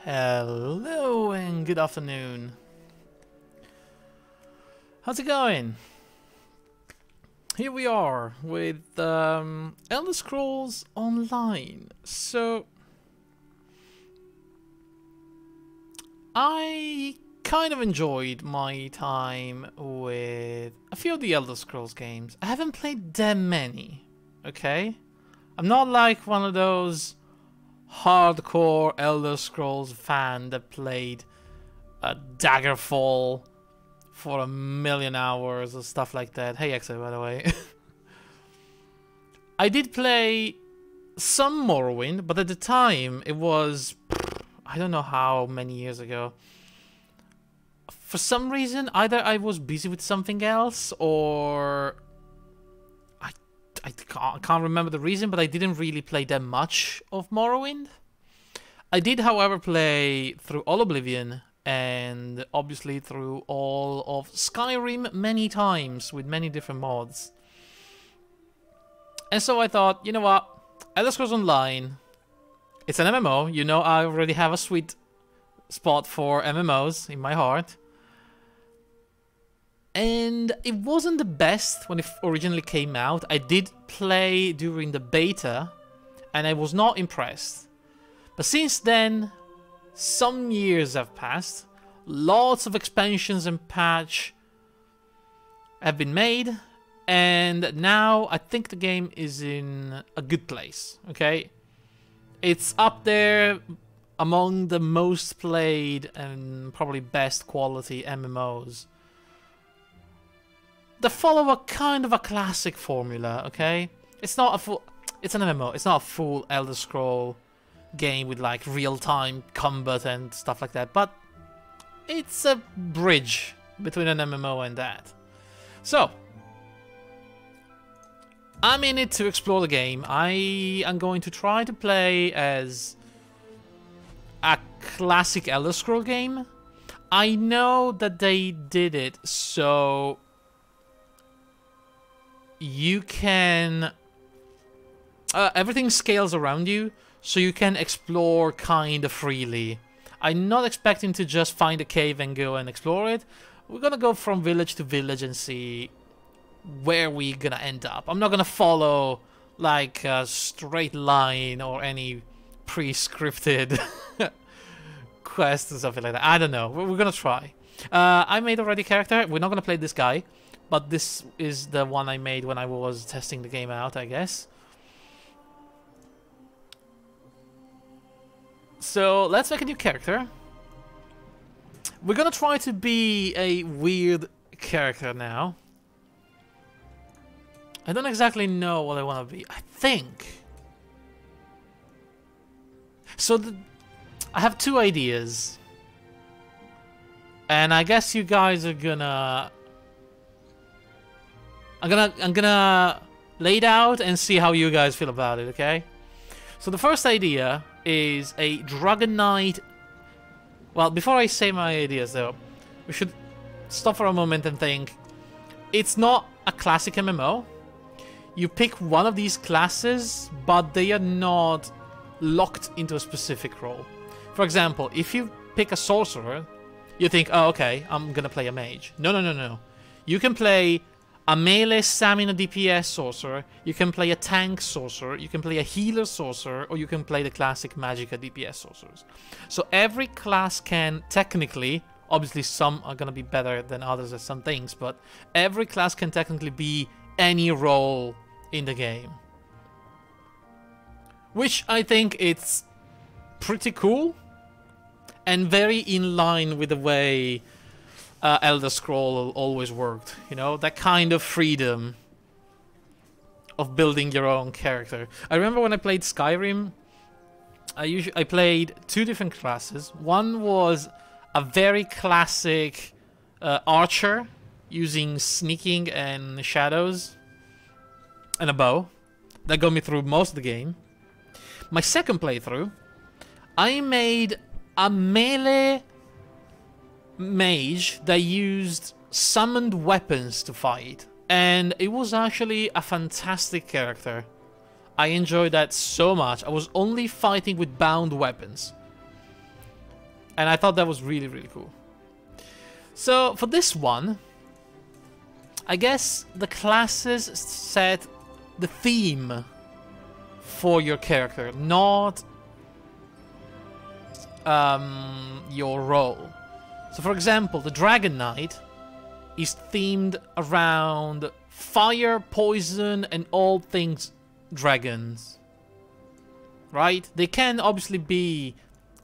Hello and good afternoon. How's it going? Here we are with Elder Scrolls Online. So I kind of enjoyed my time with a few of the Elder Scrolls games. I haven't played that many, okay? I'm not like one of those hardcore Elder Scrolls fan that played Daggerfall for 1,000,000 hours or stuff like that. Hey Exa, by the way. I did play some Morrowind, but at the time it was, I don't know how many years ago. For some reason, either I was busy with something else or I can't remember the reason, but I didn't really play that much of Morrowind. I did, however, play through all Oblivion and obviously through all of Skyrim many times with many different mods. And so I thought, you know what, Elder Scrolls Online, it's an MMO. You know, I already have a sweet spot for MMOs in my heart. And it wasn't the best when it originally came out. I did play during the beta, and I was not impressed. But since then, some years have passed. Lots of expansions and patch have been made. And now I think the game is in a good place, okay? It's up there among the most played and probably best quality MMOs. They follow a kind of a classic formula, okay? It's not a full... It's an MMO. It's not a full Elder Scroll game with like real-time combat and stuff like that, but it's a bridge between an MMO and that. So, I'm in it to explore the game. I am going to try to play as a classic Elder Scroll game. I know that they did it so you can everything scales around you, so you can explore kind of freely. I'm not expecting to just find a cave and go and explore it. We're gonna go from village to village and see where we're gonna end up. I'm not gonna follow like a straight line or any pre-scripted quest or something like that. I don't know. We're gonna try. I made already a character. We're not gonna play this guy, but this is the one I made when I was testing the game out, I guess. So let's make a new character. We're gonna try to be a weird character now. I don't exactly know what I want to be. I think. So I have two ideas. And I guess you guys are gonna... I'm gonna lay it out and see how you guys feel about it, okay? So the first idea is a Dragon Knight. Well, before I say my ideas though, we should stop for a moment and think. It's not a classic MMO. You pick one of these classes, but they are not locked into a specific role. For example, if you pick a sorcerer, you think, oh, okay, I'm gonna play a mage. No. You can play a melee stamina DPS sorcerer, you can play a tank sorcerer, you can play a healer sorcerer, or you can play the classic Magicka DPS sorcerers. So every class can technically, obviously some are gonna be better than others at some things, but every class can technically be any role in the game. Which I think it's pretty cool and very in line with the way Elder Scroll always worked, you know, that kind of freedom of building your own character. I remember when I played Skyrim, I played two different classes. One was a very classic archer using sneaking and shadows and a bow. That got me through most of the game. My second playthrough, I made a melee mage that used summoned weapons to fight, and it was actually a fantastic character. I enjoyed that so much. I was only fighting with bound weapons. And I thought that was really, really cool. So for this one, I guess the classes set the theme for your character, not your role. So for example, the Dragon Knight is themed around fire, poison, and all things dragons. Right? They can obviously be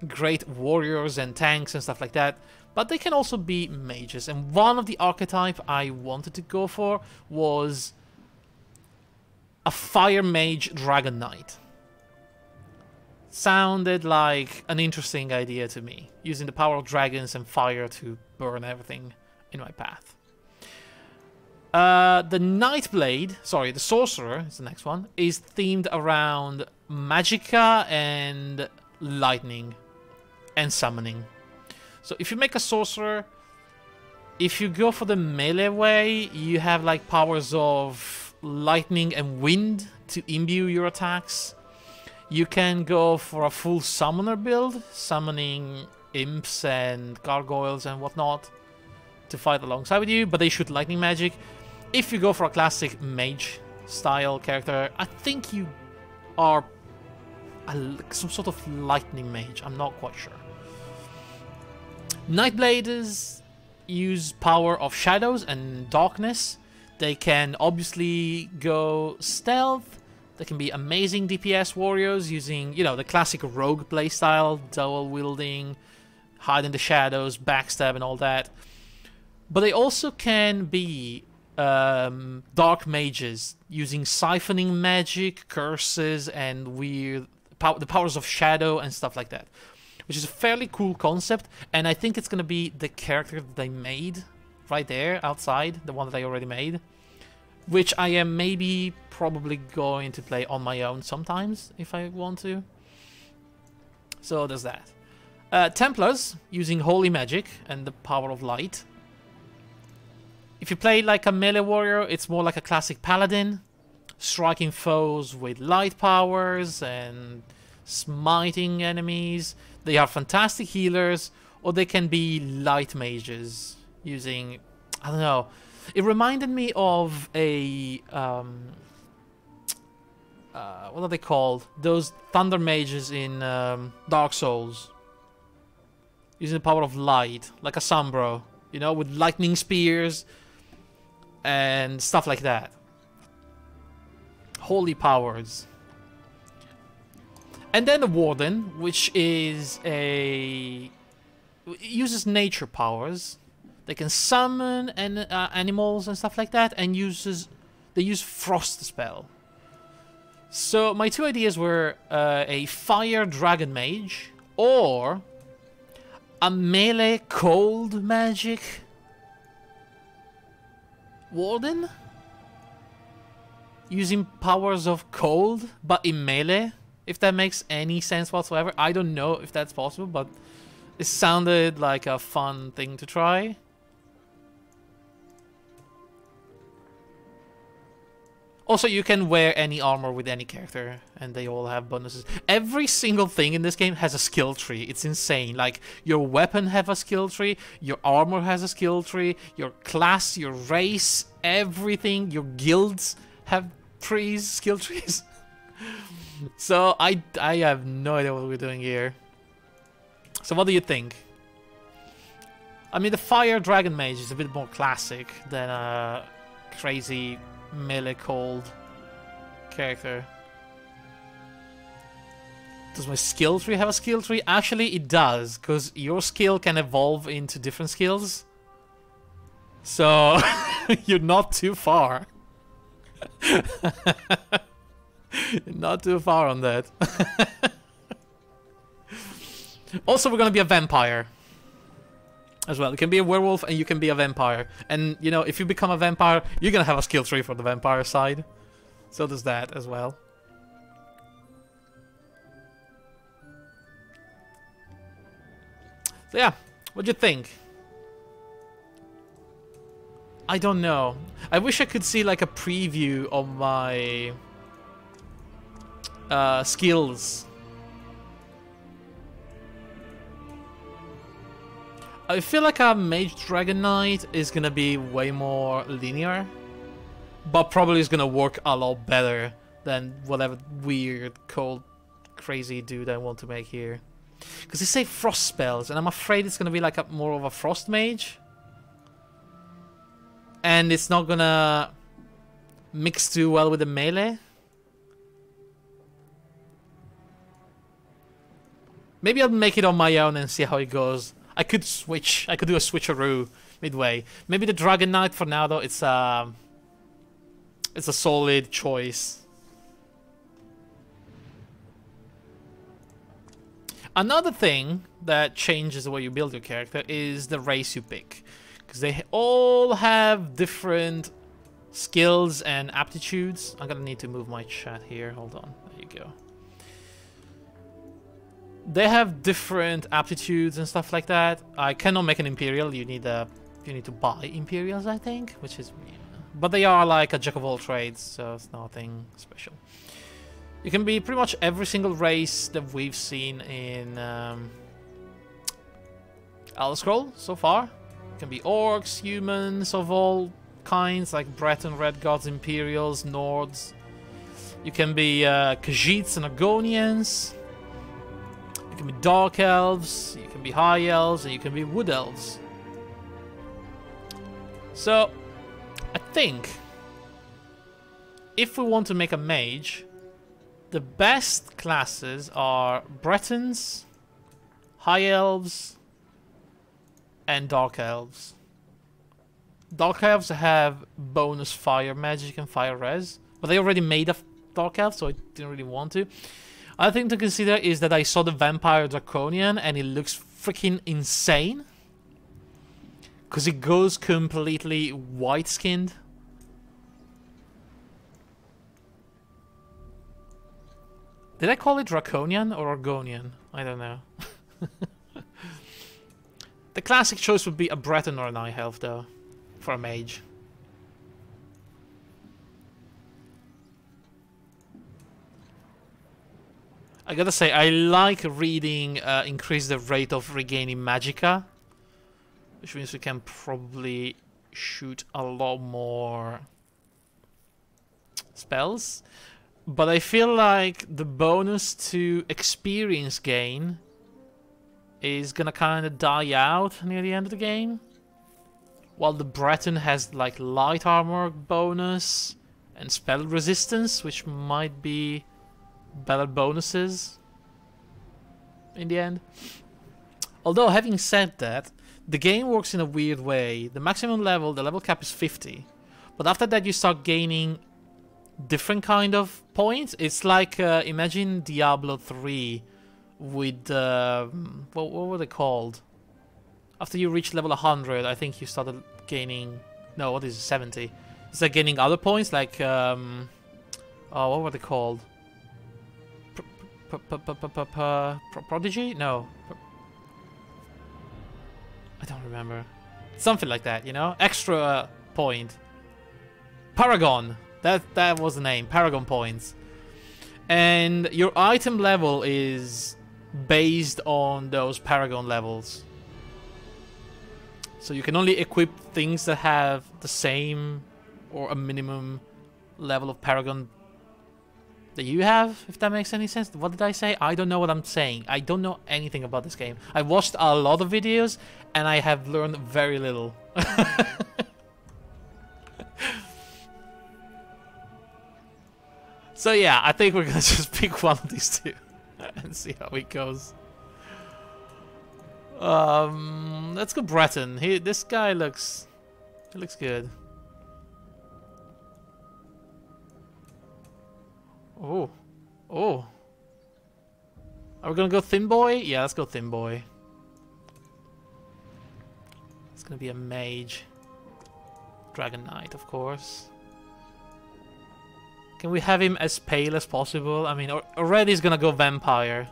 great warriors and tanks and stuff like that, but they can also be mages. And one of the archetype I wanted to go for was a fire mage Dragon Knight. Sounded like an interesting idea to me, using the power of dragons and fire to burn everything in my path. The Nightblade, sorry, the Sorcerer is the next one, is themed around magicka and lightning and summoning. So if you make a Sorcerer, if you go for the melee way, you have like powers of lightning and wind to imbue your attacks. You can go for a full summoner build, summoning imps and gargoyles and whatnot to fight alongside with you, but they shoot lightning magic. If you go for a classic mage style character, I think you are some sort of lightning mage, I'm not quite sure. Nightbladers use power of shadows and darkness. They can obviously go stealth. They can be amazing DPS warriors using, you know, the classic rogue playstyle, dual wielding, hide in the shadows, backstab and all that. But they also can be dark mages using siphoning magic, curses, and weird the powers of shadow and stuff like that, which is a fairly cool concept. And I think it's gonna be the character that they made right there outside, the one that I already made, which I am maybe probably going to play on my own sometimes if I want to. So there's that. Templars using holy magic and the power of light. If you play like a melee warrior, it's more like a classic paladin, striking foes with light powers and smiting enemies. They are fantastic healers, or they can be light mages using, I don't know, it reminded me of a what are they called? Those thunder mages in Dark Souls, using the power of light, like a Sombro, you know, with lightning spears and stuff like that. Holy powers. And then the Warden, which is a... uses nature powers. They can summon animals and stuff like that, and they use Frost spell. So my two ideas were a Fire Dragon Mage, or a melee cold magic Warden, using powers of cold, but in melee, if that makes any sense whatsoever. I don't know if that's possible, but it sounded like a fun thing to try. Also, you can wear any armor with any character, and they all have bonuses. Every single thing in this game has a skill tree. It's insane. Like, your weapon have a skill tree, your armor has a skill tree, your class, your race, everything, your guilds have trees, skill trees. So, I have no idea what we're doing here. So, what do you think? I mean, the Fire Dragon Mage is a bit more classic than a crazy melee cold character. Does my skill tree have a skill tree? Actually, it does, because your skill can evolve into different skills. So, you're not too far. Not too far on that. Also, we're gonna be a vampire as well. You can be a werewolf and you can be a vampire. And, you know, if you become a vampire, you're gonna have a skill tree for the vampire side. So there's that as well. So yeah, what'd you think? I don't know. I wish I could see like a preview of my skills. I feel like a Mage Dragon Knight is gonna be way more linear, but probably is gonna work a lot better than whatever weird, cold, crazy dude I want to make here. Because they say frost spells, and I'm afraid it's gonna be like a more of a frost mage. And it's not gonna mix too well with the melee. Maybe I'll make it on my own and see how it goes. I could switch. I could do a switcheroo midway. Maybe the Dragon Knight for now, though. It's a solid choice. Another thing that changes the way you build your character is the race you pick, because they all have different skills and aptitudes. I'm gonna need to move my chat here. Hold on. There you go. They have different aptitudes and stuff like that. I cannot make an Imperial. You need to buy Imperials, I think, which is, but they are like a jack of all trades, so it's nothing special. You can be pretty much every single race that we've seen in Elder Scrolls so far. You can be orcs, humans of all kinds, like Breton, Red Gods, Imperials, Nords. You can be Khajiits and Argonians. You can be Dark Elves, you can be High Elves, and you can be Wood Elves. So, I think if we want to make a mage, the best classes are Bretons, High Elves, and Dark Elves. Dark Elves have bonus fire magic and fire res, but they already made a Dark Elf, so I didn't really want to. Other thing to consider is that I saw the Vampire Draconian and it looks freaking insane. Because it goes completely white-skinned. Did I call it Draconian or Argonian? I don't know. The classic choice would be a Breton or an High Elf, though, for a mage. I gotta say, I like reading increase the rate of regaining magicka, which means we can probably shoot a lot more spells. But I feel like the bonus to experience gain is gonna kind of die out near the end of the game. While the Breton has like light armor bonus and spell resistance, which might be better bonuses in the end. Although, having said that, the game works in a weird way. The maximum level, the level cap is 50. But after that you start gaining different kind of points. It's like, imagine Diablo 3 with, what were they called? After you reach level 100, I think you started gaining, no, what is it, 70? It's like gaining other points, like, oh, what were they called? Prodigy? No. I don't remember. Something like that, you know? Extra point. Paragon. That was the name. Paragon points. And your item level is based on those Paragon levels. So you can only equip things that have the same or a minimum level of Paragon that you have, if that makes any sense. What did I say? I don't know what I'm saying. I don't know anything about this game. I watched a lot of videos and I have learned very little. So yeah, I think we're gonna just pick one of these two and see how it goes. Let's go Breton. This guy looks good. Oh. Oh. Are we gonna go Thin Boy? Yeah, let's go Thin Boy. It's gonna be a mage. Dragon Knight, of course. Can we have him as pale as possible? I mean, already he's gonna go vampire.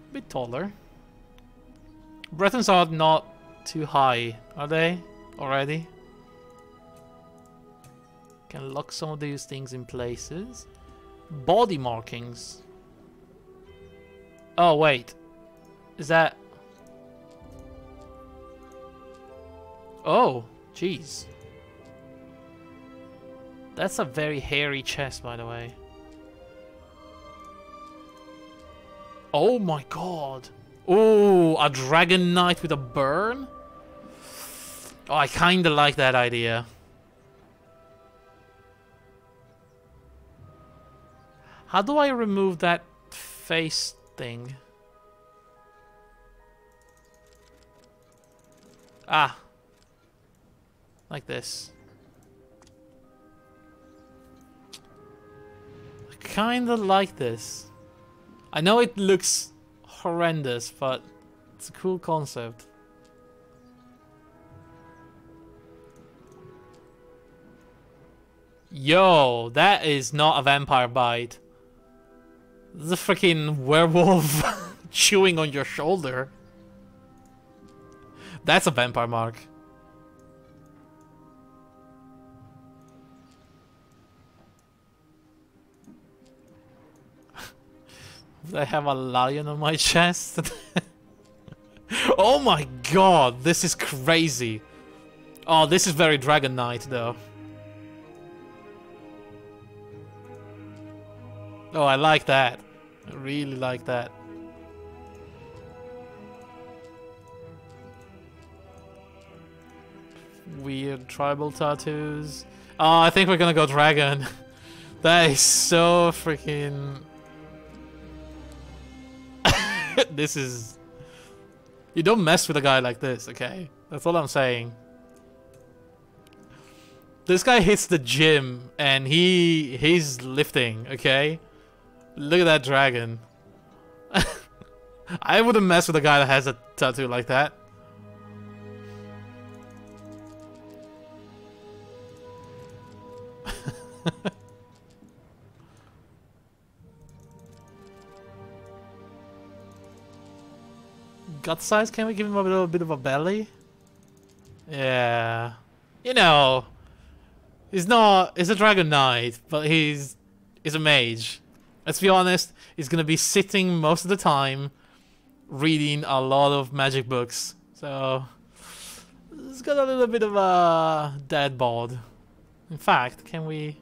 A bit taller. Bretons are not too high, are they? Already? Can lock some of these things in places. Body markings. Oh, wait. Is that... Oh, jeez. That's a very hairy chest, by the way. Oh my god. Oh, a Dragon Knight with a burn? Oh, I kinda like that idea. How do I remove that face thing? Ah. Like this. I kinda like this. I know it looks horrendous, but it's a cool concept. Yo, that is not a vampire bite. This is a freaking werewolf chewing on your shoulder. That's a vampire mark. I have a lion on my chest. Oh my god, this is crazy. Oh, this is very Dragon Knight though. Oh, I like that. I really like that. Weird tribal tattoos. Oh, I think we're gonna go dragon. That is so freaking... This is... You don't mess with a guy like this, okay? That's all I'm saying. This guy hits the gym and he's lifting, okay? Look at that dragon. I wouldn't mess with a guy that has a tattoo like that. Gut size? Can we give him a little bit of a belly? Yeah. You know, he's a Dragon Knight, but he's a mage. Let's be honest, he's gonna be sitting most of the time reading a lot of magic books. So he's got a little bit of a dad bod. In fact, can we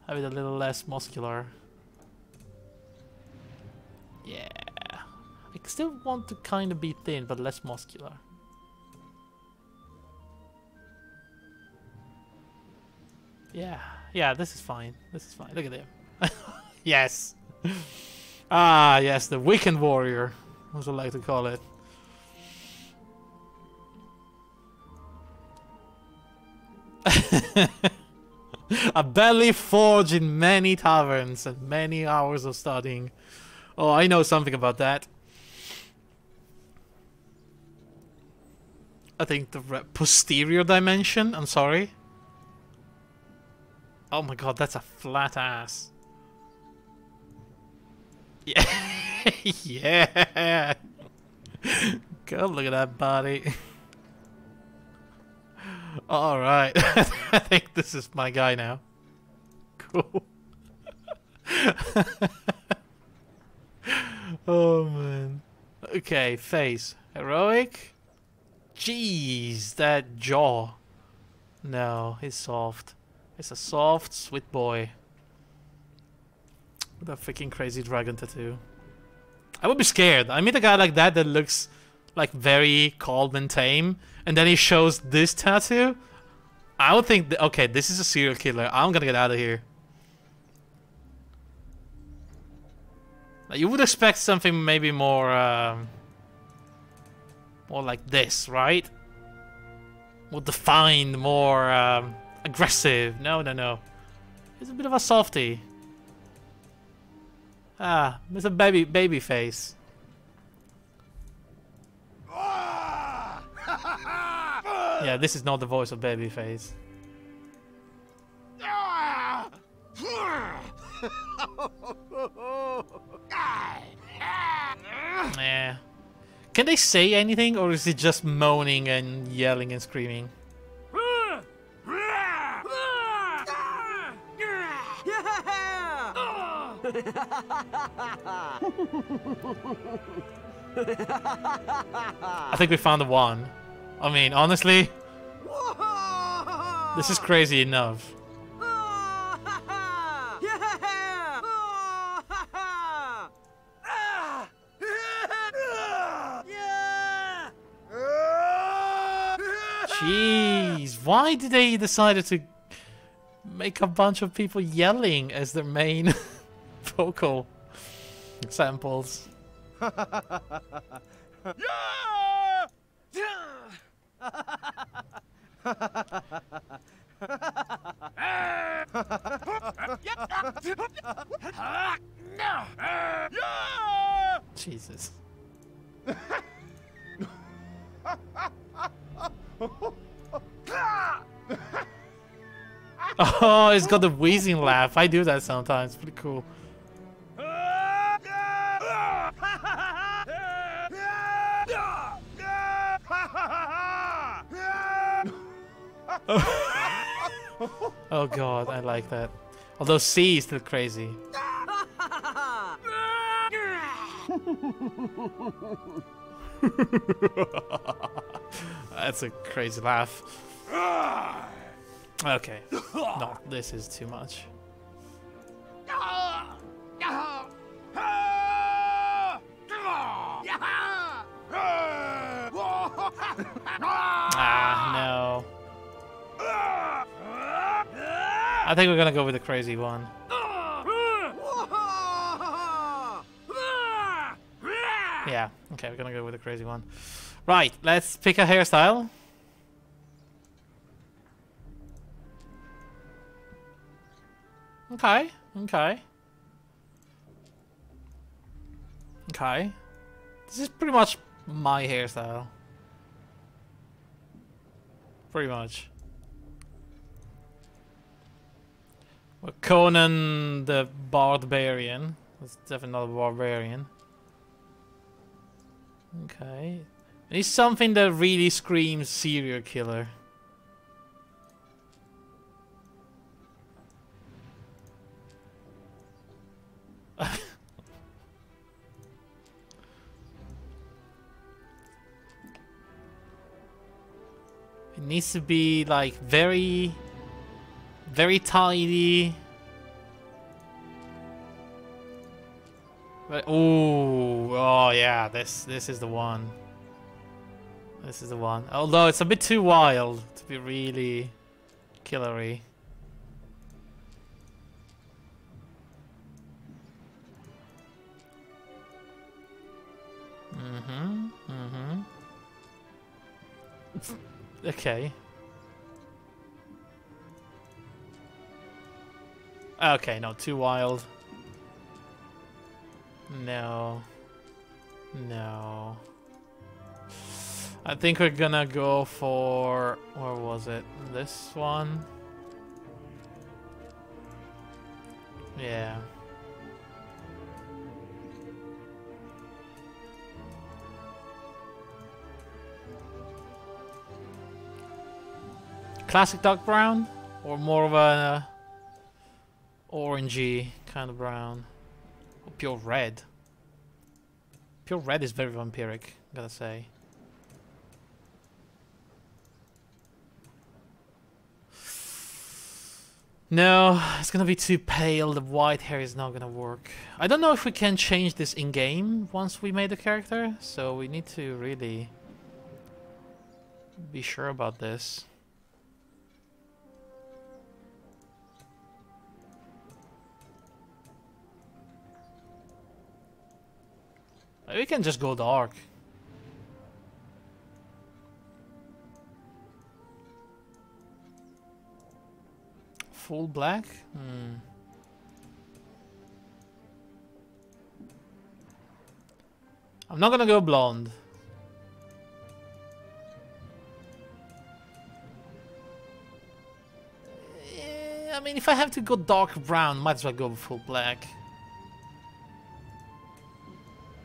have it a little less muscular? Yeah. I still want to kind of be thin, but less muscular. Yeah, this is fine. This is fine. Look at him. Yes. Ah, yes, the weekend warrior, as I like to call it. A belly forged in many taverns and many hours of studying. Oh, I know something about that. I think the posterior dimension. I'm sorry. Oh my god, that's a flat ass. Yeah. Yeah. God, look at that body. Alright. I think this is my guy now. Cool. Oh man. Okay, face. Heroic. Jeez, that jaw. No, he's soft. It's a soft, sweet boy. With a freaking crazy dragon tattoo. I would be scared. I meet a guy like that that looks like very calm and tame, and then he shows this tattoo. I would think, okay, this is a serial killer. I'm gonna get out of here. You would expect something maybe more like this, right? More defined, more aggressive. No. He's a bit of a softie. Ah, it's a baby face. Yeah, this is not the voice of Babyface. Yeah. Can they say anything, or is it just moaning and yelling and screaming? I think we found the one. I mean, honestly, this is crazy enough. Jeez, why did they decided to make a bunch of people yelling as their main vocal samples? Jesus. Oh, it's got the wheezing laugh. I do that sometimes. Pretty cool. Oh god, I like that. Although C is still crazy. That's a crazy laugh. Okay. No, this is too much. Ah, no. I think we're gonna go with the crazy one. Yeah, okay, we're gonna go with the crazy one. Right, let's pick a hairstyle. Okay, okay. Okay. This is pretty much my hairstyle. Pretty much. Well, Conan the Barbarian. That's definitely not a barbarian. Okay. I need something that really screams serial killer. It needs to be like very tidy. But oh yeah, this is the one. This is the one. Although it's a bit too wild to be really killery. Okay. Okay, no, too wild. No. No. I think we're gonna go for... where was it? This one? Yeah. Classic dark brown? Or more of a orangey kind of brown? Or pure red? Pure red is very vampiric, gotta say. No, it's gonna be too pale. The white hair is not gonna work. I don't know if we can change this in-game once we made the character, so we need to really be sure about this. We can just go dark. Full black? I'm not gonna go blonde. I mean, if I have to go dark brown, might as well go full black.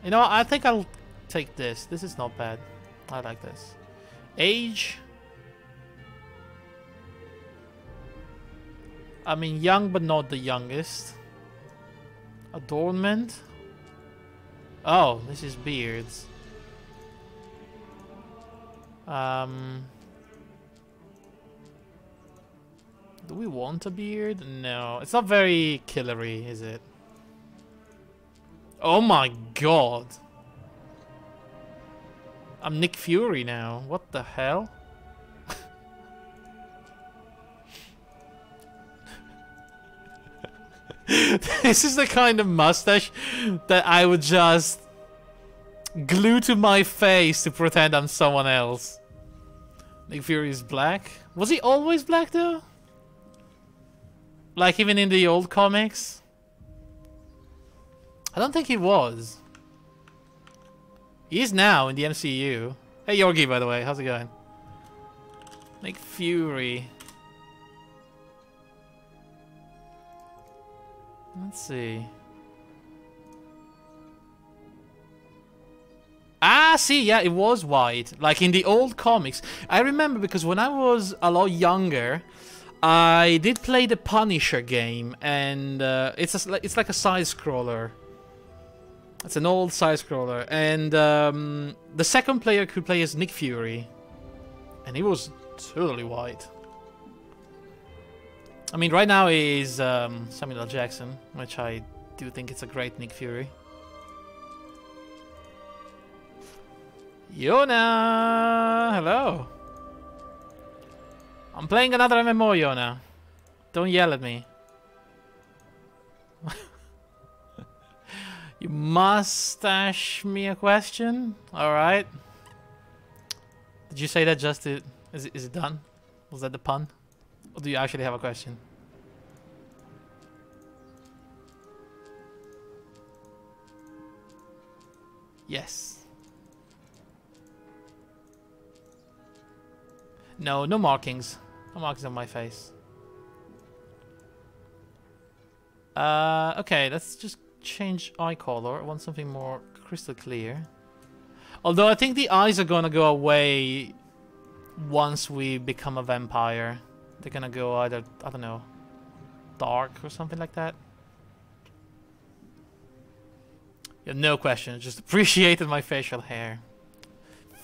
You know, I think I'll take this. This is not bad. I like this. Age? I mean, young but not the youngest. Adornment? Oh, this is beards. Do we want a beard? No, it's not very killery, is it? Oh my god. I'm Nick Fury now. What the hell? This is the kind of mustache that I would just glue to my face to pretend I'm someone else. Nick Fury is black. Was he always black though? Like even in the old comics? I don't think he was. He is now in the MCU. Hey Yorgi, by the way, how's it going? Nick Fury. Let's see. Ah, see, yeah, it was white. Like in the old comics. I remember because when I was a lot younger, I did play the Punisher game, and it's like a side-scroller. It's an old side-scroller, and the second player could play as Nick Fury, and he was totally white. I mean, right now he's Samuel L. Jackson, which I do think it's a great Nick Fury. Yona! Hello! I'm playing another MMO, Yona. Don't yell at me. You mustache me a question? Alright. Did you say that just to... Is it done? Was that the pun? Or do you actually have a question? Yes. No, no markings. No markings on my face. Okay, let's just change eye color. I want something more crystal clear. Although I think the eyes are gonna go away once we become a vampire. They're gonna go either, I don't know, dark or something like that. Yeah, no question. Just appreciated my facial hair.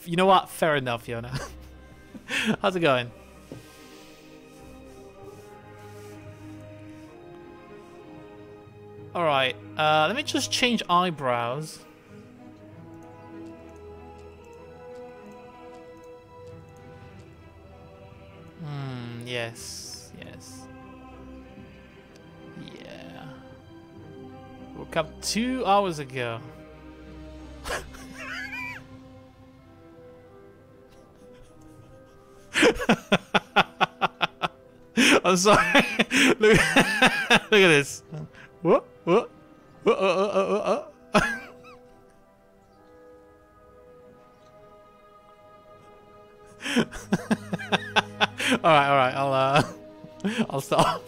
You know what? Fair enough, Yona. How's it going? Alright, let me just change eyebrows. Yes, yes. Yeah. Woke up 2 hours ago. I'm sorry. Look, look at this. What? What? What? All right. I'll stop.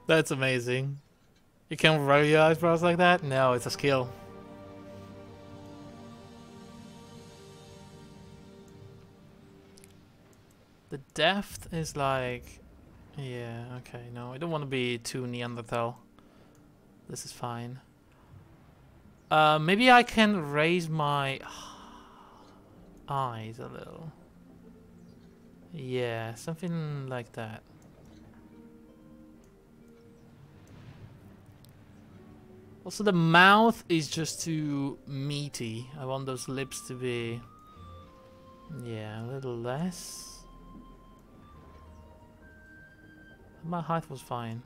That's amazing. You can roll your eyebrows like that? No, it's a skill. The depth is like... Yeah, okay, no, I don't want to be too Neanderthal. This is fine. Maybe I can raise my eyes a little. Yeah, something like that. Also, the mouth is just too meaty. I want those lips to be... Yeah, a little less. My height was fine.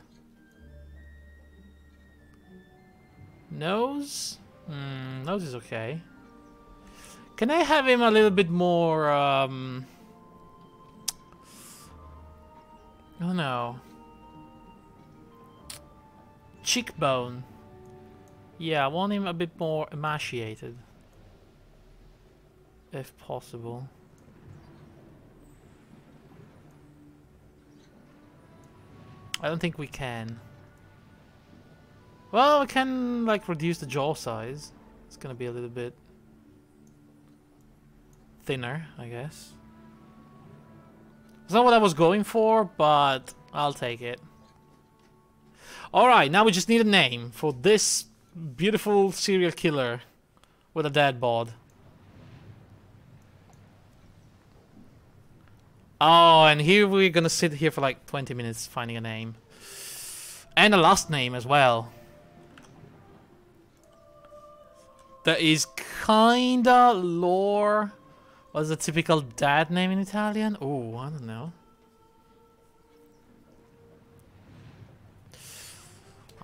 Nose? Nose is okay. Can I have him a little bit more, I don't know. Cheekbone. Yeah, I want him a bit more emaciated. If possible. I don't think we can. Well, we can like reduce the jaw size. It's gonna be a little bit thinner, I guess. It's not what I was going for, but I'll take it. Alright, now we just need a name for this beautiful serial killer with a dead bod. Oh, and here we're gonna sit here for like 20 minutes finding a name. And a last name as well. That is kinda lore. What's a typical dad name in Italian? Oh, I don't know.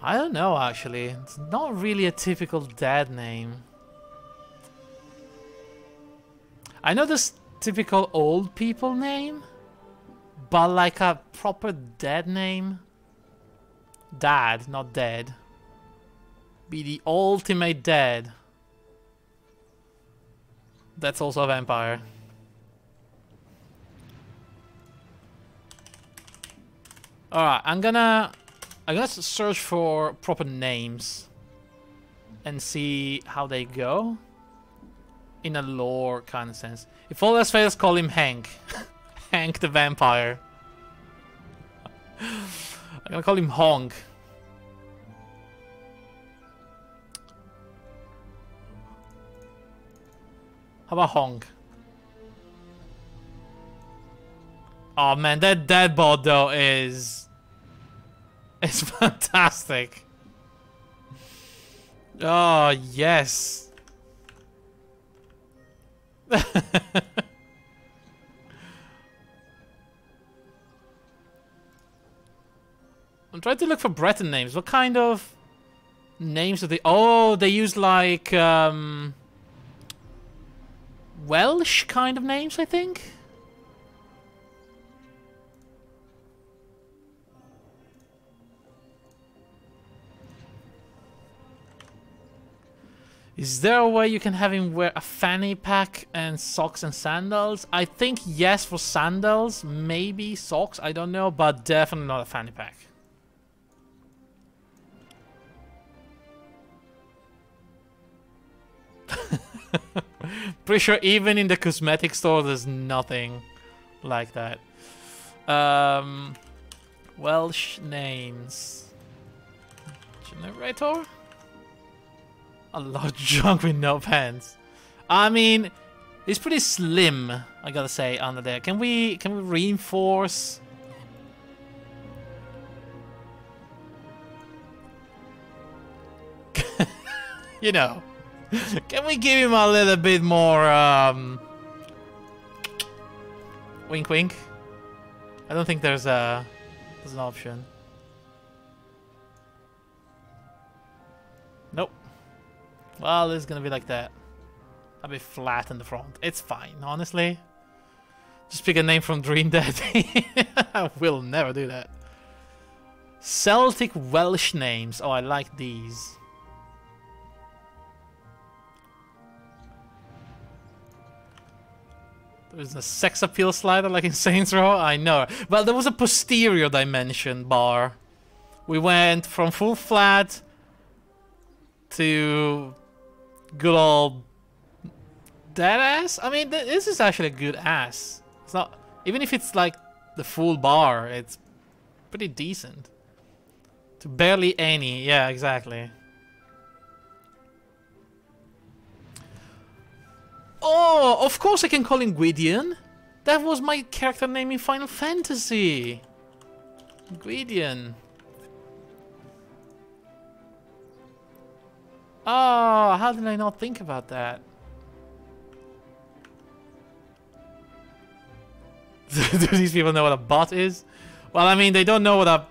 I don't know actually. It's not really a typical dad name. I know this typical old people name, but like a proper dad name. Dad, not dead. Be the ultimate dad. That's also a vampire. Alright, I'm gonna search for proper names and see how they go in a lore kind of sense. If all else fails, call him Hank. Hank the vampire. I'm gonna call him Honk. How about Honk? Oh man, that dead bod though is fantastic. Oh yes. I'm trying to look for Breton names. What kind of names do they... Oh, they use like Welsh kind of names, I think. Is there a way you can have him wear a fanny pack and socks and sandals? I think yes for sandals, maybe socks, I don't know, but definitely not a fanny pack. Pretty sure even in the cosmetic store there's nothing like that. Welsh names. Generator? A large junk with no pants. I mean, it's pretty slim, I gotta say, under there. Can we reinforce? You know, can we give him a little bit more wink wink? I don't think there's an option. Nope. Well, it's gonna be like that. I'll be flat in the front. It's fine, honestly. Just pick a name from Dream Dead. I will never do that. Celtic Welsh names. Oh, I like these. There's a sex appeal slider like in Saints Row. I know. Well, there was a posterior dimension bar. We went from full flat to good old dead ass. I mean, this is actually a good ass. It's not, even if it's like the full bar, it's pretty decent. To barely any, yeah, exactly. Oh, of course I can call him Gwydion. That was my character name in Final Fantasy. Gwydion. Oh, how did I not think about that? Do these people know what a bot is? Well, I mean, they don't know what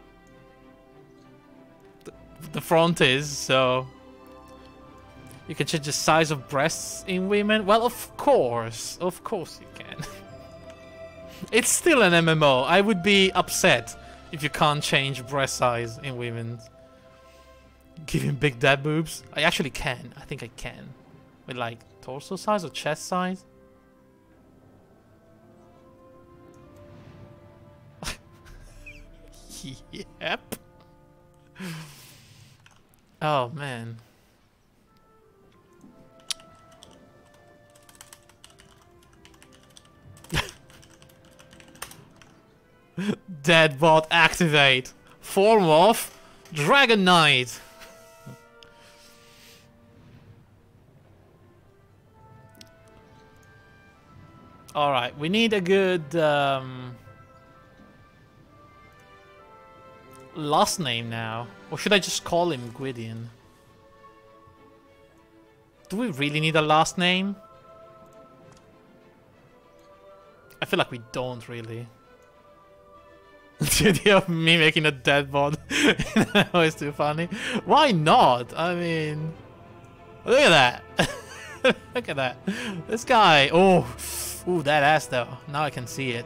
the front is, so... You can change the size of breasts in women? Well, of course you can. It's still an MMO. I would be upset if you can't change breast size in women. Give him big dad boobs? I actually can. I think I can. With like torso size or chest size? Yep. Oh man. Deadbot activate. Form of Dragon Knight. Alright, we need a good last name now. Or should I just call him Gwydion? Do we really need a last name? I feel like we don't really. The idea of me making a dead bod is too funny. Why not? I mean, look at that. Look at that. This guy. Oh, ooh, that ass though. Now I can see it.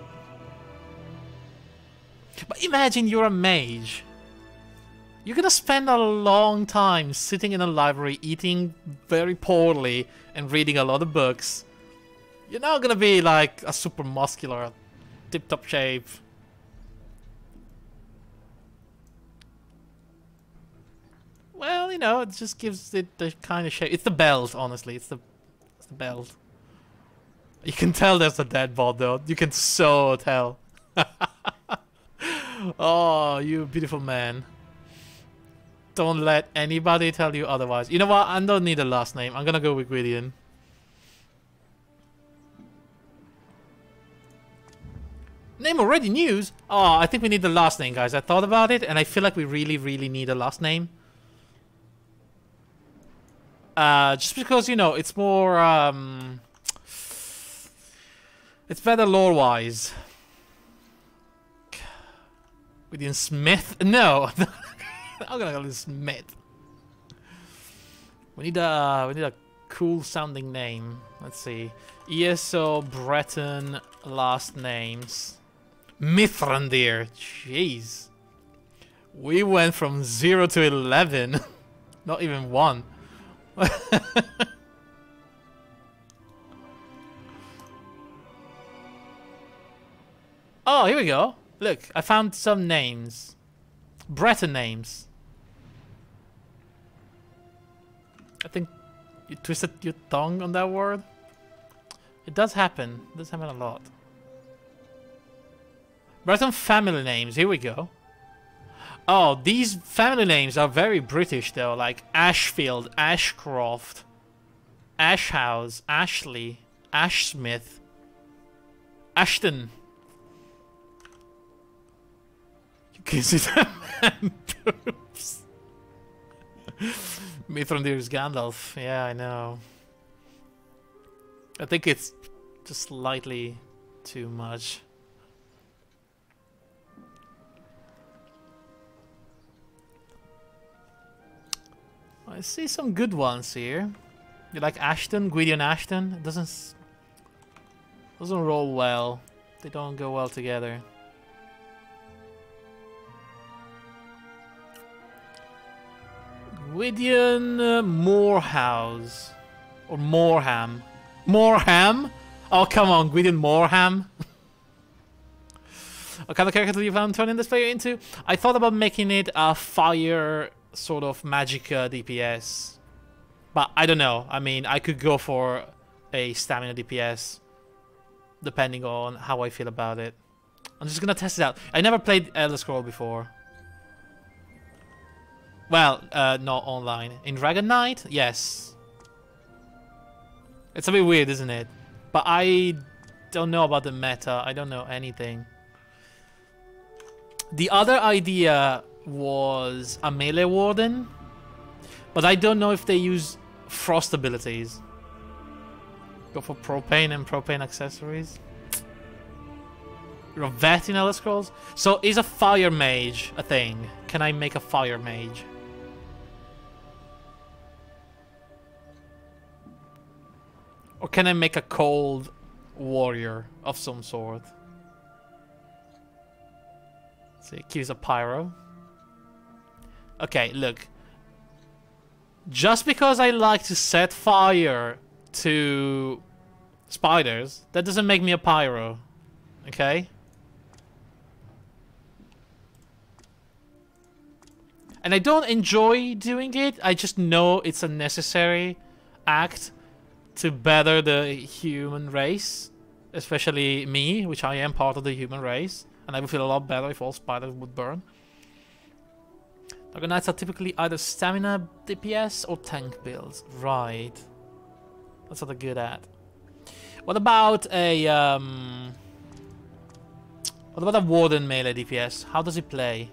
But imagine you're a mage. You're gonna spend a long time sitting in a library, eating very poorly, and reading a lot of books. You're not gonna be like a super muscular, tip-top shape. Well, you know, it just gives it the kind of shape. It's the belt, honestly. It's the belt. You can tell there's a dead bod, though. You can so tell. Oh, you beautiful man. Don't let anybody tell you otherwise. You know what? I don't need a last name. I'm gonna go with Gwydion. Name already news? Oh, I think we need the last name, guys. I thought about it, and I feel like we really, really need a last name. Just because, you know, it's more, it's better lore-wise. Gwydion Smith? No! I'm gonna call it Smith. We need a cool-sounding name. Let's see. ESO Breton last names. Mithrandir. Jeez. We went from 0 to 11. Not even 1. Oh, here we go. Look, I found some names. Breton names. I think you twisted your tongue on that word. It does happen. It does happen a lot. Breton family names. Here we go. Oh, these family names are very British though, like Ashfield, Ashcroft, Ashhouse, Ashley, Ashsmith, Ashton. You can see that man boobs. Mithrandir's Gandalf. Yeah, I know. I think it's just slightly too much. I see some good ones here. You like Ashton, Gwydion Ashton? It doesn't roll well. They don't go well together. Gwydion Morehouse or Moreham. Moreham? Oh come on, Gwydion Moreham. What kind of character do you plan on turning this player into? I thought about making it a fire sort of Magicka DPS, but I don't know. I mean, I could go for a stamina DPS depending on how I feel about it. I'm just gonna test it out. I never played Elder Scrolls before. Well, not online. In Dragon Knight, yes. It's a bit weird, isn't it? But I don't know about the meta. I don't know anything. The other idea was a melee warden, but I don't know if they use frost abilities. Go for propane and propane accessories. You're a vet in Elder Scrolls? So is a fire mage a thing? Can I make a fire mage? Or can I make a cold warrior of some sort? Let's see, Q's a pyro. Okay, look. Just because I like to set fire to spiders, that doesn't make me a pyro. Okay? And I don't enjoy doing it, I just know it's a necessary act to better the human race. Especially me, which I am part of the human race. And I would feel a lot better if all spiders would burn. Dragon Knights are typically either stamina DPS or tank builds. Right. That's what they're good at. What about a Warden melee DPS? How does it play?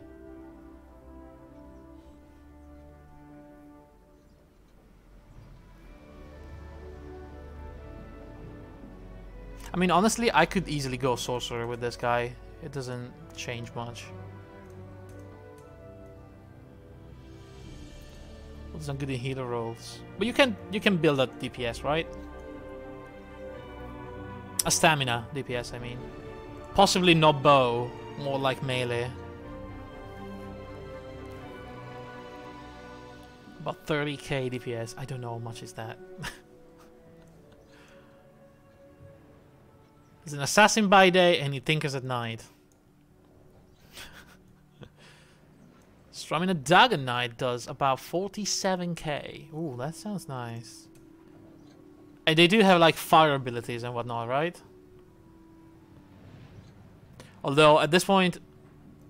I mean, honestly, I could easily go Sorcerer with this guy. It doesn't change much. Some good in healer rolls. But you can build a DPS, right? A stamina DPS, I mean. Possibly not bow, more like melee. About 30k DPS. I don't know how much is that. He's an assassin by day and he tinkers at night. Strumming a Dagger Knight does about 47k. Ooh, that sounds nice. And they do have like fire abilities and whatnot, right? Although at this point,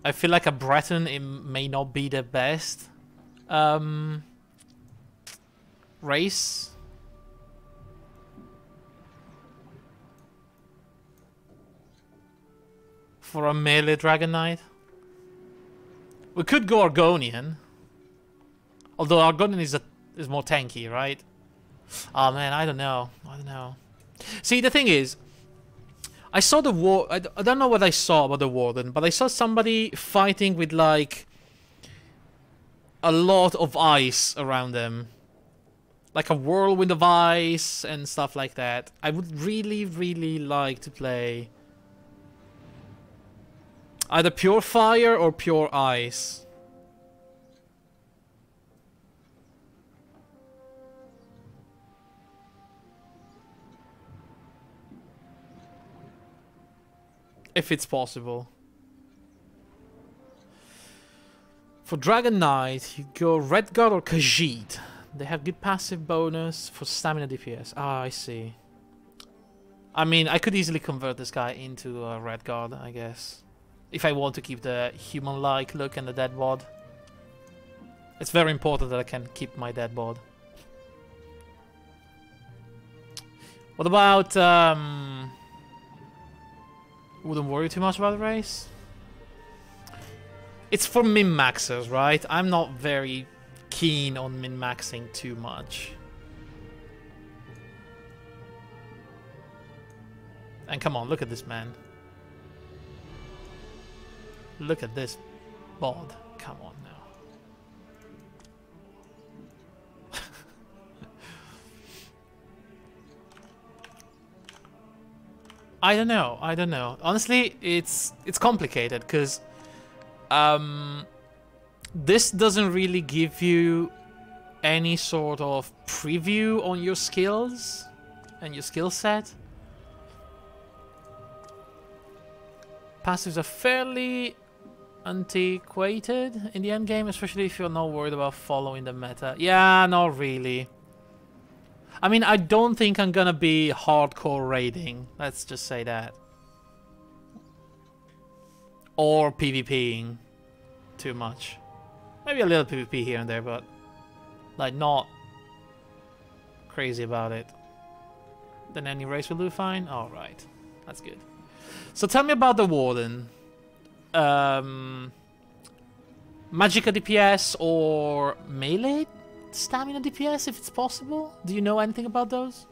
I feel like a Breton it may not be the best race. For a melee Dragon Knight. We could go Argonian. Although Argonian is more tanky, right? Oh man, I don't know. I don't know. See, the thing is, I saw the war. I don't know what I saw about the Warden, but I saw somebody fighting with like a lot of ice around them, like a whirlwind of ice and stuff like that. I would really, really like to play either pure fire or pure ice. If it's possible. For Dragon Knight, you go Redguard or Khajiit. They have good passive bonus for stamina DPS. Ah, I see. I mean, I could easily convert this guy into a Redguard, I guess. If I want to keep the human-like look and the dead bod. It's very important that I can keep my dead bod. What about, wouldn't worry too much about the race? It's for min-maxers, right? I'm not very keen on min-maxing too much. And come on, look at this man. Look at this bod. Come on now. I don't know. I don't know. Honestly, it's complicated because this doesn't really give you any sort of preview on your skills and your skill set. Passives are fairly antiquated in the end game, especially if you're not worried about following the meta. Yeah, not really. I mean, I don't think I'm gonna be hardcore raiding. Let's just say that. Or PvPing too much. Maybe a little PvP here and there, but like not crazy about it. Then any race will do fine? Alright. That's good. So tell me about the Warden. Magicka DPS or melee stamina DPS if it's possible? Do you know anything about those?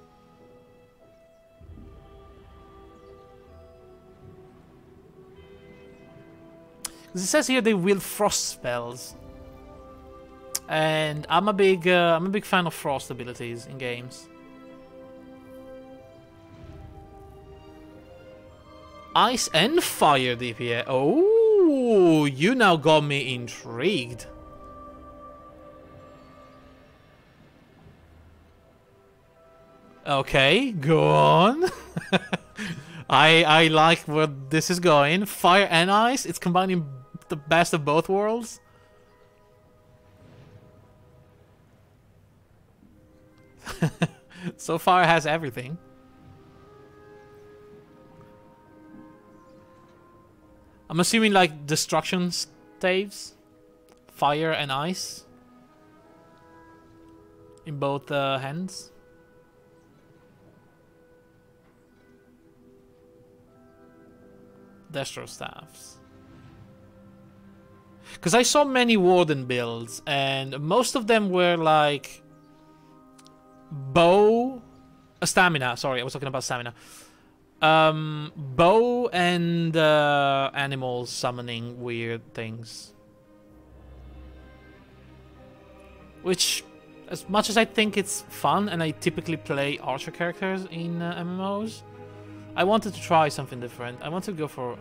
It says here they wield frost spells. And I'm a big fan of frost abilities in games. Ice and fire DPS. Oh, you now got me intrigued. Okay, go on. I like where this is going. Fire and ice. It's combining the best of both worlds. So far, it has everything. I'm assuming like destruction staves fire and ice in both hands. Destro staffs. Because I saw many Warden builds, and most of them were like bow, stamina. Sorry, I was talking about stamina. Bow and animals summoning weird things. Which, as much as I think it's fun, and I typically play archer characters in MMOs, I wanted to try something different. I want to go for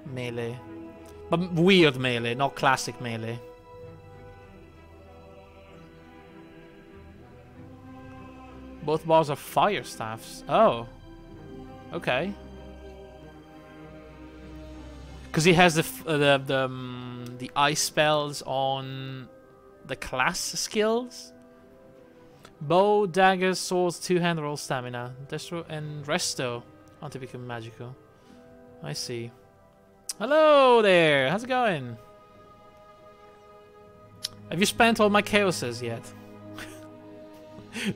melee. But weird melee, not classic melee. Both bars are fire staffs. Oh. Okay. Because he has the ice spells on the class skills. Bow, daggers, swords, two-hand roll, stamina. Destro and resto until become magical. I see. Hello there. How's it going? Have you spent all my chaoses yet?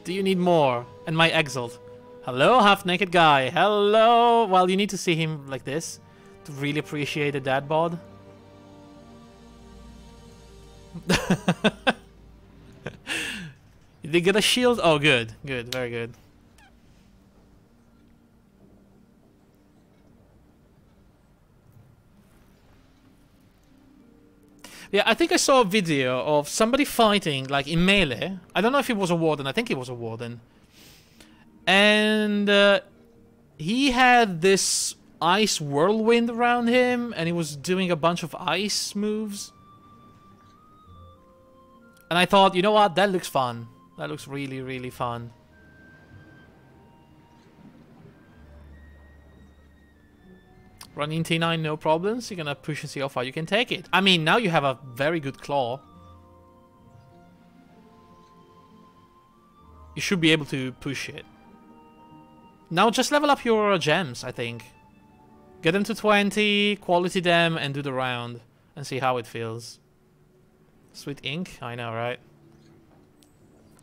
Do you need more? And my exalt. Hello, half-naked guy. Hello. Well, you need to see him like this to really appreciate the dad bod. Did they get a shield? Oh, good. Good. Very good. Yeah, I think I saw a video of somebody fighting, like, in melee. I don't know if it was a warden. I think it was a warden. And he had this ice whirlwind around him, and he was doing a bunch of ice moves. And I thought, you know what? That looks fun. That looks really, really fun. Running T9, no problems. You're gonna push and see how far you can take it. I mean, now you have a very good claw. You should be able to push it. Now just level up your gems, I think. Get them to 20, quality them, and do the round. And see how it feels. Sweet ink? I know, right?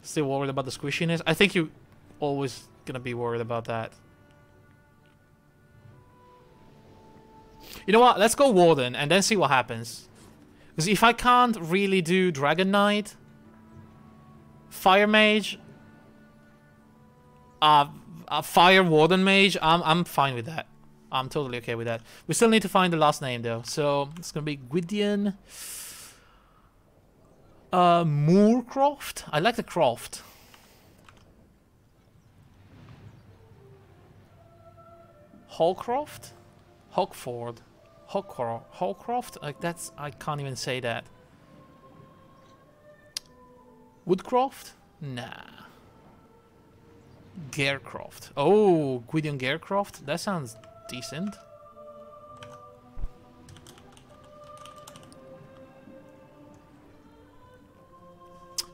Still worried about the squishiness? I think you're always gonna be worried about that. You know what? Let's go Warden and then see what happens. Because if I can't really do Dragon Knight, Fire Mage, Fire Warden Mage, I'm fine with that. I'm totally okay with that. We still need to find the last name though. So it's gonna be Gwydion Moorcroft. I like the Croft. Hallcroft? Hogford. Hallcroft? Like that's, I can't even say that. Woodcroft? Nah. Garecroft. Oh, Gwydion Garecroft? That sounds decent.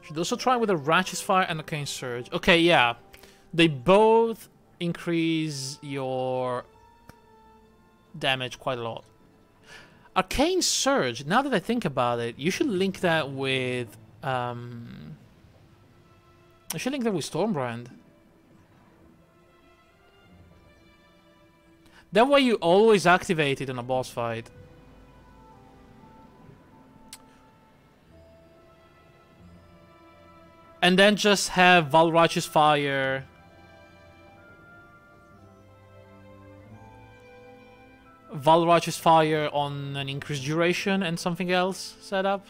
Should also try with a Righteous Fire and Arcane Surge. Okay, yeah. They both increase your damage quite a lot. Arcane Surge, now that I think about it, you should link that with Stormbrand. That way you always activate it in a boss fight. And then just have Val Righteous Fire. Val Righteous Fire on an increased duration and something else set up.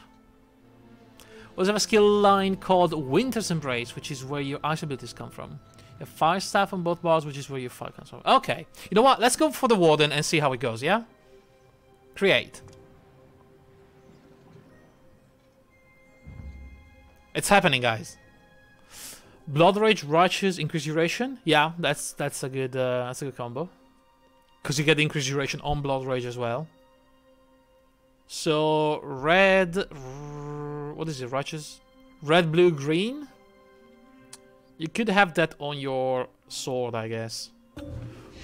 We also have a skill line called Winter's Embrace, which is where your ice abilities come from. You have Fire Staff on both bars, which is where your fire comes from. Okay, you know what? Let's go for the Warden and see how it goes, yeah? Create. It's happening, guys. Blood Rage, Righteous, increased duration. Yeah, that's a good combo. Because you get increased duration on Blood Rage as well. So red, what is it? Righteous, red, blue, green. You could have that on your sword, I guess.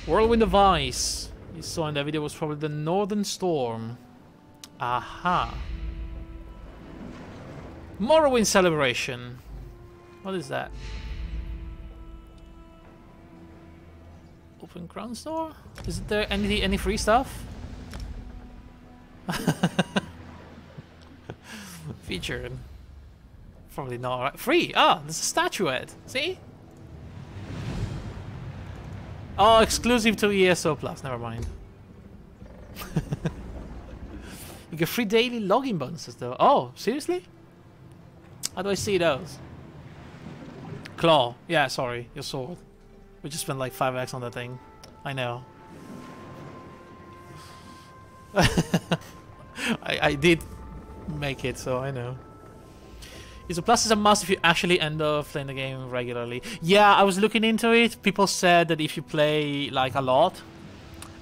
Whirlwind of Ice. You saw in that video was probably the Northern Storm. Aha. Morrowind Celebration. What is that? Open Crown Store? Is there any free stuff? Featured. Probably not, right? Free! Ah, there's a statuette. See? Oh, exclusive to ESO Plus. Never mind. You get free daily login bonuses though. Oh, seriously? How do I see those? Claw. Yeah, sorry. Your sword. We just spent like 5x on that thing. I know. I did make it, so I know. ESO Plus is a must if you actually end up playing the game regularly. Yeah, I was looking into it. People said that if you play like a lot,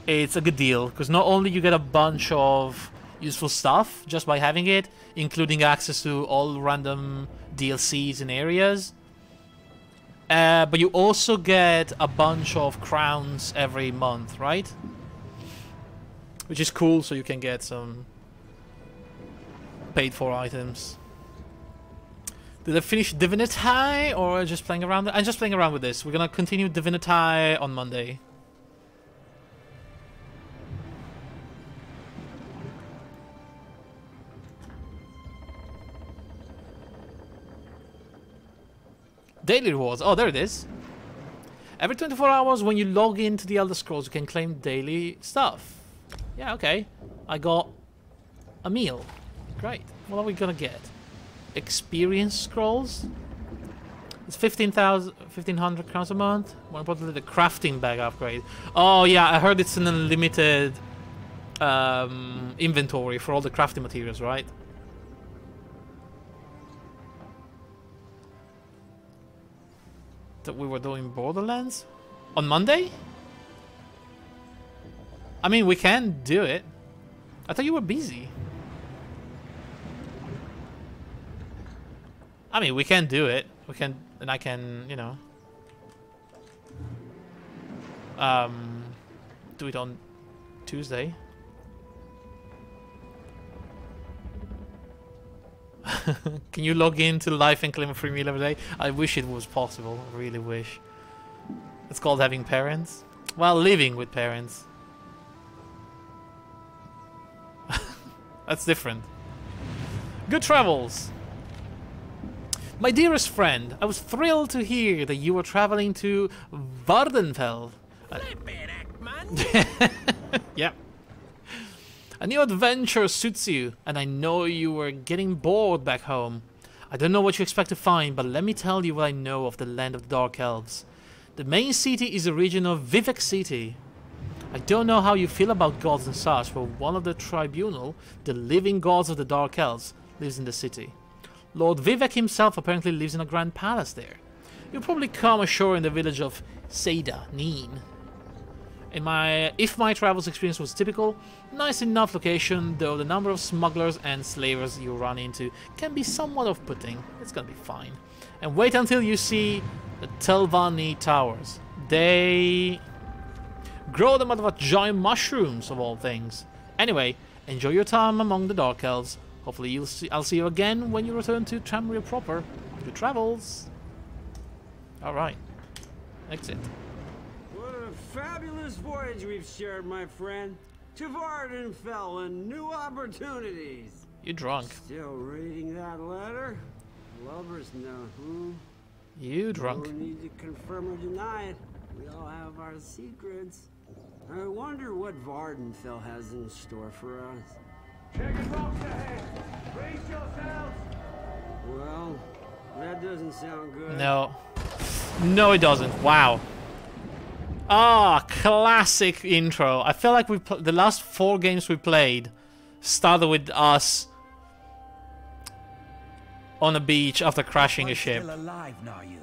it's a good deal. Because not only you get a bunch of useful stuff just by having it, including access to all random DLCs and areas, but you also get a bunch of crowns every month, right? Which is cool, so you can get some paid for items. Did I finish Divinity or just playing around? I'm just playing around with this. We're gonna continue Divinity on Monday. Daily rewards. Oh, there it is. Every 24 hours when you log into the Elder Scrolls, you can claim daily stuff. Yeah, okay. I got a meal. Great. What are we gonna get? Experience scrolls. It's 1500 crowns a month. More importantly, the crafting bag upgrade. Oh yeah, I heard it's an unlimited inventory for all the crafting materials, right? That we were doing Borderlands on Monday. I mean, we can do it. I thought you were busy. I mean, we can do it. We can, and I can, you know, do it on Tuesday. Can you log into life and claim a free meal every day? I wish it was possible. I really wish. It's called having parents. Well, living with parents. That's different. Good travels. My dearest friend, I was thrilled to hear that you were traveling to Vardenfell. Yeah. A new adventure suits you, and I know you were getting bored back home. I don't know what you expect to find, but let me tell you what I know of the land of the Dark Elves. The main city is the region of Vivec City. I don't know how you feel about gods and such, but one of the tribunal, the living gods of the Dark Elves, lives in the city. Lord Vivec himself apparently lives in a grand palace there. You'll probably come ashore in the village of Seda Neen. If my travels experience was typical, nice enough location, though the number of smugglers and slavers you run into can be somewhat off-putting. It's gonna be fine. And wait until you see the Telvanni Towers. They grow them out of giant mushrooms, of all things. Anyway, enjoy your time among the Dark Elves. Hopefully I'll see you again when you return to Tamriel proper. Good travels. Alright. Exit. What a fabulous voyage we've shared, my friend. To Vardenfell and new opportunities. You drunk. Still reading that letter? Lovers know who. You drunk. No need to confirm or deny it. We all have our secrets. I wonder what Vardenfell has in store for us. Checking rocks ahead. Brace yourselves. Well, that doesn't sound good. No. No, it doesn't. Wow. Ah, classic intro. I feel like the last 4 games we played started with us on a beach after crashing a ship. Still alive now, you.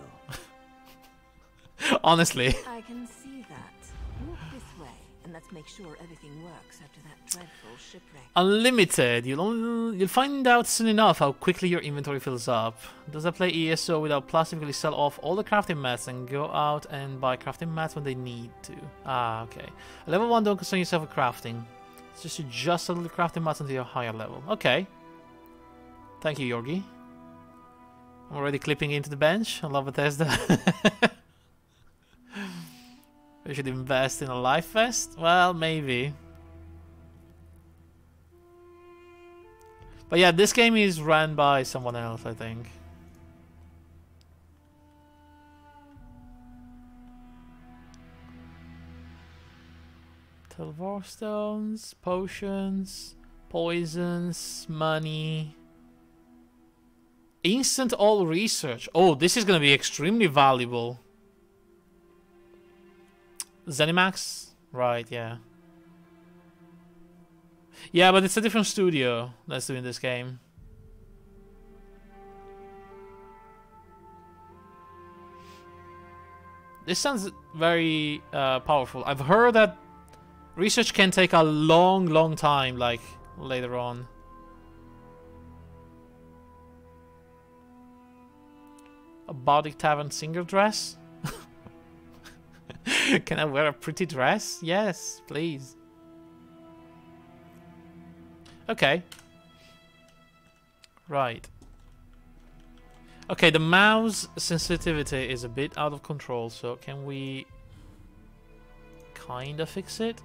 Honestly. I can see that. Walk this way, and let's make sure everything works after that dreadful shipwreck. Unlimited. You'll find out soon enough how quickly your inventory fills up. Does I play ESO without plastically sell off all the crafting mats and go out and buy crafting mats when they need to? Ah, okay. Level 1, don't concern yourself with crafting. It's just you just sell the crafting mats until you're higher level. Okay. Thank you, Yorgi. I'm already clipping into the bench. I love Bethesda. We should invest in a life vest? Well, maybe. But yeah, this game is run by someone else, I think. Telvar stones, potions, poisons, money. Instant all research. Oh, this is gonna be extremely valuable. Zenimax? Right, yeah. Yeah, but it's a different studio that's doing this game. This sounds very powerful. I've heard that research can take a long time, like, later on. A Baltic Tavern singer dress? Can I wear a pretty dress? Yes, please. Okay. Right. Okay, the mouse sensitivity is a bit out of control, so can we kinda fix it?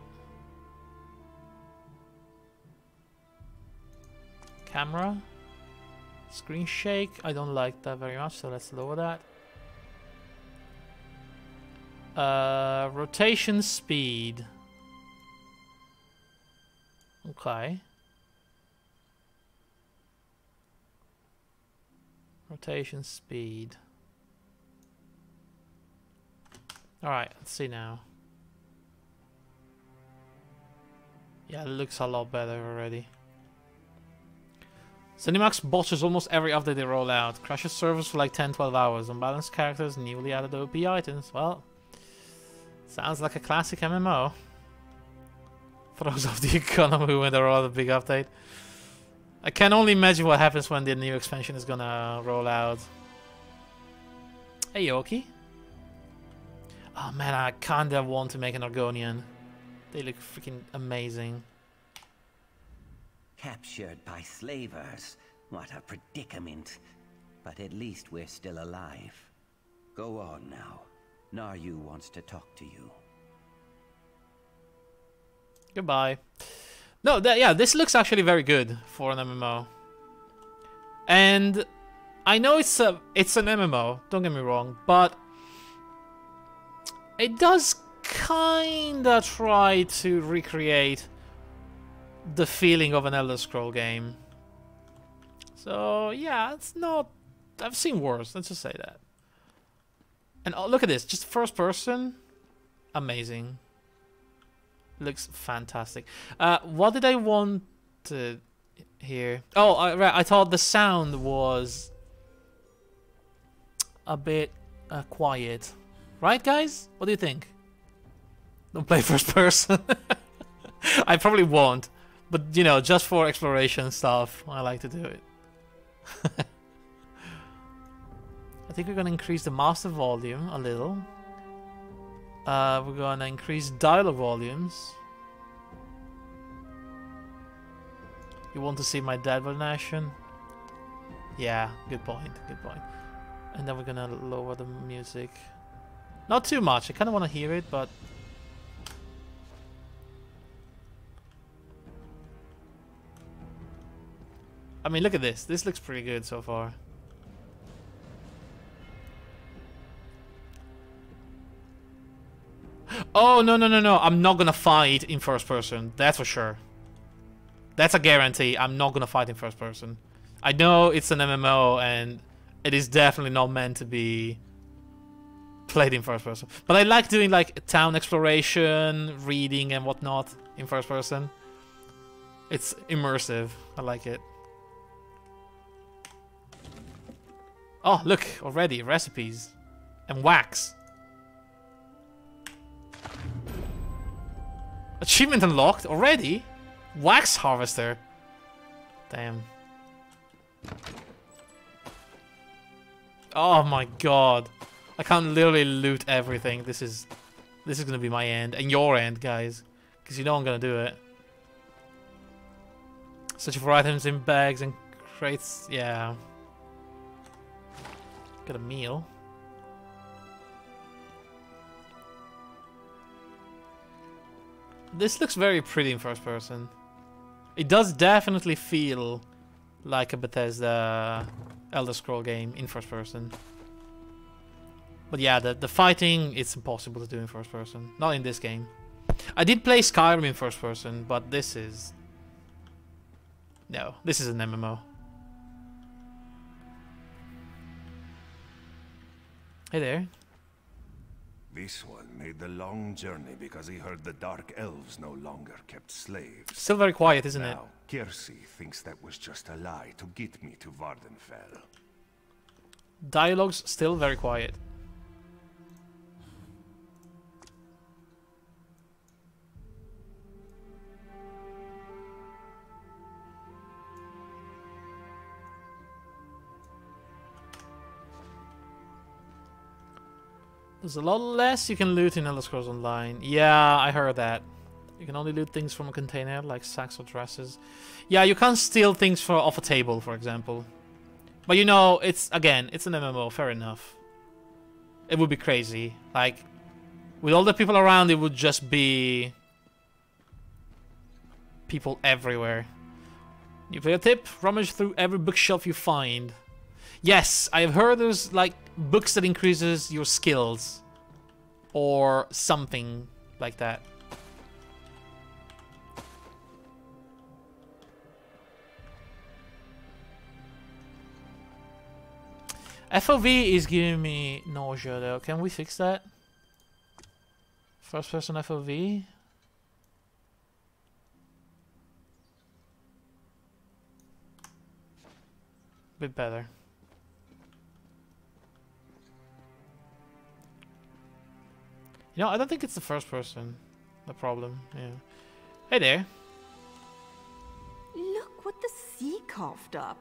Camera. Screen shake. I don't like that very much, so let's lower that. Rotation speed. Okay. Rotation speed. Alright, let's see now. Yeah, it looks a lot better already. Zenimax botches almost every update they roll out. Crashes servers for like 10-12 hours. Unbalanced characters, newly added OP items. Well, sounds like a classic MMO. Throws off the economy when they roll out a big update. I can only imagine what happens when the new expansion is gonna roll out. Hey, Yoki. Oh man, I kinda want to make an Argonian. They look freaking amazing. Captured by slavers. What a predicament. But at least we're still alive. Go on now. Naryu wants to talk to you. Goodbye. No, yeah, this looks actually very good for an MMO. And I know it's an MMO, don't get me wrong, but it does kinda try to recreate the feeling of an Elder Scroll game. So yeah, it's not. I've seen worse. Let's just say that. And oh, look at this, just first person, amazing. Looks fantastic. What did I want to hear? Oh, right. I thought the sound was a bit quiet, right, guys? What do you think? Don't play first person. I probably won't. But, you know, just for exploration stuff, I like to do it. I think we're going to increase the master volume a little. We're going to increase dialogue volumes. You want to see my dad nation? Yeah, good point, good point. And then we're going to lower the music. Not too much, I kind of want to hear it, but... I mean, look at this. This looks pretty good so far. Oh, no. I'm not gonna fight in first person. That's for sure. That's a guarantee. I'm not gonna fight in first person. I know it's an MMO and it is definitely not meant to be played in first person. But I like doing like town exploration, reading and whatnot in first person. It's immersive. I like it. Oh, look, already recipes and wax. Achievement unlocked already? Wax harvester. Damn. Oh my god. I can't literally loot everything. This is gonna be my end and your end, guys, because you know I'm gonna do it. Searching for items in bags and crates. Yeah. Get a meal. This looks very pretty in first person. It does definitely feel like a Bethesda Elder Scroll game in first person. But yeah, the fighting, it's impossible to do in first person. Not in this game. I did play Skyrim in first person, but this is... No, this is an MMO. Hey there. This one made the long journey because he heard the Dark Elves no longer kept slaves. Still very quiet, isn't it? Now, Kiersey thinks that was just a lie to get me to Vardenfell. Dialogue's still very quiet. There's a lot less you can loot in Elder Scrolls Online. Yeah, I heard that. You can only loot things from a container, like sacks or dresses. Yeah, you can't steal things off a table, for example. But you know, it's an MMO, fair enough. It would be crazy. Like, with all the people around, it would just be... people everywhere. You play a tip? Rummage through every bookshelf you find. Yes, I have heard there's, like, books that increases your skills. Or something like that. FOV is giving me nausea though. Can we fix that? First person FOV? Bit better. You know, I don't think it's the first person. The problem, yeah. Hey there. Look what the sea coughed up.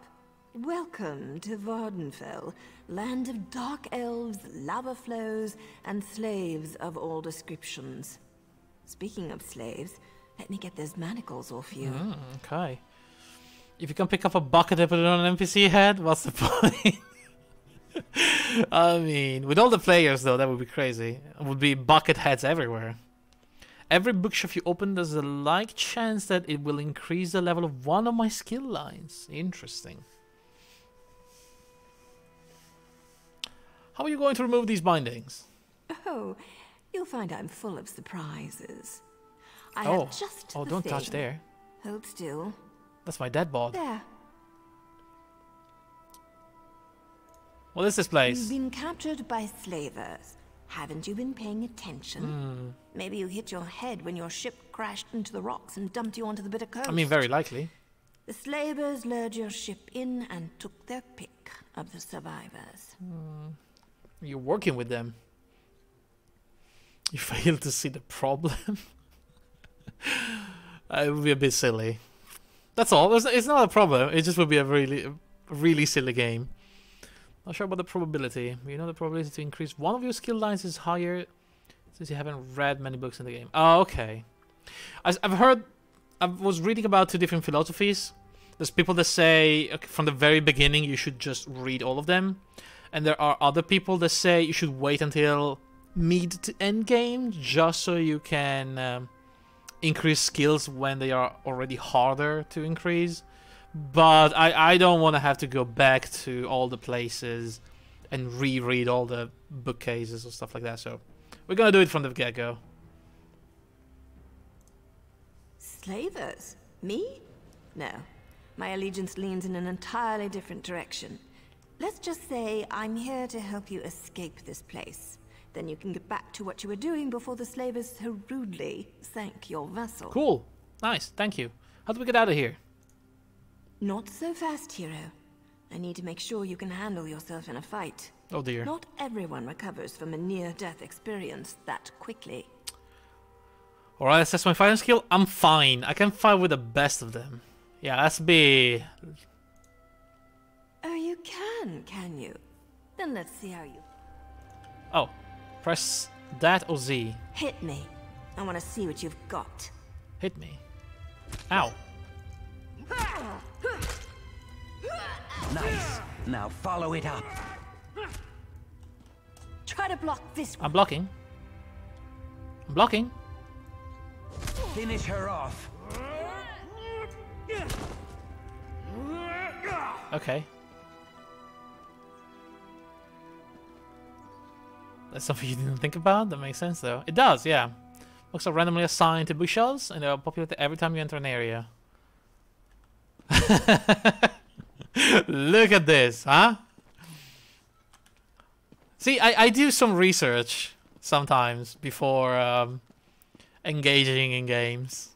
Welcome to Vardenfell, land of dark elves, lava flows, and slaves of all descriptions. Speaking of slaves, let me get those manacles off you. Okay. If you can pick up a bucket and put it on an NPC head, what's the point? I mean, with all the players though, that would be crazy. It would be bucket heads everywhere. Every bookshelf you open, there's a like chance that it will increase the level of one of my skill lines. Interesting. How are you going to remove these bindings? Oh, you'll find I'm full of surprises. I Oh, have just the don't touch thing. there. Hold still. That's my dead bod. There. What is this place? You've been captured by slavers. Haven't you been paying attention? Maybe you hit your head when your ship crashed into the rocks and dumped you onto the bitter coast. I mean, very likely. The slavers lured your ship in and took their pick of the survivors. You're working with them. You fail to see the problem. It would be a bit silly. That's all. It's not a problem. It just would be a really silly game. Not sure about the probability. You know the probability to increase one of your skill lines is higher since you haven't read many books in the game. Oh, okay. I've heard... I was reading about two different philosophies. There's people that say from the very beginning you should just read all of them. And there are other people that say you should wait until mid to end game just so you can increase skills when they are already harder to increase. But I don't want to have to go back to all the places and reread all the bookcases or stuff like that. So we're going to do it from the get-go. Slavers? Me? No. My allegiance leans in an entirely different direction. Let's just say I'm here to help you escape this place. Then you can get back to what you were doing before the slavers so rudely sank your vessel. Cool. Nice. Thank you. How do we get out of here? Not so fast, hero. I need to make sure you can handle yourself in a fight. Oh dear. Not everyone recovers from a near-death experience that quickly. Alright, assess my fighting skill. I'm fine. I can fight with the best of them. Yeah, that's be... Oh, you can you? Then let's see how you... Oh. Press that or Z. Hit me. I want to see what you've got. Hit me. Ow. Nice. Now follow it up. try to block this one. I'm blocking. I'm blocking. Finish her off. Okay. That's something you didn't think about? That makes sense though. It does, yeah. Books are randomly assigned to bookshelves and they are populated every time you enter an area. Look at this, huh? See, I do some research sometimes before engaging in games.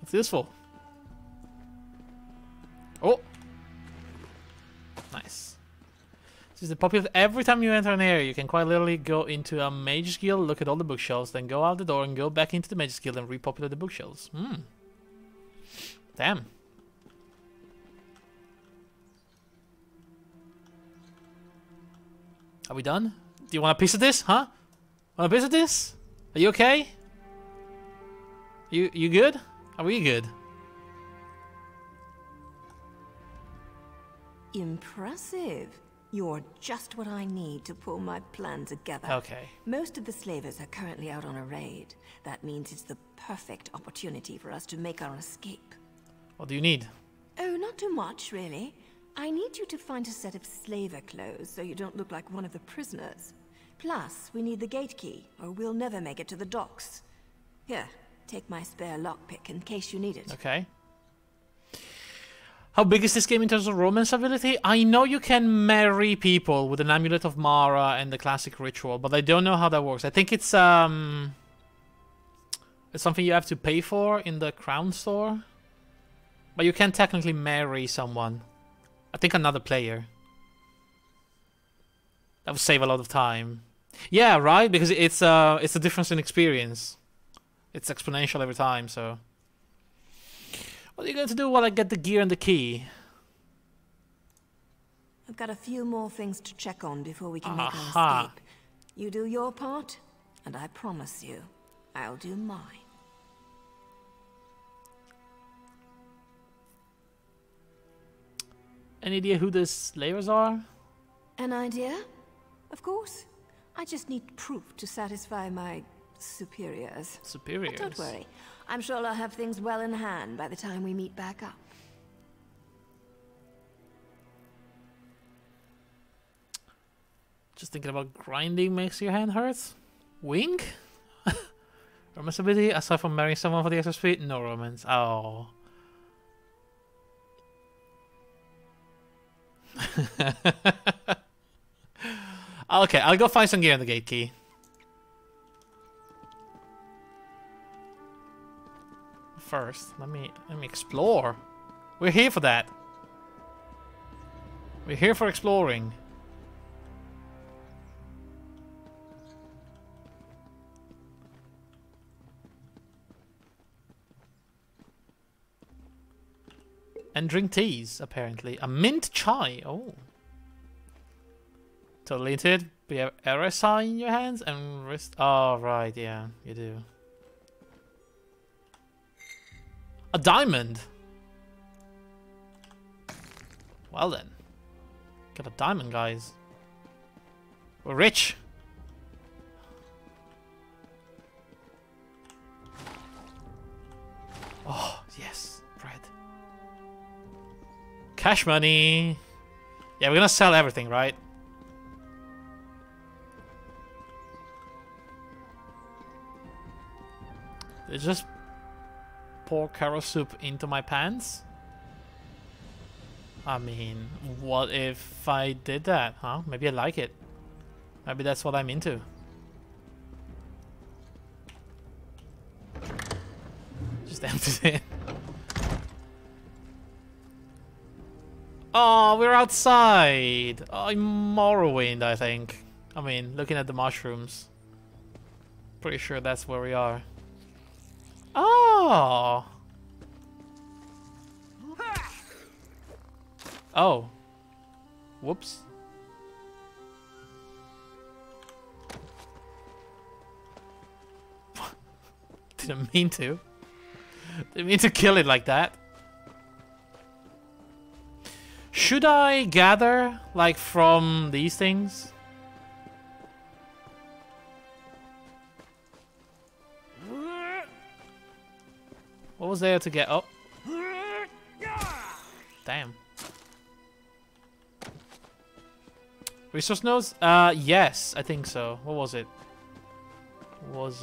It's useful. Oh! Nice. This is the popular. Every time you enter an area, you can quite literally go into a Mage's Guild, look at all the bookshelves, then go out the door and go back into the Mage's Guild and repopulate the bookshelves. Hmm. Damn. Are we done? Do you want a piece of this, huh? Want a piece of this? Are you okay? You good? Are we good? Impressive. You're just what I need to pull my plan together. Okay. Most of the slavers are currently out on a raid. That means it's the perfect opportunity for us to make our escape. What do you need? Oh, not too much, really. I need you to find a set of slaver clothes so you don't look like one of the prisoners. Plus, we need the gate key, or we'll never make it to the docks. Here, take my spare lockpick in case you need it. Okay. How big is this game in terms of romance ability? I know you can marry people with an Amulet of Mara and the classic ritual, but I don't know how that works. I think it's something you have to pay for in the Crown Store. But you can technically marry someone. I think another player. That would save a lot of time. Yeah, right? Because it's a difference in experience. It's exponential every time, so... What are you going to do while I get the gear and the key? I've got a few more things to check on before we can make our Aha. escape. You do your part, and I promise you, I'll do mine. Any idea who the slavers are? An idea? Of course. I just need proof to satisfy my superiors. Superiors. But don't worry. I'm sure I'll have things well in hand by the time we meet back up. Just thinking about grinding makes your hand hurt? Wink? Romance ability? Aside from marrying someone for the extra speed? No romance. Oh. Okay, I'll go find some gear in the gate key. First, let me explore. We're here for that. We're here for exploring. And drink teas, apparently. A mint chai. Oh. Totally into it. But you have RSI in your hands and wrist. Oh, right. Yeah, you do. A diamond. Well then. Got a diamond, guys. We're rich. Oh, yes. Bread. Cash money. Yeah, we're gonna sell everything, right? They just pour carrot soup into my pants? I mean, what if I did that, huh? Maybe I like it. Maybe that's what I'm into. Just emptied it. Oh, we're outside! Oh, in Morrowind, I think. I mean, looking at the mushrooms. Pretty sure that's where we are. Oh! Oh. Whoops. Didn't mean to. Didn't mean to kill it like that. Should I gather, like, from these things? What was there to get up? Damn. Resource nodes? Yes, I think so. What was it?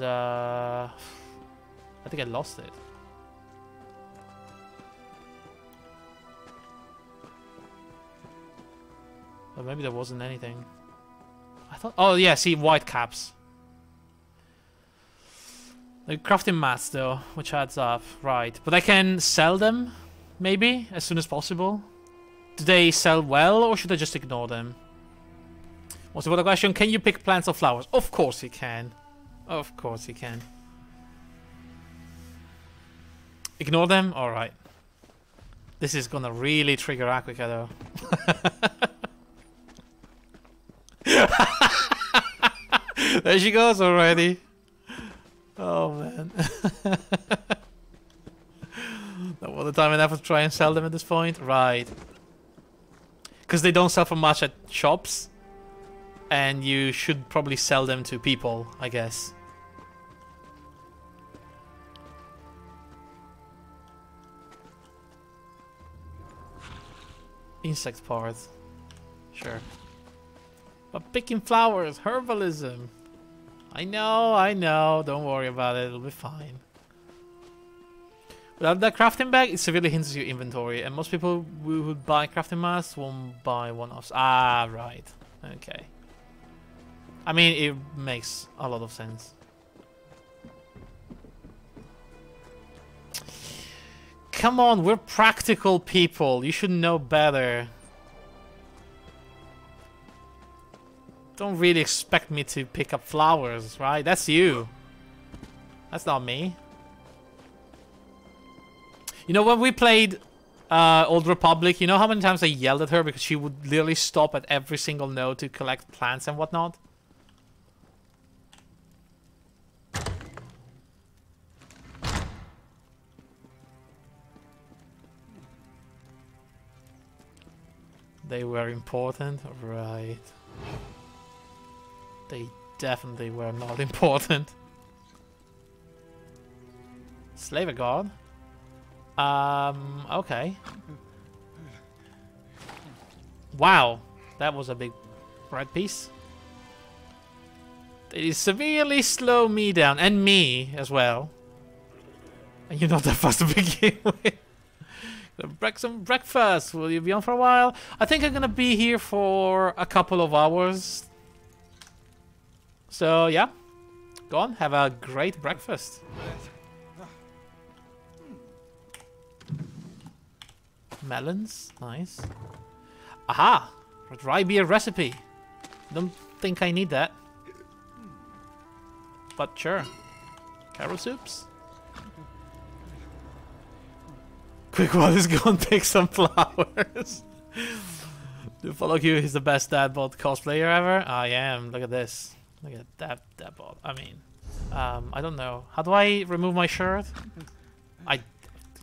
I think I lost it. Or maybe there wasn't anything. I thought... Oh, yeah, see, white caps. The crafting mats, though, which adds up. Right. But I can sell them, maybe, as soon as possible. Do they sell well, or should I just ignore them? What's the other question? Can you pick plants or flowers? Of course you can. Of course you can. Ignore them? Alright. This is gonna really trigger Aquika, though. There she goes already. Oh man. Not all the time and effort to try and sell them at this point. Right. Because they don't sell for much at shops. And you should probably sell them to people, I guess. Insect part. Sure. But picking flowers, herbalism. I know. Don't worry about it. It'll be fine. Without that crafting bag, it severely hinders your inventory. And most people who would buy crafting masks won't buy one-offs. Ah, right. Okay. I mean, it makes a lot of sense. Come on, we're practical people. You should know better. Don't really expect me to pick up flowers, right? That's you. That's not me. You know, when we played Old Republic, you know how many times I yelled at her because she would literally stop at every single node to collect plants and whatnot? They were important, right? They definitely were not important. Slaver guard. Okay. Wow, that was a big red piece. They severely slow me down, and me as well. And you're not that fast to begin with. Some breakfast. Will you be on for a while? I think I'm gonna be here for a couple of hours. So yeah, go on, have a great breakfast. Melons, nice. Aha, rye beer recipe. Don't think I need that, but sure. Carrot soups. Quick, while he's gone pick some flowers. Do follow you? He's the best Dadbot cosplayer ever. I am. Look at this. Look at that Dadbot. I mean, I don't know. How do I remove my shirt?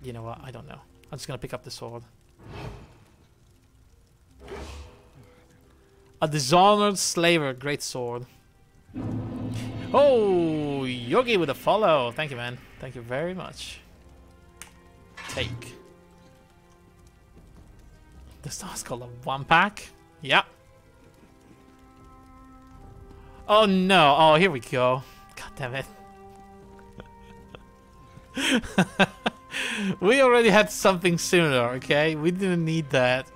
You know what? I don't know. I'm just gonna pick up the sword. A dishonored slaver, great sword. Oh, Yogi with a follow. Thank you, man. Thank you very much. Take. The star's called a one pack. Yeah. Oh no. Oh, here we go. God damn it. We already had something similar, okay? We didn't need that.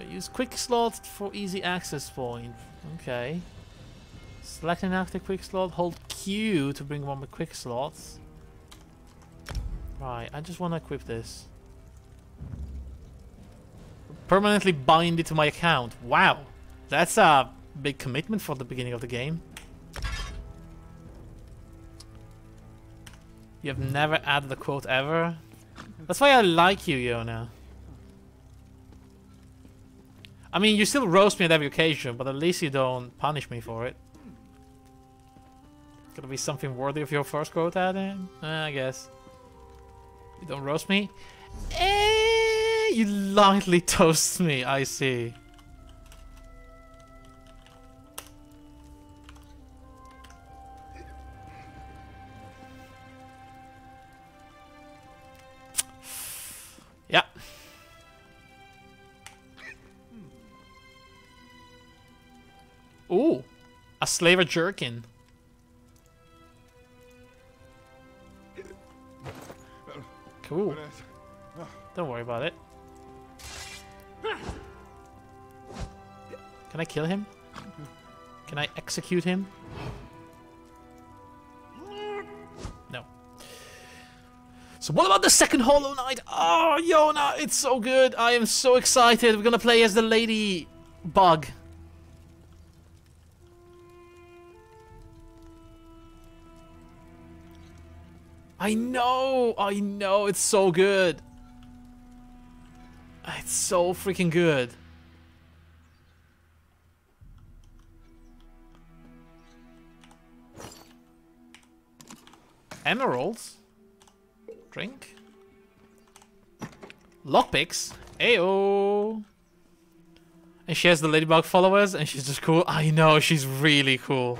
Use quick slot for easy access point. Okay. Select an active quick slot, hold Q to bring one with quick slots. Right, I just want to equip this. Permanently bind it to my account. Wow, that's a big commitment for the beginning of the game. You have never added a quote ever? That's why I like you, Yona. I mean, you still roast me at every occasion, but at least you don't punish me for it. Gonna be something worthy of your first quote at it? I guess. You don't roast me? You lightly toast me, I see. Yeah. Ooh, a slaver jerkin. Cool. Don't worry about it. Can I kill him? Can I execute him? No. So what about the second Hollow Knight? Oh, Yona, it's so good. I am so excited. We're gonna play as the Lady Bug. I know, it's so good. It's so freaking good. Emeralds? Drink? Lockpicks? Ayo! And she has the Ladybug followers and she's just cool. I know, she's really cool.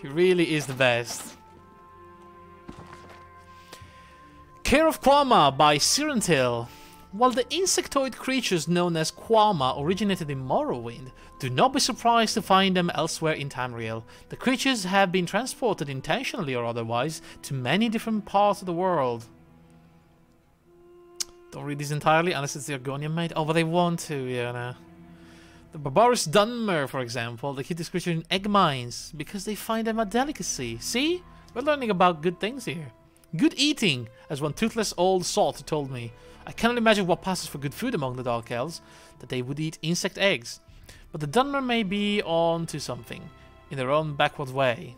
She really is the best. Care of Quama by Sirentil. While the insectoid creatures known as Quama originated in Morrowind, do not be surprised to find them elsewhere in Tamriel. The creatures have been transported intentionally or otherwise to many different parts of the world. Don't read these entirely unless it's the Argonian Maid. Oh, but they want to, yeah. Nah. The Barbarous Dunmer, for example, they keep this creature in egg mines because they find them a delicacy. See? We're learning about good things here. Good eating, as one toothless old salt told me. I cannot imagine what passes for good food among the Dark Elves, that they would eat insect eggs. But the Dunmer may be on to something, in their own backward way.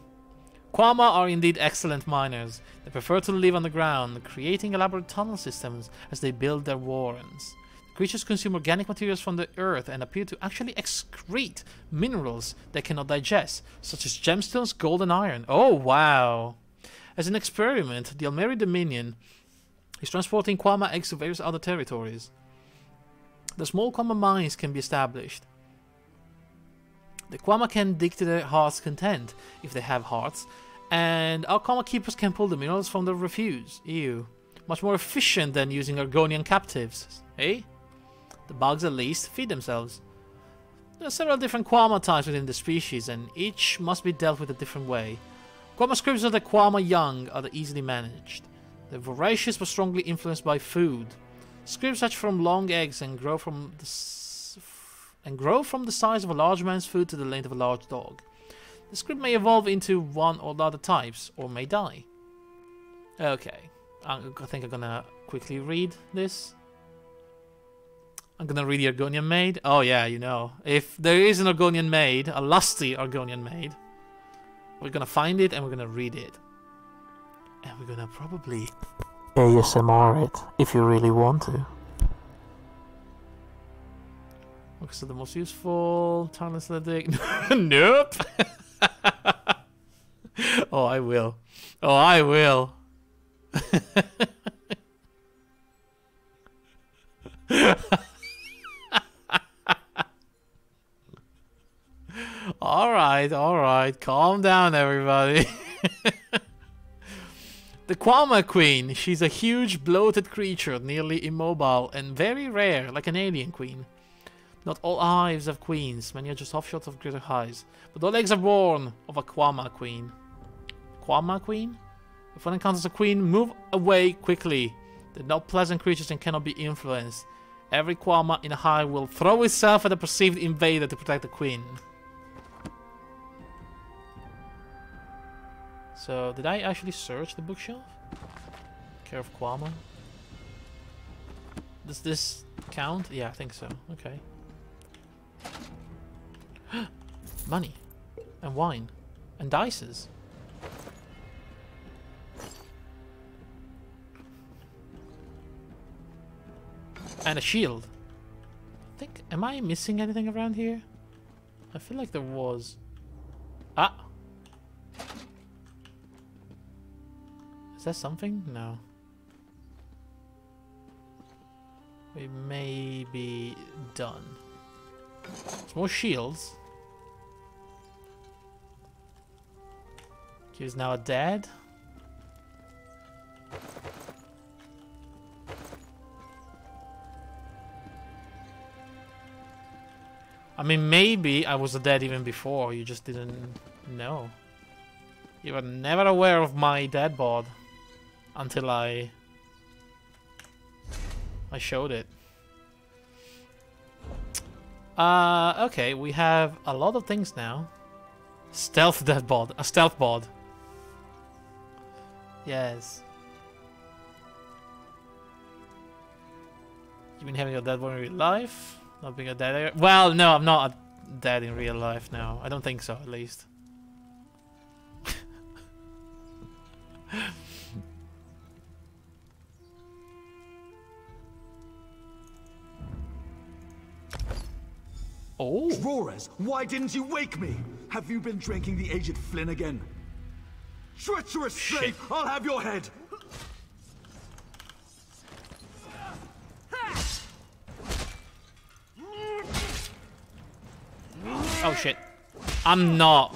Quama are indeed excellent miners. They prefer to live on the ground, creating elaborate tunnel systems as they build their warrens. Creatures consume organic materials from the earth and appear to actually excrete minerals they cannot digest, such as gemstones, gold, and iron. Oh, wow! As an experiment, the Almeri Dominion is transporting Quama eggs to various other territories. The small Quama mines can be established. The Quama can dig to their heart's content, if they have hearts, and our Quama keepers can pull the minerals from the refuse. Ew. Much more efficient than using Argonian captives, eh? The bugs, at least, feed themselves. There are several different Quama types within the species, and each must be dealt with a different way. Quama scribs of the Quama young are easily managed. They're voracious but strongly influenced by food. Scribs hatch from long eggs and grow from the size of a large man's foot to the length of a large dog. The scrib may evolve into one or the other types, or may die. Okay, I think I'm gonna quickly read this. I'm gonna read the Argonian Maid. Oh yeah, you know. If there is an Argonian Maid, a lusty Argonian Maid, we're gonna find it and we're gonna read it. And we're gonna probably ASMR it, if you really want to. Okay, so the most useful, Tarnus Ledic. Nope! Oh, I will. Oh, I will. Alright, calm down everybody. The Quama Queen, she's a huge bloated creature, nearly immobile and very rare, like an alien queen. Not all hives have queens, many are just offshoots of greater hives, but all eggs are born of a Quama Queen. Quama Queen? If one encounters a queen, move away quickly. They're not pleasant creatures and cannot be influenced. Every Quama in a hive will throw itself at a perceived invader to protect the queen. So, did I actually search the bookshelf? Care of Quama? Does this count? Yeah, I think so. Okay. Money. And wine. And dices. And a shield. I think, am I missing anything around here? I feel like there was. Is that something? No. We may be done. Some more shields. He's now dead. I mean, maybe I was dead even before. You just didn't know. You were never aware of my dead bod until I showed it. Okay, we have a lot of things now. Stealth dead bod, a stealth bod. Yes. You been having a dead bod in real life? Not being a dead. Well, no, I'm not dead in real life now. I don't think so, at least. Oh. Rores, why didn't you wake me? Have you been drinking the aged Flynn again? Treacherous slave, I'll have your head! Oh shit. I'm not.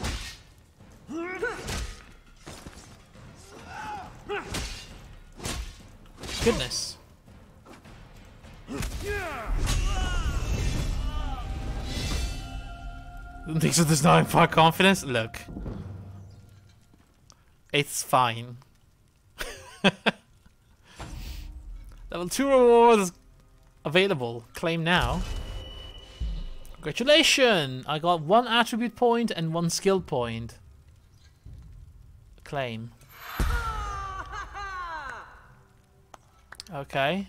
Goodness. Think so there's not far confidence? Look. It's fine. Level 2 rewards available. Claim now. Congratulations! I got 1 attribute point and 1 skill point. Claim. Okay.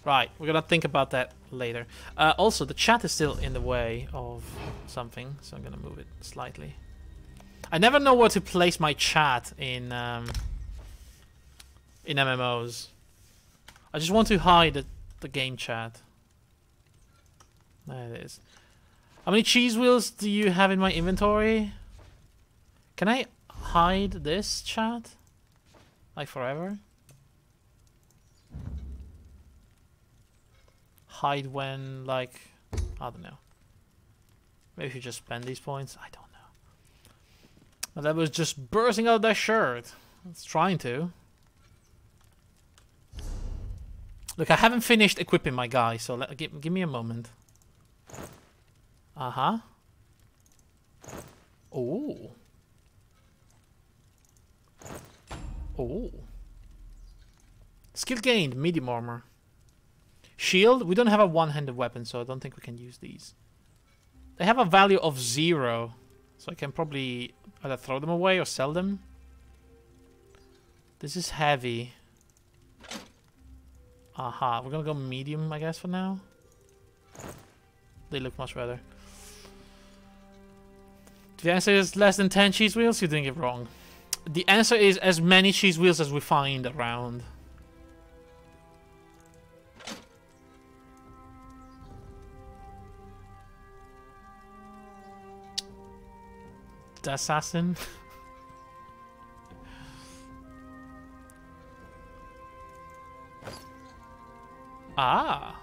Right, we're gonna think about that later. Also, the chat is still in the way of something, so I'm gonna move it slightly. I never know where to place my chat in MMOs. I just want to hide the game chat. There it is. How many cheese wheels do you have in my inventory? Can I hide this chat? Like forever? Hide when, like, I don't know. Maybe you just spend these points. I don't know. But that was just bursting out of that shirt. It's trying to. Look, I haven't finished equipping my guy, so give me a moment. Uh-huh. Oh. Oh. Skill gained, medium armor. Shield, we don't have a one-handed weapon, so I don't think we can use these. They have a value of 0, so I can probably either throw them away or sell them. This is heavy. Aha, we're gonna go medium, I guess, for now. They look much better. If the answer is less than 10 cheese wheels, you're doing it wrong. The answer is as many cheese wheels as we find around. The assassin. Ah.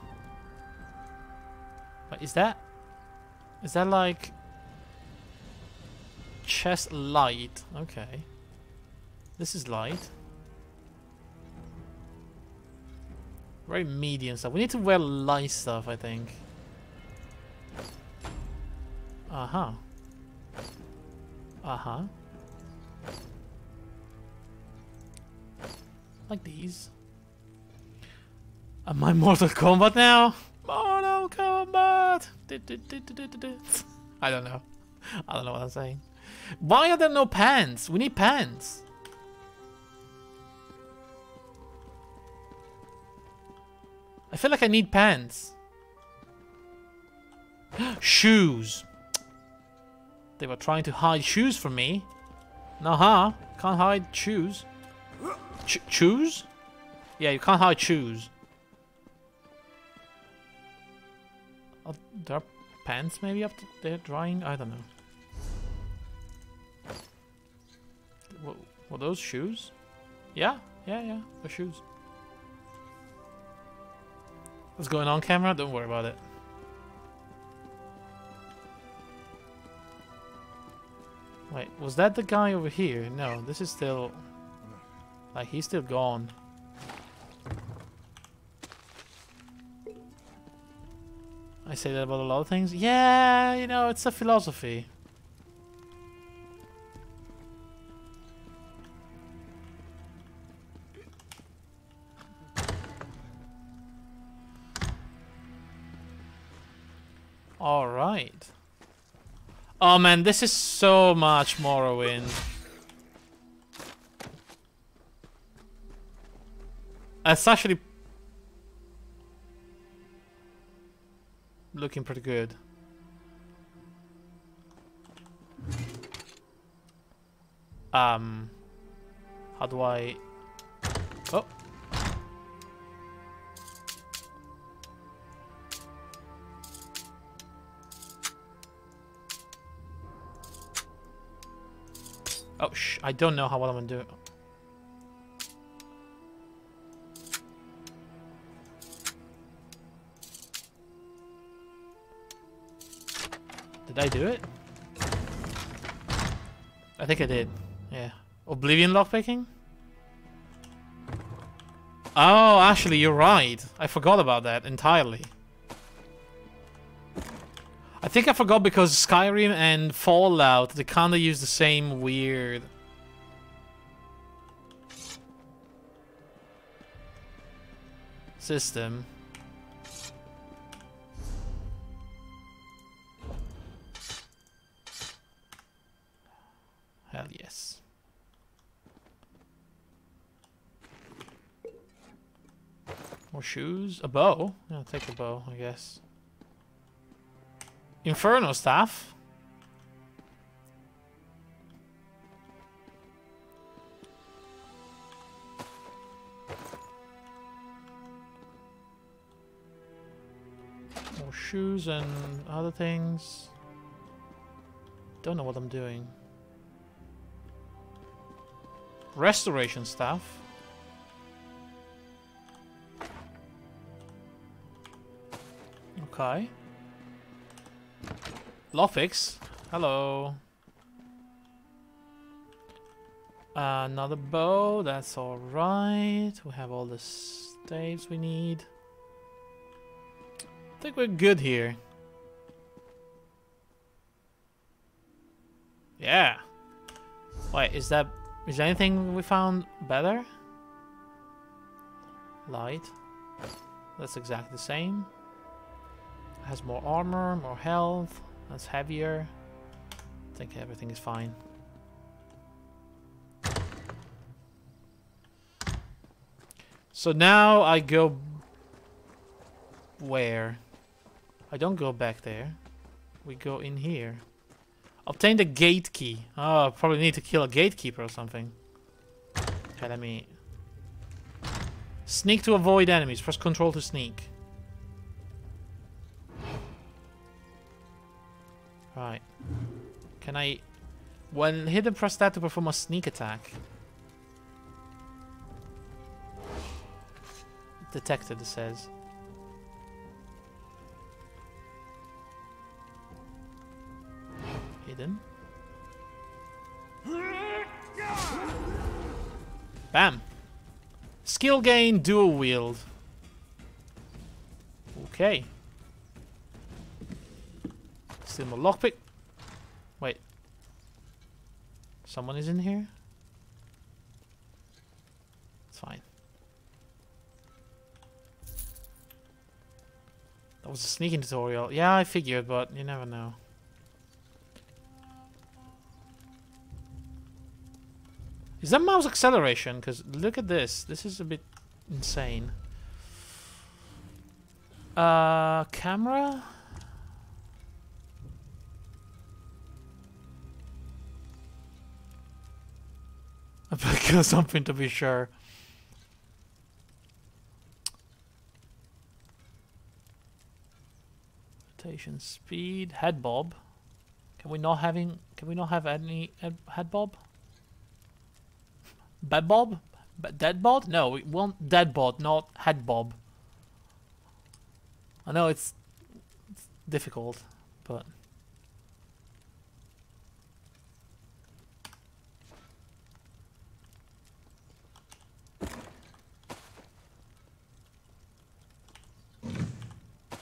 But is that like chest light? Okay. This is light. Very medium stuff. We need to wear light stuff, I think. Uh-huh. Uh-huh. Like these. Am I Mortal Kombat now? Mortal Kombat! I don't know. I don't know what I'm saying. Why are there no pants? We need pants. I feel like I need pants. Shoes. They were trying to hide shoes from me. Nah, can't hide shoes. Shoes? Yeah, you can't hide shoes. Oh, there are pants maybe up there drying? I don't know. Were those shoes? Yeah? Yeah, the shoes. What's going on, camera? Don't worry about it. Wait, was that the guy over here? No, this is still... Like, he's still gone. I say that about a lot of things. Yeah, you know, it's a philosophy. Alright. Oh man, this is so much Morrowind. It's actually looking pretty good. How do I... Oh. Oh, I don't know what I'm gonna do. Did I do it? I think I did. Yeah. Oblivion lockpicking? Oh, actually, you're right. I forgot about that entirely. I think I forgot because Skyrim and Fallout, they kind of use the same weird... system. Hell yes. More shoes? A bow? Yeah, I'll take a bow, I guess. Inferno staff. More shoes and other things. Don't know what I'm doing. Restoration staff. Okay. Lockpicks. Hello. Another bow. That's alright. We have all the staves we need. I think we're good here. Yeah. Wait, is there anything we found better? Light. That's exactly the same. Has more armor, more health. That's heavier. I think everything is fine. So now I go... Where? I don't go back there. We go in here. Obtain the gate key. Oh, I probably need to kill a gatekeeper or something. Okay, let me... Sneak to avoid enemies. Press control to sneak. Right. Can I... When hit and press that to perform a sneak attack. Detected, it says. Hidden. Bam. Skill gain, dual wield. Okay. Still more lockpick. Wait. Someone is in here? It's fine. That was a sneaking tutorial. Yeah, I figured, but you never know. Is that mouse acceleration? Because look at this. This is a bit insane. Camera? I better kill something to be sure. Rotation speed. Head bob. Can we not have any head bob? Bed bob? But dead bod? No, we want dead bod, not head bob. I know it's difficult, but...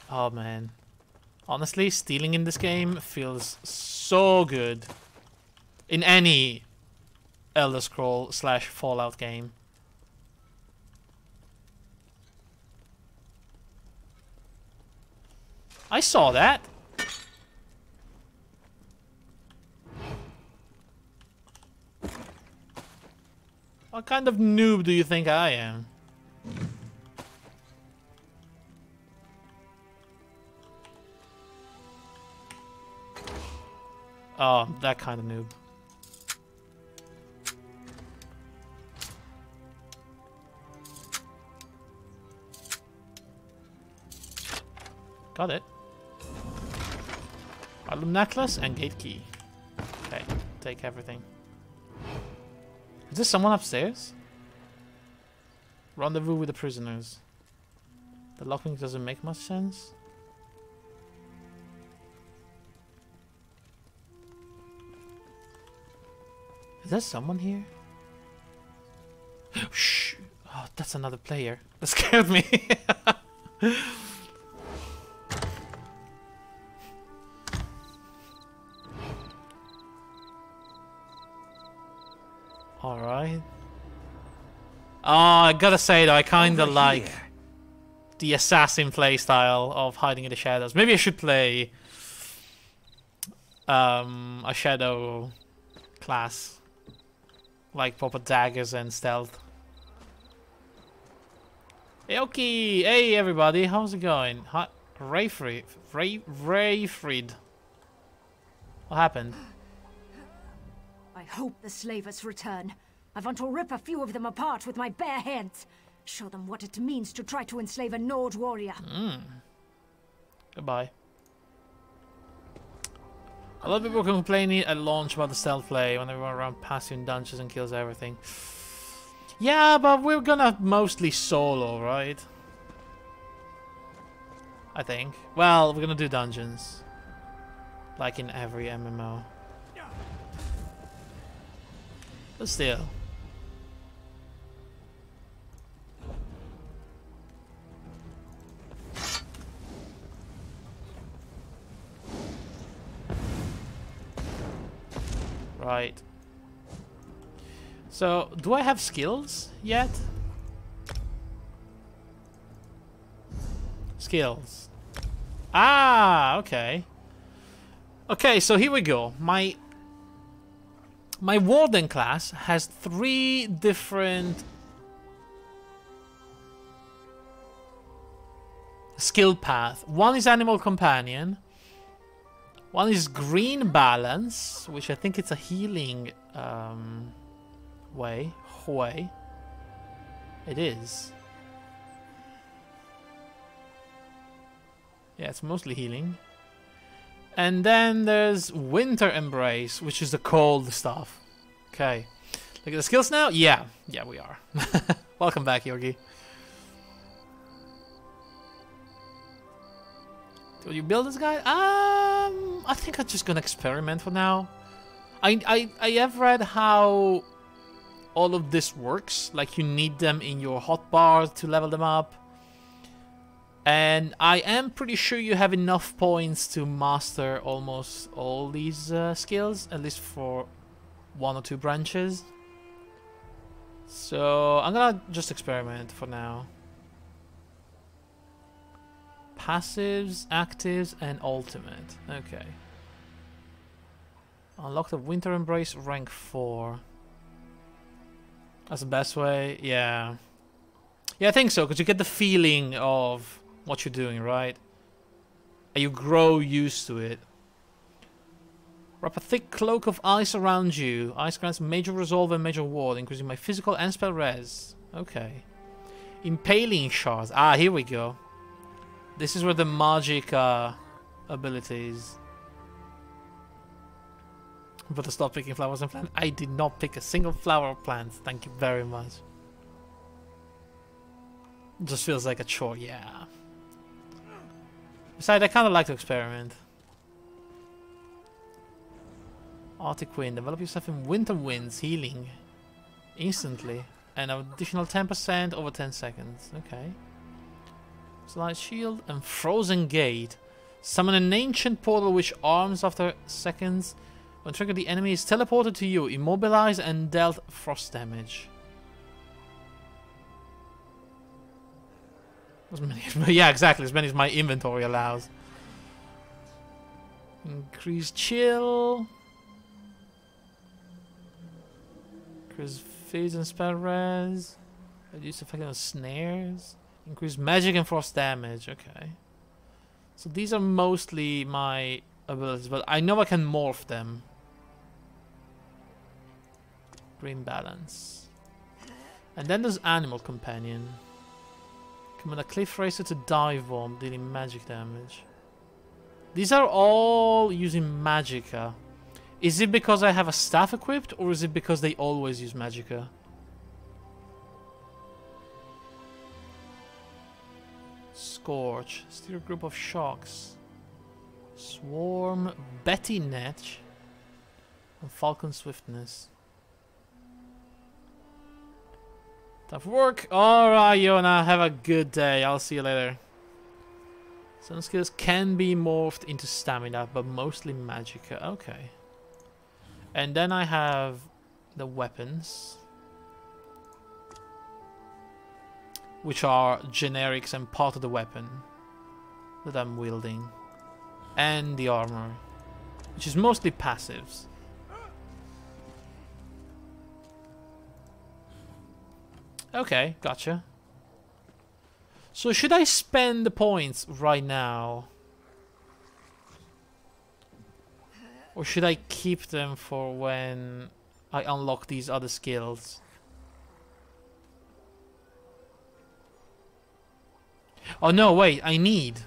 Oh man. Honestly, stealing in this game feels so good. In any Elder Scroll / Fallout game. I saw that. What kind of noob do you think I am? Oh, that kind of noob. Got it. Alum necklace and gate key. Okay, take everything. Is there someone upstairs? Rendezvous with the prisoners. The lockpick doesn't make much sense. Is there someone here? Shh! Oh, that's another player. That scared me. Alright. Oh, I gotta say though, I kinda like the assassin playstyle of hiding in the shadows. Maybe I should play a shadow class. Like proper daggers and stealth. Hey, okay. Hey everybody, how's it going? Hi, Rayfried. What happened? I hope the slavers return. I want to rip a few of them apart with my bare hands. Show them what it means to try to enslave a Nord warrior. Goodbye. A lot of people complaining at launch about the stealth play when they run around passing dungeons and kills everything. Yeah, but we're gonna mostly solo, right? I think. Well, we're gonna do dungeons. Like in every MMO. But still. Right. So, do I have skills yet? Skills. Ah, okay. Okay, so here we go. My Warden class has 3 different skill paths. One is Animal Companion. One is Green Balance, which I think it's a healing way. It is. Yeah, it's mostly healing. And then there's Winter Embrace, which is the cold stuff. Okay. Look at the skills now? Yeah. Yeah, we are. Welcome back, Yorgi. Will you build this guy? I think I'm just gonna experiment for now. I have read how all of this works. Like, you need them in your hotbar to level them up. And I am pretty sure you have enough points to master almost all these skills, at least for 1 or 2 branches. So I'm gonna just experiment for now. Passives, actives, and ultimate. Okay. Unlock the Winter Embrace rank 4. That's the best way. Yeah. Yeah, I think so, because you get the feeling of what you're doing, right? And you grow used to it. Wrap a thick cloak of ice around you. Ice grants major resolve and major ward, increasing my physical and spell res. Okay. Impaling shards. Ah, here we go. This is where the magic abilities. But to stop picking flowers and plants. I did not pick a single flower or plant. Thank you very much. Just feels like a chore, yeah. Besides, I kind of like to experiment. Arctic Wind. Develop yourself in Winter Winds. Healing. Instantly. And an additional 10% over 10 seconds. Okay. Light Shield and Frozen Gate. Summon an ancient portal which arms after seconds. When triggered, the enemy is teleported to you, immobilized, and dealt frost damage. As many, yeah, exactly. As many as my inventory allows. Increase chill. Increase phase and spell res. Reduce effect on snares. Increase magic and frost damage. Okay. So these are mostly my abilities, but I know I can morph them. Green balance. And then there's Animal Companion. Command a Cliff Racer to dive bomb, dealing magic damage. These are all using Magicka. Is it because I have a staff equipped, or is it because they always use Magicka? Scorch. Steer a group of shocks. Swarm. Betty Netch. And Falcon Swiftness. Tough work. Alright, Yona. Have a good day. I'll see you later. Some skills can be morphed into stamina, but mostly Magicka. Okay. And then I have the weapons, which are generics and part of the weapon that I'm wielding. And the armor, which is mostly passives. Okay, gotcha. So should I spend the points right now? Or should I keep them for when I unlock these other skills? Oh no, wait, I need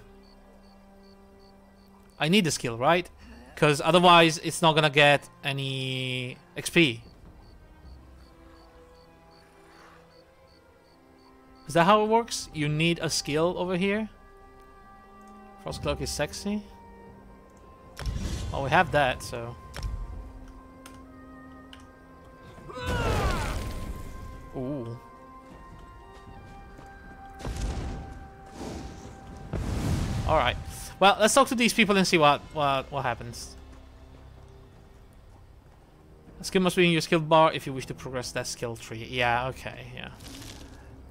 the skill, right? Because otherwise it's not gonna get any XP. Is that how it works? You need a skill over here? Frostcloak is sexy. Oh, we have that, so... Ooh. Alright. Well, let's talk to these people and see what happens. A skill must be in your skill bar if you wish to progress that skill tree. Yeah, okay, yeah.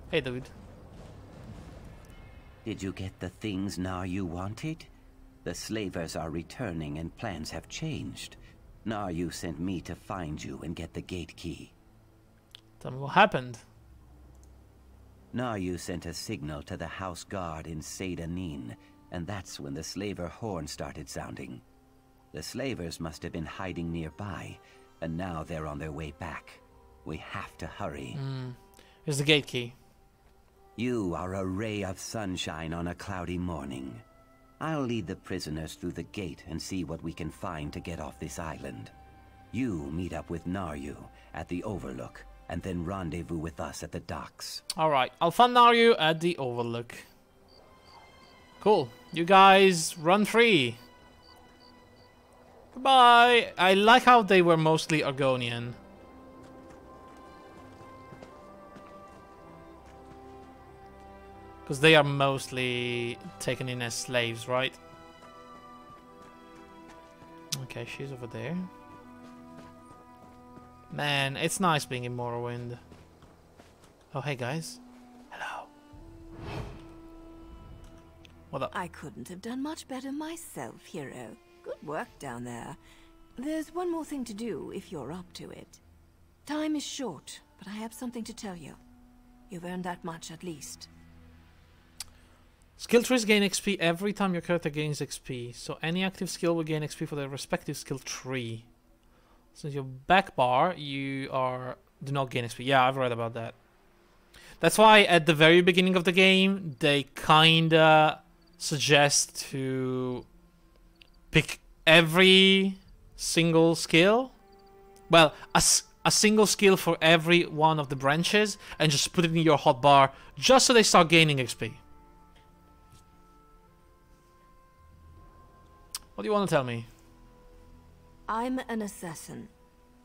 Hey, dude. Did you get the things Naryu wanted? The slavers are returning and plans have changed. Naryu sent me to find you and get the gate key. Tell me what happened. Naryu sent a signal to the house guard in Seyda-Nin, and that's when the slaver horn started sounding. The slavers must have been hiding nearby, and now they're on their way back. We have to hurry. Here's the gate key. You are a ray of sunshine on a cloudy morning. I'll lead the prisoners through the gate and see what we can find to get off this island. You meet up with Naryu at the Overlook, and then rendezvous with us at the docks. Alright, I'll find Naryu at the Overlook. Cool. You guys run free. Goodbye. I like how they were mostly Argonian. Because they are mostly taken in as slaves, right? Okay, she's over there. Man, it's nice being in Morrowind. Oh, hey guys. Hello. What up? I couldn't have done much better myself, hero. Good work down there. There's one more thing to do if you're up to it. Time is short, but I have something to tell you. You've earned that much at least. Skill trees gain XP every time your character gains XP, so any active skill will gain XP for their respective skill tree. Since your back bar, you do not gain XP. Yeah, I've read about that. That's why at the very beginning of the game, they kinda suggest to pick every single skill. Well, a a single skill for every one of the branches and just put it in your hotbar just so they start gaining XP. What do you want to tell me? I'm an assassin,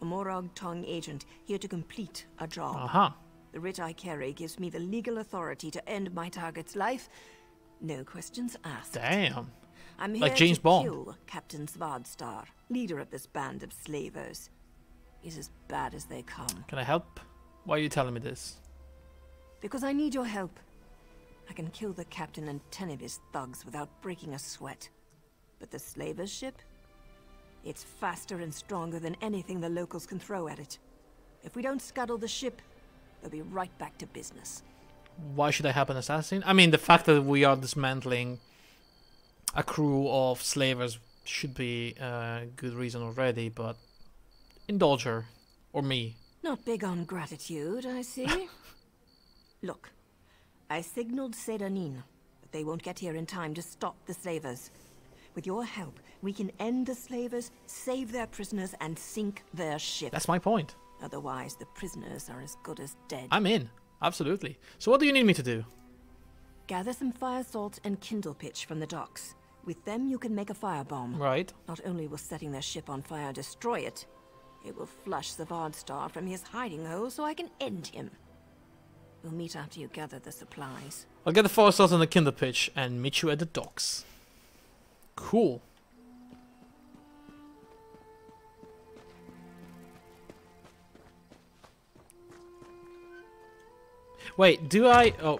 a Morag Tong agent here to complete a job. Aha. The writ I carry gives me the legal authority to end my target's life. No questions asked. Damn. I'm here Like James to Bond. kill Captain Svardstar, leader of this band of slavers. He's as bad as they come. Can I help? Why are you telling me this? Because I need your help. I can kill the captain and 10 of his thugs without breaking a sweat. But the slavers' ship? It's faster and stronger than anything the locals can throw at it. If we don't scuttle the ship, they'll be right back to business. Why should I help an assassin? I mean, the fact that we are dismantling a crew of slavers should be a good reason already, but indulge her. Or me. Not big on gratitude, I see. Look, I signaled Sedanin, but they won't get here in time to stop the slavers. With your help, we can end the slavers, save their prisoners, and sink their ship. That's my point. Otherwise, the prisoners are as good as dead. I'm in. Absolutely. So what do you need me to do? Gather some fire salt and kindle pitch from the docks. With them, you can make a firebomb. Right. Not only will setting their ship on fire destroy it, it will flush Svardstar from his hiding hole so I can end him. We'll meet after you gather the supplies. I'll get the fire salt and the kindle pitch and meet you at the docks. Cool. Wait, do I... Oh.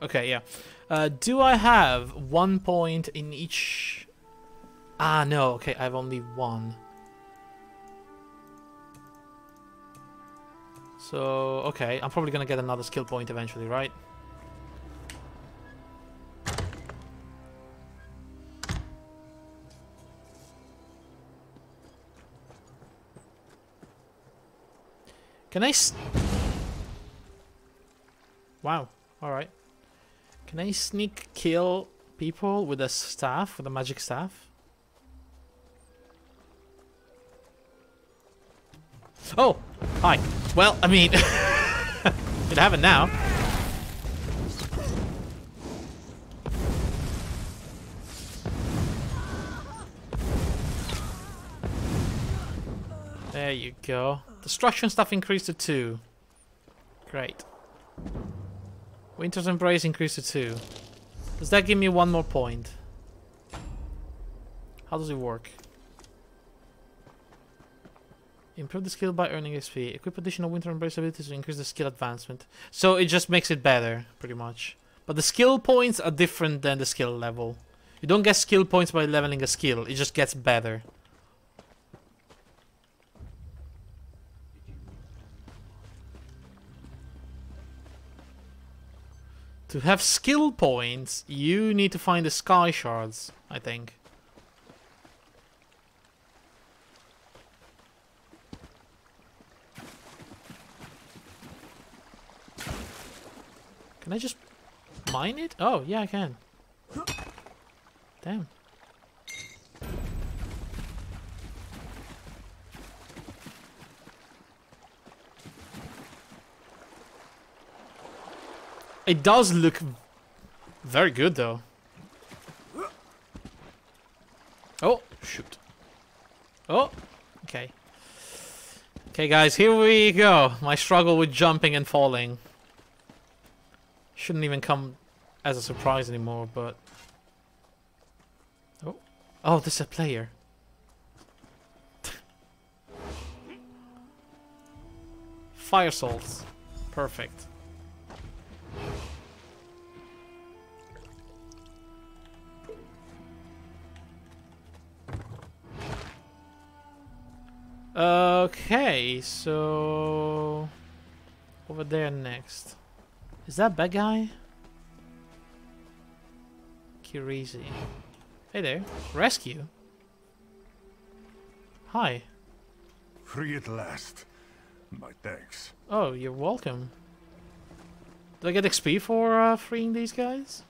Okay, yeah. Do I have 1 point in each... Ah, no. Okay, I have only one. So, okay. I'm probably gonna get another skill point eventually, right? Can I Wow, alright. Can I sneak kill people with a staff, with a magic staff? Oh! Hi. Well, I mean... It happened now. There you go. Destruction stuff increased to 2. Great. Winter's Embrace increased to 2. Does that give me 1 more point? How does it work? Improve the skill by earning XP. Equip additional Winter Embrace abilities to increase the skill advancement. So it just makes it better, pretty much. But the skill points are different than the skill level. You don't get skill points by leveling a skill. It just gets better. To have skill points, you need to find the sky shards, I think. Can I just mine it? Oh, yeah, I can. Damn. It does look very good, though. Oh, shoot. Oh, okay. Okay, guys, here we go. My struggle with jumping and falling. Shouldn't even come as a surprise anymore, but... Oh, oh, this is a player. Fire salts. Perfect. Okay, so over there next. Is that bad guy? Kirisi. Hey there. Rescue? Hi. Free at last. My thanks. Oh, you're welcome. Do I get XP for freeing these guys?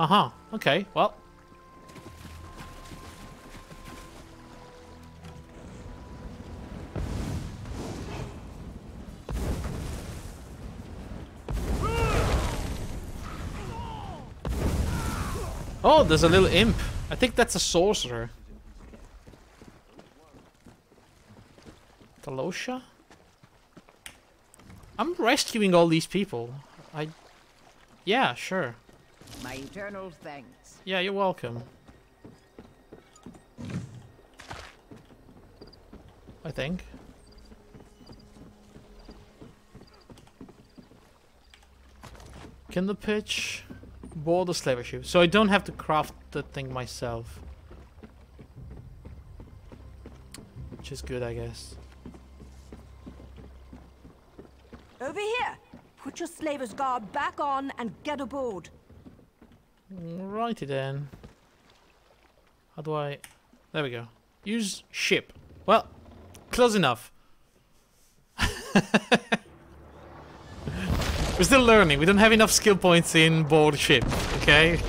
Uh-huh. Okay, well. Oh, there's a little imp. I think that's a sorcerer. Talosha? I'm rescuing all these people. Yeah, sure. My eternal thanks. Yeah, you're welcome. I think. Kindle pitch, border slaver shoe. So I don't have to craft the thing myself. Which is good, I guess. Over here! Put your slaver's garb back on and get aboard. Righty then. How do I... There we go. Use ship. Well, close enough. We're still learning. We don't have enough skill points in board ship, okay?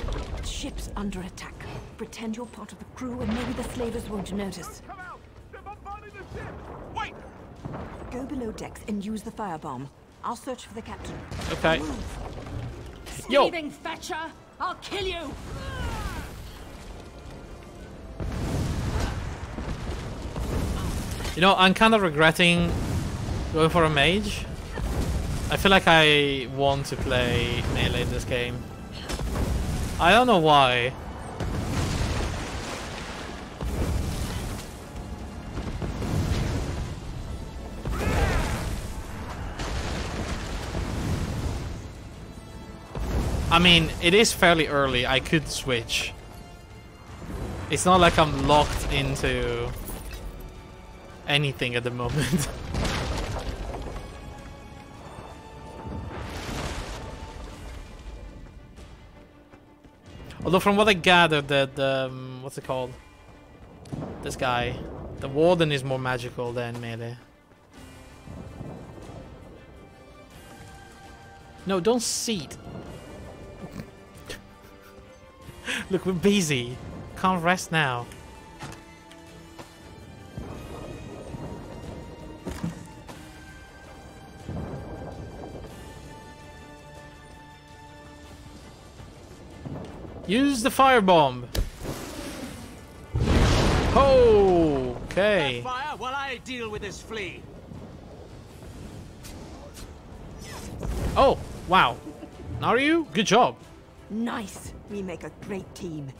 Ship's under attack. Pretend you're part of the crew and maybe the slavers won't notice. Come out! They're bombarding the ship! Wait! Go below decks and use the firebomb. I'll search for the captain. Okay. Yo! Thieving fetcher! I'll kill you! You know, I'm kind of regretting going for a mage. I feel like I want to play melee in this game. I don't know why. I mean, it is fairly early. I could switch. It's not like I'm locked into anything at the moment. Although from what I gathered, that what's it called? This guy, the warden, is more magical than melee. No, don't seat. Look, we're busy. Can't rest now. Use the firebomb. Oh, okay. Fire while I deal with this flea. Oh, wow. Naru, good job. Nice. We make a great team.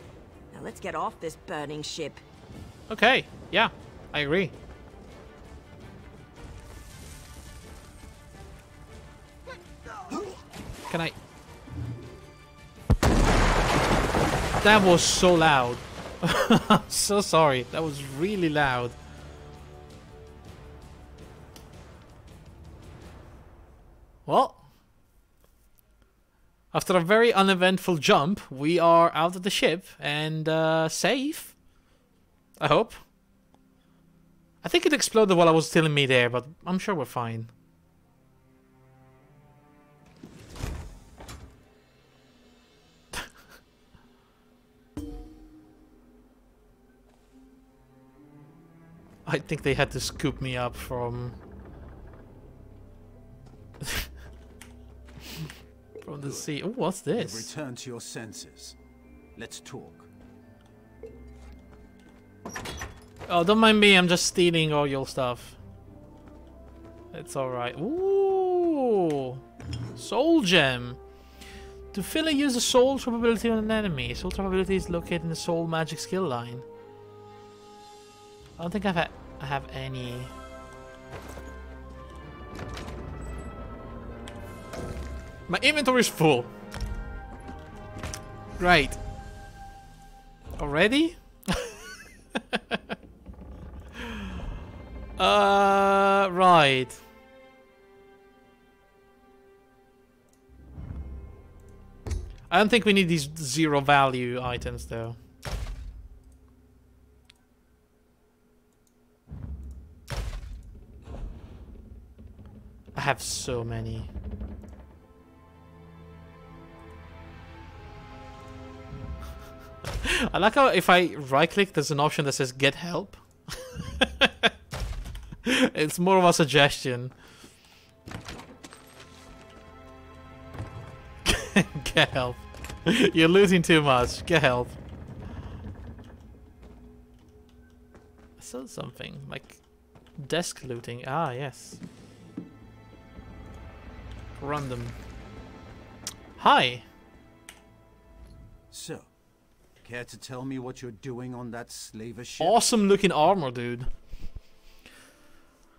Now let's get off this burning ship. Okay, yeah, I agree. Can I... That was so loud. I'm so sorry. That was really loud. Well, after a very uneventful jump, we are out of the ship and safe. I hope. I think it exploded while I was still in midair, but I'm sure we're fine. I think they had to scoop me up from... from the sea. Oh, what's this? Return to your senses. Let's talk. Oh, don't mind me. I'm just stealing all your stuff. It's alright. Ooh! Soul gem. To fill and use a soul trap ability on an enemy. Soul trap ability is located in the soul magic skill line. I don't think I have any. My inventory is full. Great. Already? Right. I don't think we need these zero value items though. I have so many. I like how if I right-click, there's an option that says "Get help." It's more of a suggestion. Get help. You're losing too much. Get help. I saw something like desk looting. Ah, yes. Random. Hi. So, care to tell me what you're doing on that slaver ship? Awesome looking armor, dude.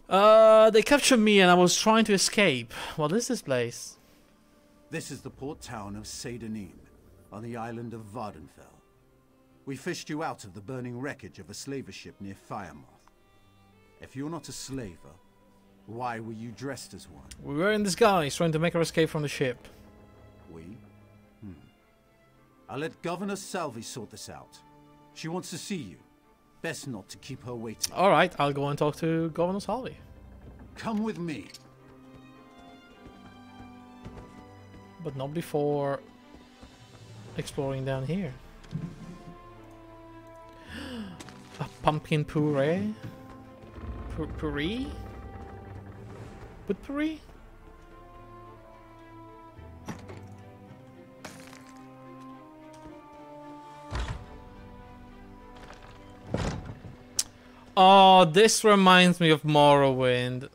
They captured me and I was trying to escape. What is this place? This is the port town of Seydanim, on the island of Vardenfell. We fished you out of the burning wreckage of a slaver ship near Firemoth. If you're not a slaver, why were you dressed as one? We were in disguise, trying to make our escape from the ship. We? I'll let Governor Salvi sort this out. She wants to see you. Best not to keep her waiting. Alright, I'll go and talk to Governor Salvi. Come with me. But not before exploring down here. A pumpkin puree? Puree? With puree? Oh, this reminds me of Morrowind.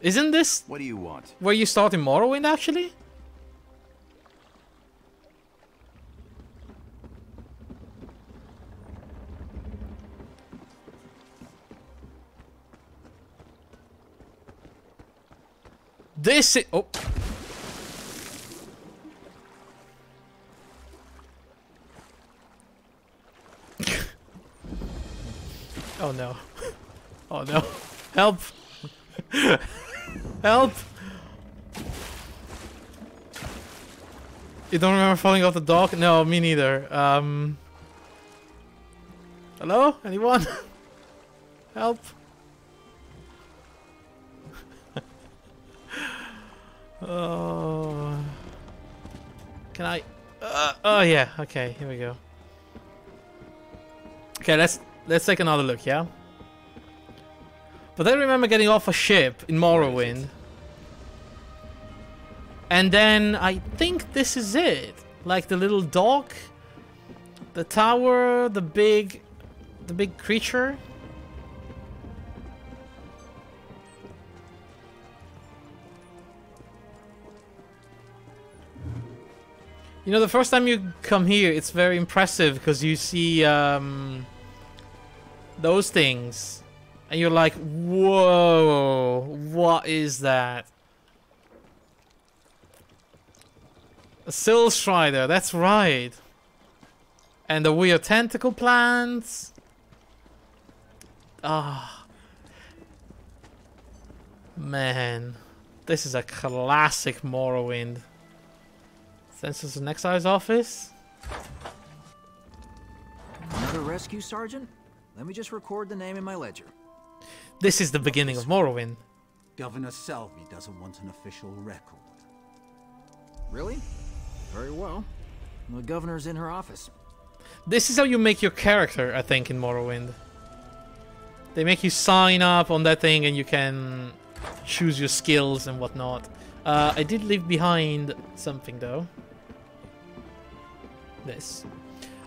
Isn't this What do you want? where you start in Morrowind, actually? This is... Oh. Oh no. Oh no. Help! Help! You don't remember falling off the dock? No, me neither. Hello? Anyone? Help! Oh. Can I? Oh yeah. Okay, here we go. Okay, let's take another look, yeah? But I remember getting off a ship in Morrowind. And then I think this is it. Like the little dock, the tower, the big creature. You know, the first time you come here, it's very impressive because you see those things. And you're like, whoa, what is that? A Sill Strider, that's right. And the weird tentacle plants. Ah. Man. This is a classic Morrowind. Census and Exile's office. Another rescue, Sergeant? Let me just record the name in my ledger. This is the beginning of Morrowind. Governor Salvi doesn't want an official record. Really? Very well. The governor's in her office. This is how you make your character, I think, in Morrowind. They make you sign up on that thing and you can choose your skills and whatnot. I did leave behind something, though. This.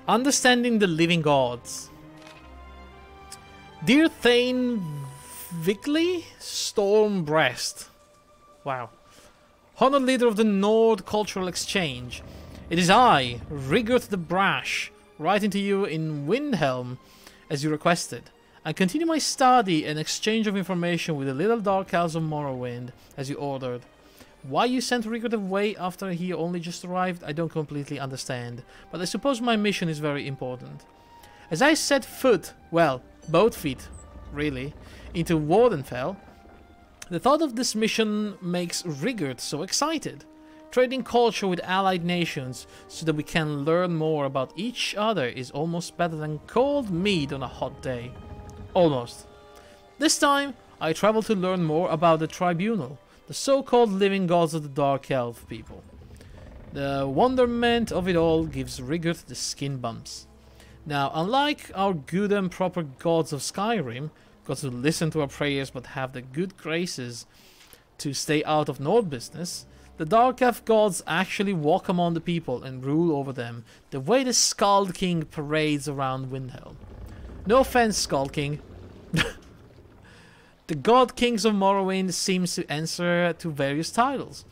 Understanding the living gods. Dear Thane Vigley Stormbreast. Wow. Honored leader of the Nord Cultural Exchange. It is I, Rigurd the Brash, writing to you in Windhelm as you requested. I continue my study and exchange of information with the little dark elves of Morrowind as you ordered. Why you sent Rigurd away after he only just arrived, I don't completely understand, but I suppose my mission is very important. As I set foot, well, both feet, really, into Wardenfell, the thought of this mission makes Rigurd so excited. Trading culture with allied nations so that we can learn more about each other is almost better than cold meat on a hot day. Almost. This time, I travel to learn more about the Tribunal, the so-called living gods of the Dark Elf people. The wonderment of it all gives Rigurd the skin bumps. Now, unlike our good and proper gods of Skyrim, gods who listen to our prayers but have the good graces to stay out of Nord business, the Dark Elf gods actually walk among the people and rule over them, the way the Skald King parades around Windhelm. No offense, Skald King. The god kings of Morrowind seems to answer to various titles,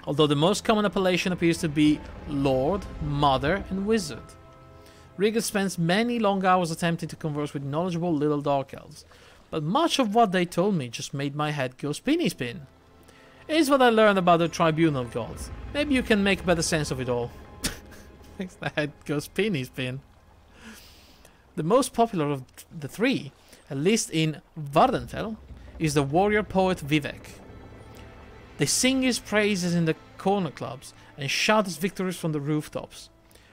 although the most common appellation appears to be Lord, Mother, and Wizard. Rigard spends many long hours attempting to converse with knowledgeable little Dark Elves, but much of what they told me just made my head go spinny spin. Here's what I learned about the Tribunal gods. Maybe you can make better sense of it all. Makes the head go spinny spin. The most popular of the three, at least in Vardenfell, is the warrior poet Vivek. They sing his praises in the corner clubs and shout his victories from the rooftops.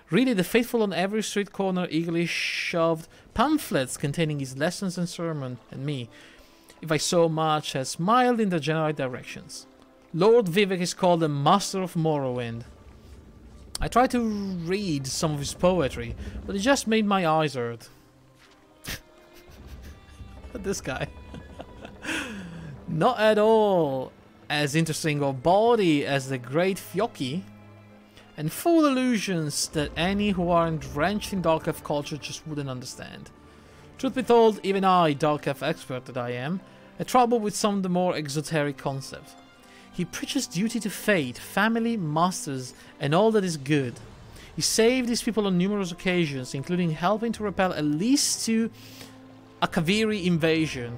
Really, the faithful on every street corner eagerly shoved pamphlets containing his lessons and sermon, and me, if I so much as smiled in the general directions. Lord Vivek is called the Master of Morrowind. I tried to read some of his poetry, but it just made my eyes hurt. This guy. Not at all as interesting or bawdy as the great Fyoki, and full illusions that any who aren't drenched in Dark Elf culture just wouldn't understand. Truth be told, even I, Dark Elf expert that I am, had trouble with some of the more exoteric concepts. He preaches duty to fate, family, masters, and all that is good. He saved his people on numerous occasions, including helping to repel at least two Akaviri invasion.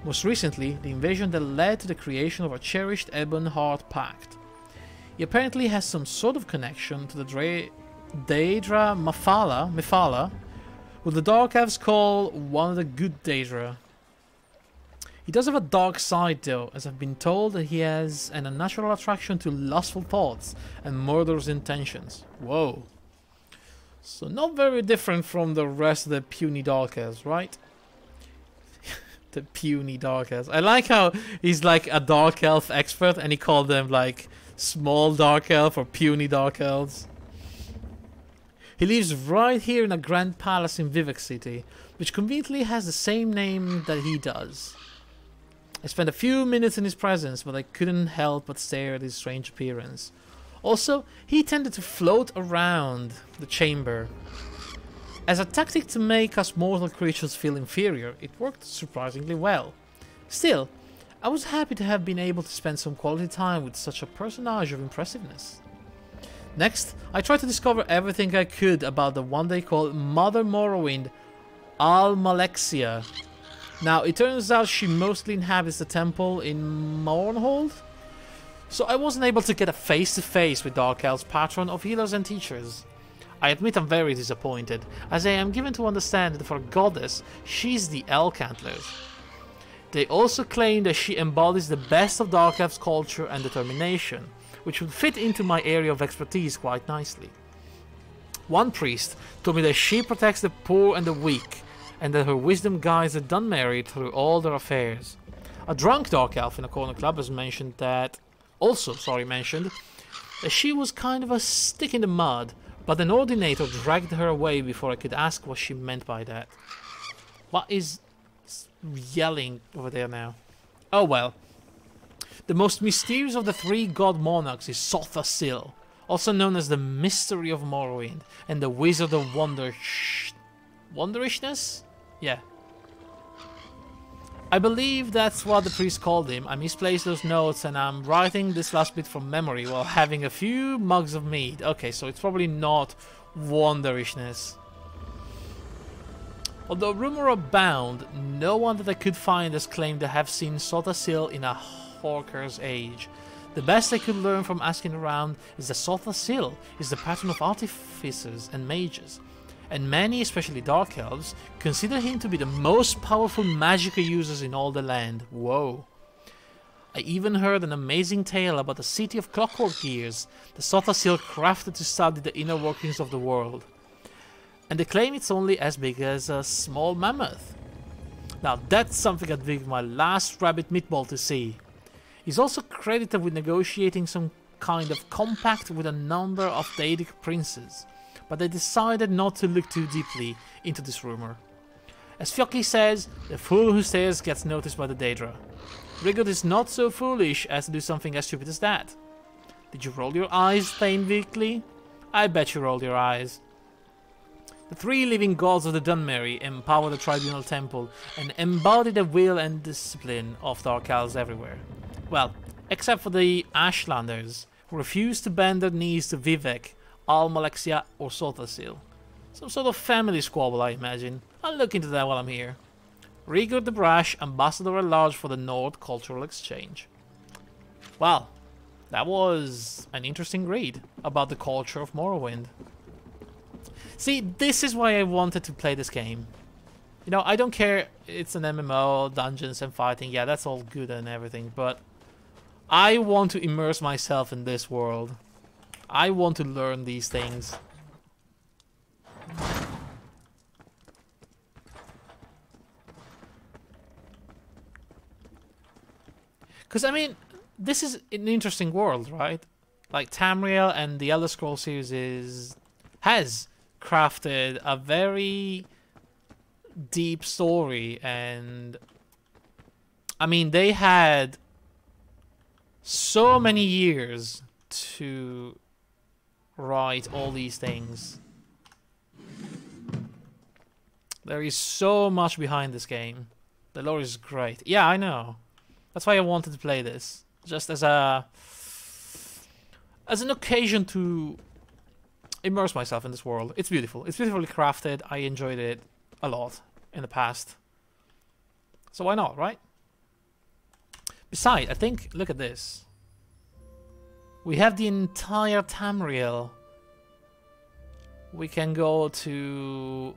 Most recently, the invasion that led to the creation of a cherished Ebonheart Pact. He apparently has some sort of connection to the Daedra Mephala, who the Dark Elves call one of the good Daedra. He does have a dark side though, as I've been told that he has an unnatural attraction to lustful thoughts and murderous intentions. Whoa. So not very different from the rest of the puny Dark Elves, right? The puny Dark Elves. I like how he's like a Dark Elf expert and he called them like small Dark Elf or puny Dark Elves. He lives right here in a grand palace in Vivek City, which conveniently has the same name that he does. I spent a few minutes in his presence, but I couldn't help but stare at his strange appearance. Also, he tended to float around the chamber. As a tactic to make us mortal creatures feel inferior, it worked surprisingly well. Still, I was happy to have been able to spend some quality time with such a personage of impressiveness. Next, I tried to discover everything I could about the one they call Mother Morrowind, Almalexia. Now, it turns out she mostly inhabits the temple in Mournhold, so I wasn't able to get a face-to-face with Dark Elf's patron of healers and teachers. I admit I'm very disappointed, as I am given to understand that for a goddess, she's the Elcantlers. They also claim that she embodies the best of Dark Elf's culture and determination, which would fit into my area of expertise quite nicely. One priest told me that she protects the poor and the weak, and that her wisdom guides the unmarried through all their affairs. A drunk Dark Elf in a corner club has mentioned that she was kind of a stick in the mud, but an ordinator dragged her away before I could ask what she meant by that. What is yelling over there now? Oh well. The most mysterious of the three god monarchs is Sotha Sil, also known as the Mystery of Morrowind and the Wizard of Wonderishness? Yeah. I believe that's what the priest called him. I misplaced those notes and I'm writing this last bit from memory while having a few mugs of mead. Okay, so it's probably not Wonderishness. Although rumor abound, no one that I could find has claimed to have seen Sotha Sil in a Hawker's age. The best I could learn from asking around is that Sotha Sil is the patron of artificers and mages, and many, especially Dark Elves, consider him to be the most powerful magica users in all the land. Whoa. I even heard an amazing tale about the city of clockwork gears that Sotha Sil crafted to study the inner workings of the world. And they claim it's only as big as a small mammoth. Now that's something I'd give my last rabbit meatball to see. He's also credited with negotiating some kind of compact with a number of Daedic princes, but they decided not to look too deeply into this rumor. As Fjoki says, the fool who stares gets noticed by the Daedra. Rigurd is not so foolish as to do something as stupid as that. Did you roll your eyes, Thane weakly? I bet you rolled your eyes. The three living gods of the Dunmerry empower the Tribunal Temple and embody the will and discipline of Dark Elves everywhere. Well, except for the Ashlanders, who refuse to bend their knees to Vivek, Almalexia or Sothasil. Some sort of family squabble, I imagine. I'll look into that while I'm here. Rigurd the Brash, Ambassador at Large for the Nord Cultural Exchange. Well, that was an interesting read about the culture of Morrowind. See, this is why I wanted to play this game. You know, I don't care, it's an MMO, dungeons and fighting, yeah, that's all good and everything, but I want to immerse myself in this world. I want to learn these things. Because, I mean, this is an interesting world, right? Like, Tamriel and the Elder Scrolls series has crafted a very deep story, and I mean, they had so many years to write all these things. There is so much behind this game. The lore is great. Yeah, I know. That's why I wanted to play this, just as an occasion to immerse myself in this world. It's beautiful. It's beautifully crafted. I enjoyed it a lot in the past. So why not, right? Besides, I think, look at this. We have the entire Tamriel. We can go to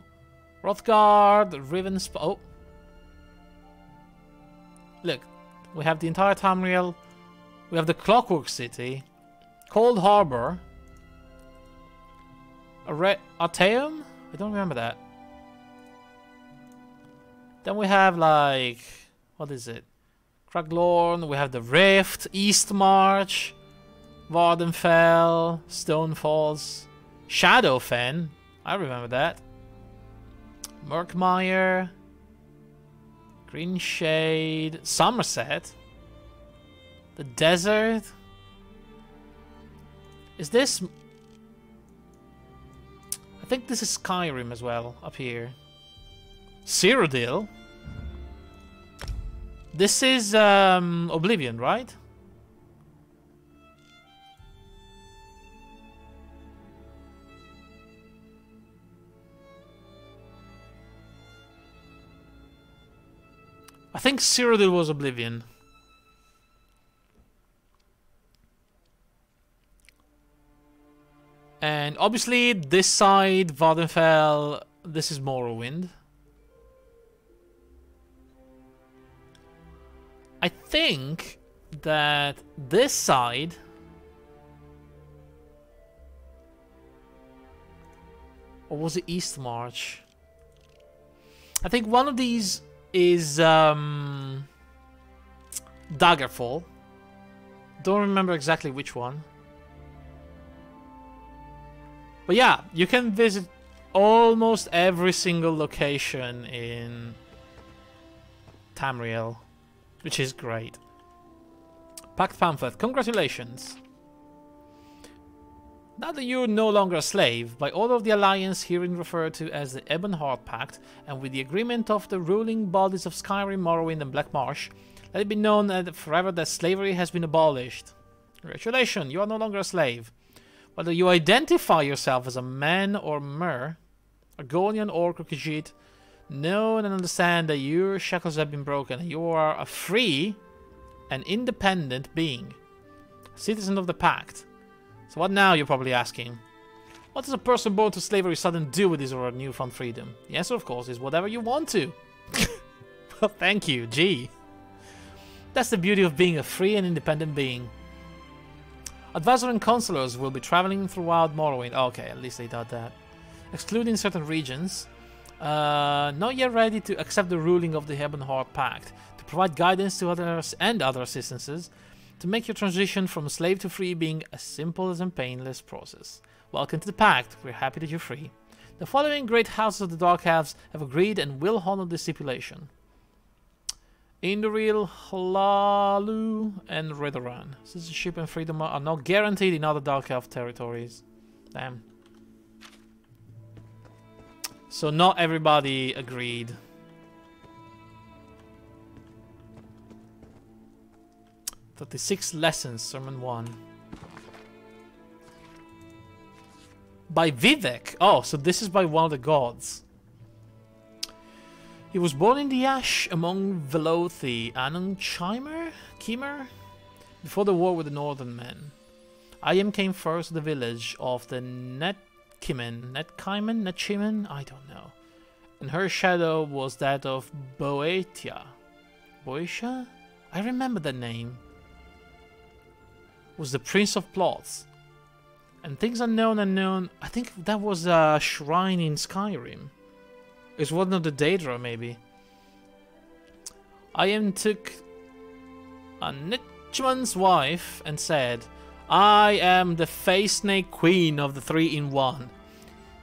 Hrothgar, Rivenspa. Oh. Look, we have the entire Tamriel. We have the Clockwork City, Cold Harbor, Artaeum? I don't remember that. Then we have, like, what is it? Craglorn, we have the Rift, Eastmarch, Vardenfell, Stonefalls, Shadowfen, I remember that. Murkmire, Greenshade, Somerset, the Desert. Is this... I think this is Skyrim as well, up here. Cyrodiil. This is Oblivion, right? I think Cyrodiil was Oblivion. And obviously this side, Vardenfell, this is Morrowind. I think that this side or was it Eastmarch? I think one of these is Daggerfall. Don't remember exactly which one. But yeah, you can visit almost every single location in Tamriel, which is great. Pact Pamphlet, congratulations. Now that you're no longer a slave, by order of the Alliance, herein referred to as the Ebonheart Pact, and with the agreement of the ruling bodies of Skyrim, Morrowind, and Black Marsh, let it be known that forever that slavery has been abolished. Congratulations, you are no longer a slave. Whether you identify yourself as a man or mer, Argonian or Khajiit, know and understand that your shackles have been broken and you are a free and independent being, a citizen of the Pact. So what now, you're probably asking? What does a person born to slavery suddenly do with his or her newfound freedom? The answer, of course, is whatever you want to. Well, thank you, gee. That's the beauty of being a free and independent being. Advisor and counselors will be traveling throughout Morrowind. Okay, at least they did that. Excluding certain regions. Not yet ready to accept the ruling of the Ebonheart Pact. To provide guidance to others and other assistances. To make your transition from slave to free being as simple as a painless process. Welcome to the Pact. We're happy that you're free. The following great houses of the Dark Elves have agreed and will honor this stipulation. Indoril, Hlalu, and Redoran. Citizenship and freedom are not guaranteed in other Dark Elf territories. Damn. So not everybody agreed. "36 Lessons, Sermon 1. By Vivek. Oh, so this is by one of the gods. He was born in the Ash among Velothi, Anon Chimer? Before the war with the Northern men. Ayem came first to the village of the Netchimen, I don't know. And her shadow was that of Boetia. Boetia? I remember that name. Was the Prince of Plots. And things unknown. I think that was a shrine in Skyrim. It's one of the Daedra, maybe. Ayem took a Netchman's wife and said, I am the Face Snake Queen of the 3-in-1.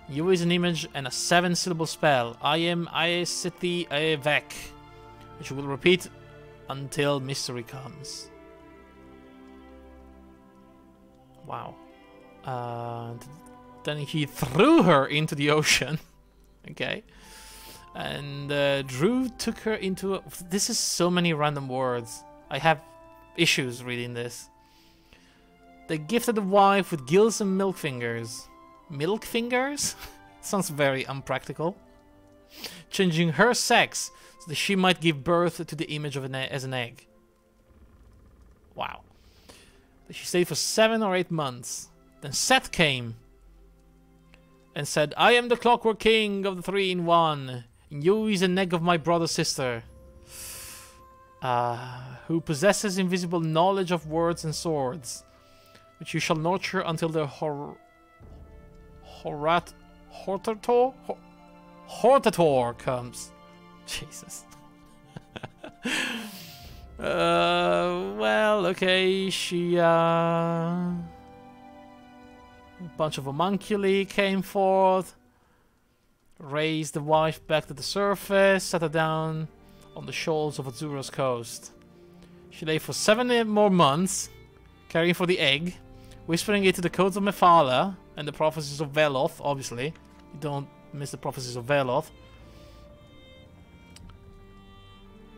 You is an image and a 7-syllable spell. I am Aesithi Avek, which will repeat until mystery comes. Wow. Then he threw her into the ocean. Okay. And Drew took her into... This is so many random words. I have issues reading this. They gifted the wife with gills and milk fingers. Milk fingers? Sounds very unpractical. Changing her sex so that she might give birth to the image of as an egg. Wow. She stayed for 7 or 8 months. Then Seth came and said, I am the Clockwork King of the 3-in-1. And you is an egg of my brother sister. Who possesses invisible knowledge of words and swords, which you shall nurture until the Hortator comes. Jesus. Well, okay, she, a bunch of homunculi came forth, raised the wife back to the surface, set her down on the shoals of Azura's coast. She lay for 7 more months, caring for the egg, whispering it to the codes of Mephala and the prophecies of Veloth, obviously. You don't miss the prophecies of Veloth.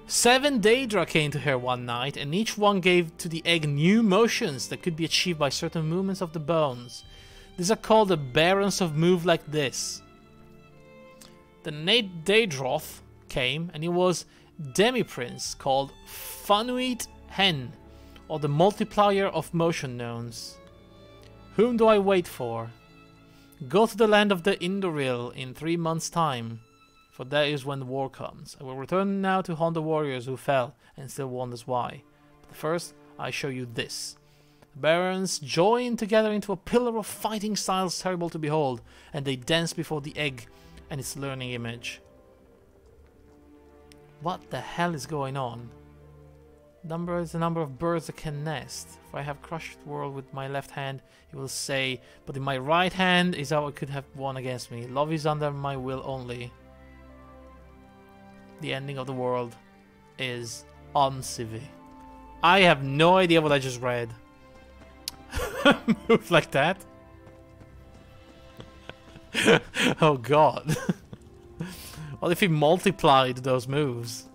7 Daedra came to her one night, and each one gave to the egg new motions that could be achieved by certain movements of the bones. These are called the Barons of Move Like This. The Daedroth came, and he was Demi-Prince, called Fanuit Hen, or the Multiplier of Motion Gnomes. Whom do I wait for? Go to the land of the Indoril in 3 months' time, for that is when the war comes. I will return now to haunt the warriors who fell and still wonders why. But first, I show you this. The barons join together into a pillar of fighting styles terrible to behold, and they dance before the egg and its learning image. What the hell is going on? Number is the number of birds that can nest. If I have crushed the world with my left hand, he will say, but in my right hand is how it could have won against me. Love is under my will only. The ending of the world is Almsivi. I have no idea what I just read. Move like that? Oh god. What if he multiplied those moves?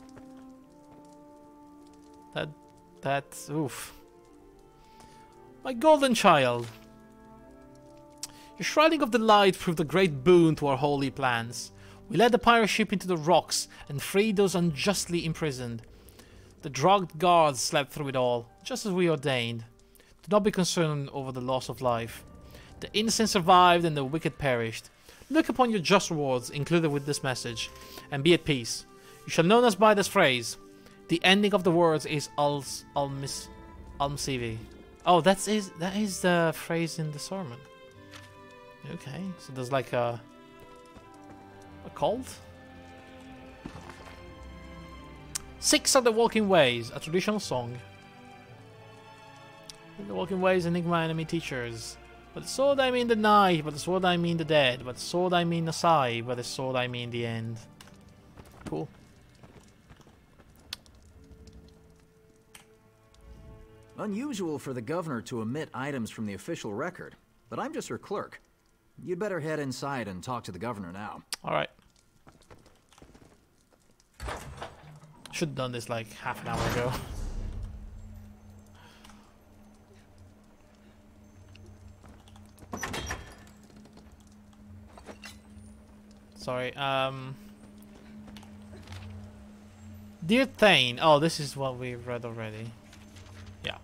That's oof. My golden child. Your shrouding of the light proved a great boon to our holy plans. We led the pirate ship into the rocks and freed those unjustly imprisoned. The drugged guards slept through it all, just as we ordained. Do not be concerned over the loss of life. The innocent survived and the wicked perished. Look upon your just rewards included with this message, and be at peace. You shall know us by this phrase. The ending of the words is Almsivi. Oh, that is the phrase in the sermon. Okay, so there's like a cult? 6 are the Walking Ways, a traditional song. The Walking Ways, Enigma enemy teachers. But the sword I mean the night, but the sword I mean the dead, but the sword I mean the side, but the sword I mean the end. Cool. Unusual for the governor to omit items from the official record, but I'm just her clerk. You'd better head inside and talk to the governor now. Alright. Should have done this like half an hour ago. Sorry, Dear Thane. Oh, this is what we read already. Yeah.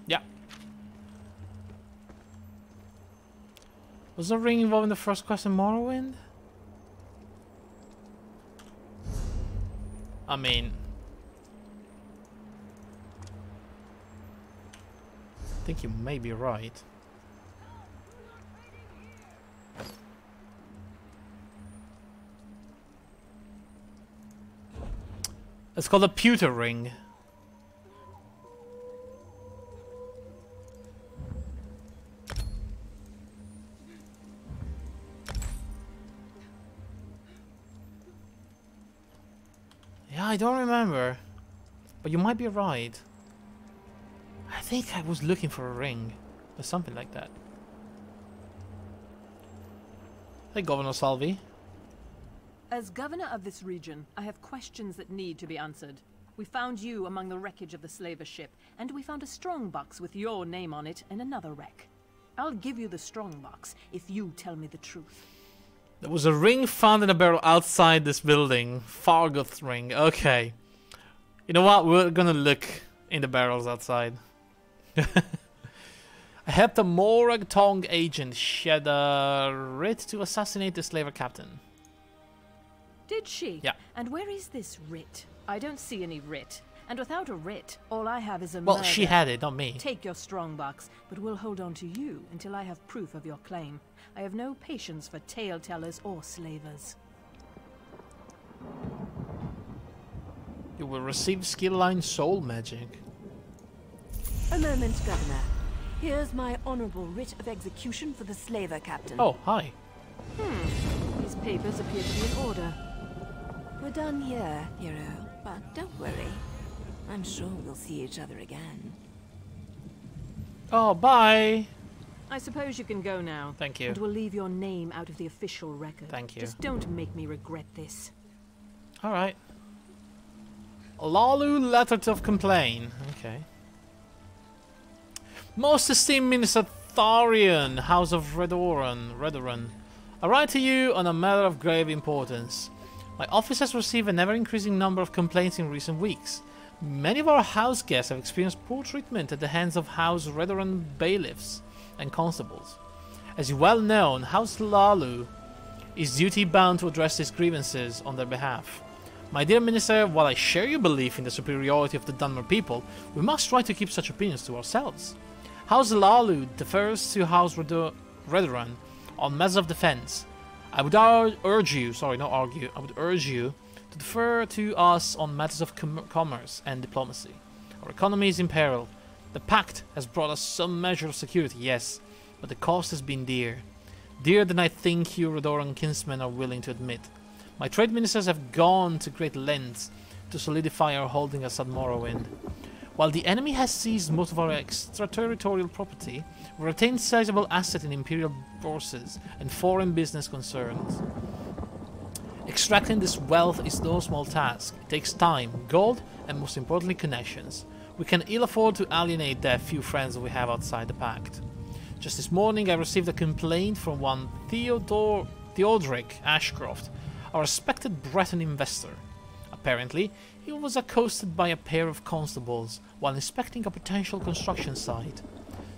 Yeah. Was the ring involved in the first quest in Morrowind? I mean... I think you may be right. It's called a pewter ring. Yeah, I don't remember. But you might be right. I think I was looking for a ring. Or something like that. Hey, Governor Salvi. As governor of this region, I have questions that need to be answered. We found you among the wreckage of the slaver ship, and we found a strongbox with your name on it in another wreck. I'll give you the strongbox if you tell me the truth. There was a ring found in a barrel outside this building. Fargoth's ring. Okay. You know what? We're gonna look in the barrels outside. I helped a Morag Tong agent shed a writ to assassinate the slaver captain. Did she? Yeah. And where is this writ? I don't see any writ. And without a writ, all I have is a Well, murder. she had it, not me. Take your strongbox, but we'll hold on to you until I have proof of your claim. I have no patience for tale-tellers or slavers. You will receive skill line soul magic. A moment, Governor. Here's my honorable writ of execution for the slaver captain. Oh, hi. These papers appear to be in order. We're done here, hero. But don't worry. I'm sure we'll see each other again. Oh, bye. I suppose you can go now. Thank you. And we'll leave your name out of the official record. Thank you. Just don't make me regret this. Alright. Hlaalu letter of complaint. Okay. Most esteemed Minister Tharion, House of Redoran. I write to you on a matter of grave importance. My office has received an ever-increasing number of complaints in recent weeks. Many of our house guests have experienced poor treatment at the hands of House Redoran bailiffs and constables. As you well know, House Hlaalu is duty-bound to address these grievances on their behalf. My dear Minister, while I share your belief in the superiority of the Dunmer people, we must try to keep such opinions to ourselves. House Hlaalu defers to House Redoran on matters of defense. I would urge you, sorry, not argue, I would urge you to defer to us on matters of commerce and diplomacy. Our economy is in peril. The Pact has brought us some measure of security, yes, but the cost has been dear. Dearer than I think you Redoran kinsmen are willing to admit. My trade ministers have gone to great lengths to solidify our holding at Morrowind. While the enemy has seized most of our extraterritorial property, we retain sizable assets in imperial bourses and foreign business concerns. Extracting this wealth is no small task. It takes time, gold, and most importantly connections. We can ill afford to alienate the few friends we have outside the Pact. Just this morning I received a complaint from one Theodoric Ashcroft, a respected Breton investor. Apparently, he was accosted by a pair of constables while inspecting a potential construction site.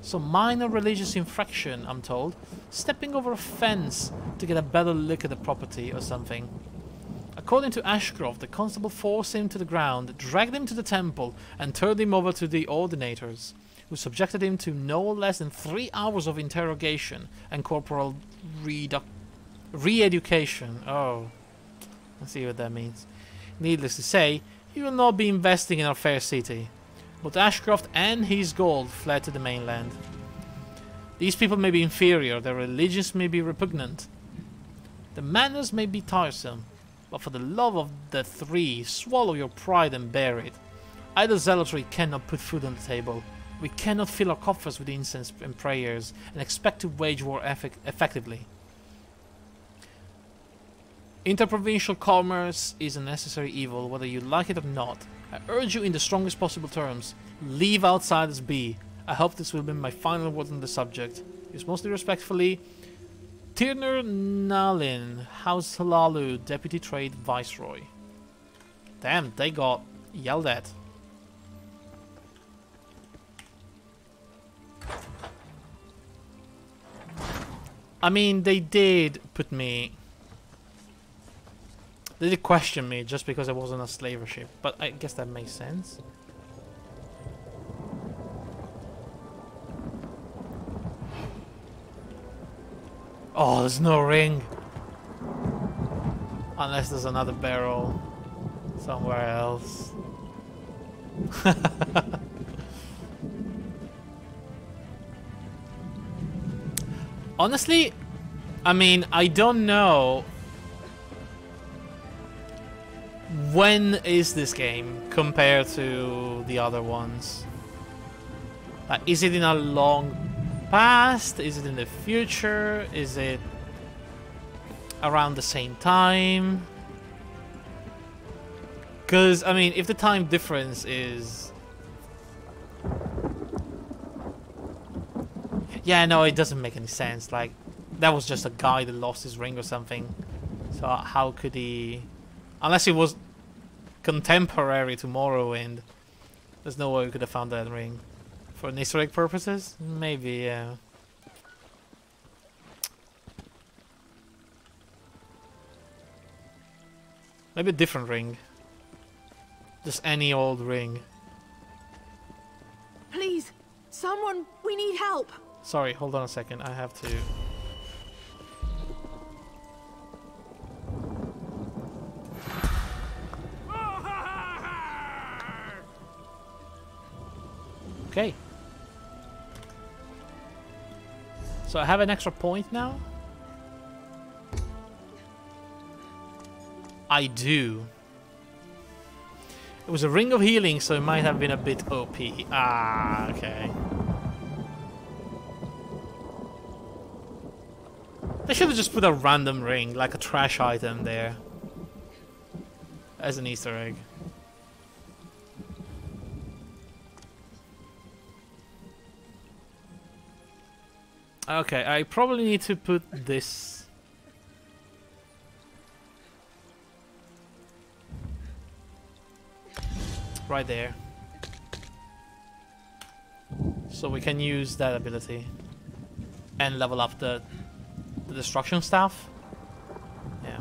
Some minor religious infraction, I'm told, stepping over a fence to get a better look at the property or something. According to Ashcroft, the constable forced him to the ground, dragged him to the temple, and turned him over to the ordinators, who subjected him to no less than 3 hours of interrogation and corporal re-education. Oh, let's see what that means. Needless to say, he will not be investing in our fair city. Both Ashcroft and his gold fled to the mainland. These people may be inferior, their religions may be repugnant, the manners may be tiresome, but for the love of the three, swallow your pride and bear it. Idle zealotry cannot put food on the table. We cannot fill our coffers with incense and prayers and expect to wage war effectively. Interprovincial commerce is a necessary evil, whether you like it or not. I urge you in the strongest possible terms, leave outsiders be. I hope this will be my final word on the subject. Yours mostly respectfully, Tirner Nalin, House Halalu, Deputy Trade Viceroy. Damn, they got yelled at. I mean, they did put me... They did question me just because I wasn't a slaver ship, but I guess that makes sense. Oh, there's no ring. Unless there's another barrel somewhere else. Honestly, I mean, I don't know when is this game compared to the other ones. Like, is it in a long past? Is it in the future? Is it around the same time? Because, I mean, if the time difference is... Yeah, no, it doesn't make any sense. Like, that was just a guy that lost his ring or something. So how could he... Unless it was contemporary to Morrowind, there's no way we could have found that ring. For Easter egg purposes? Maybe, yeah. Maybe a different ring. Just any old ring. Please, someone, we need help. Sorry, hold on a second. I have to... Okay. So I have an extra point now? I do. It was a ring of healing, so it might have been a bit OP. Ah, okay. They should have just put a random ring, like a trash item there. As an Easter egg. Okay, I probably need to put this... right there. So we can use that ability. And level up the destruction staff. Yeah.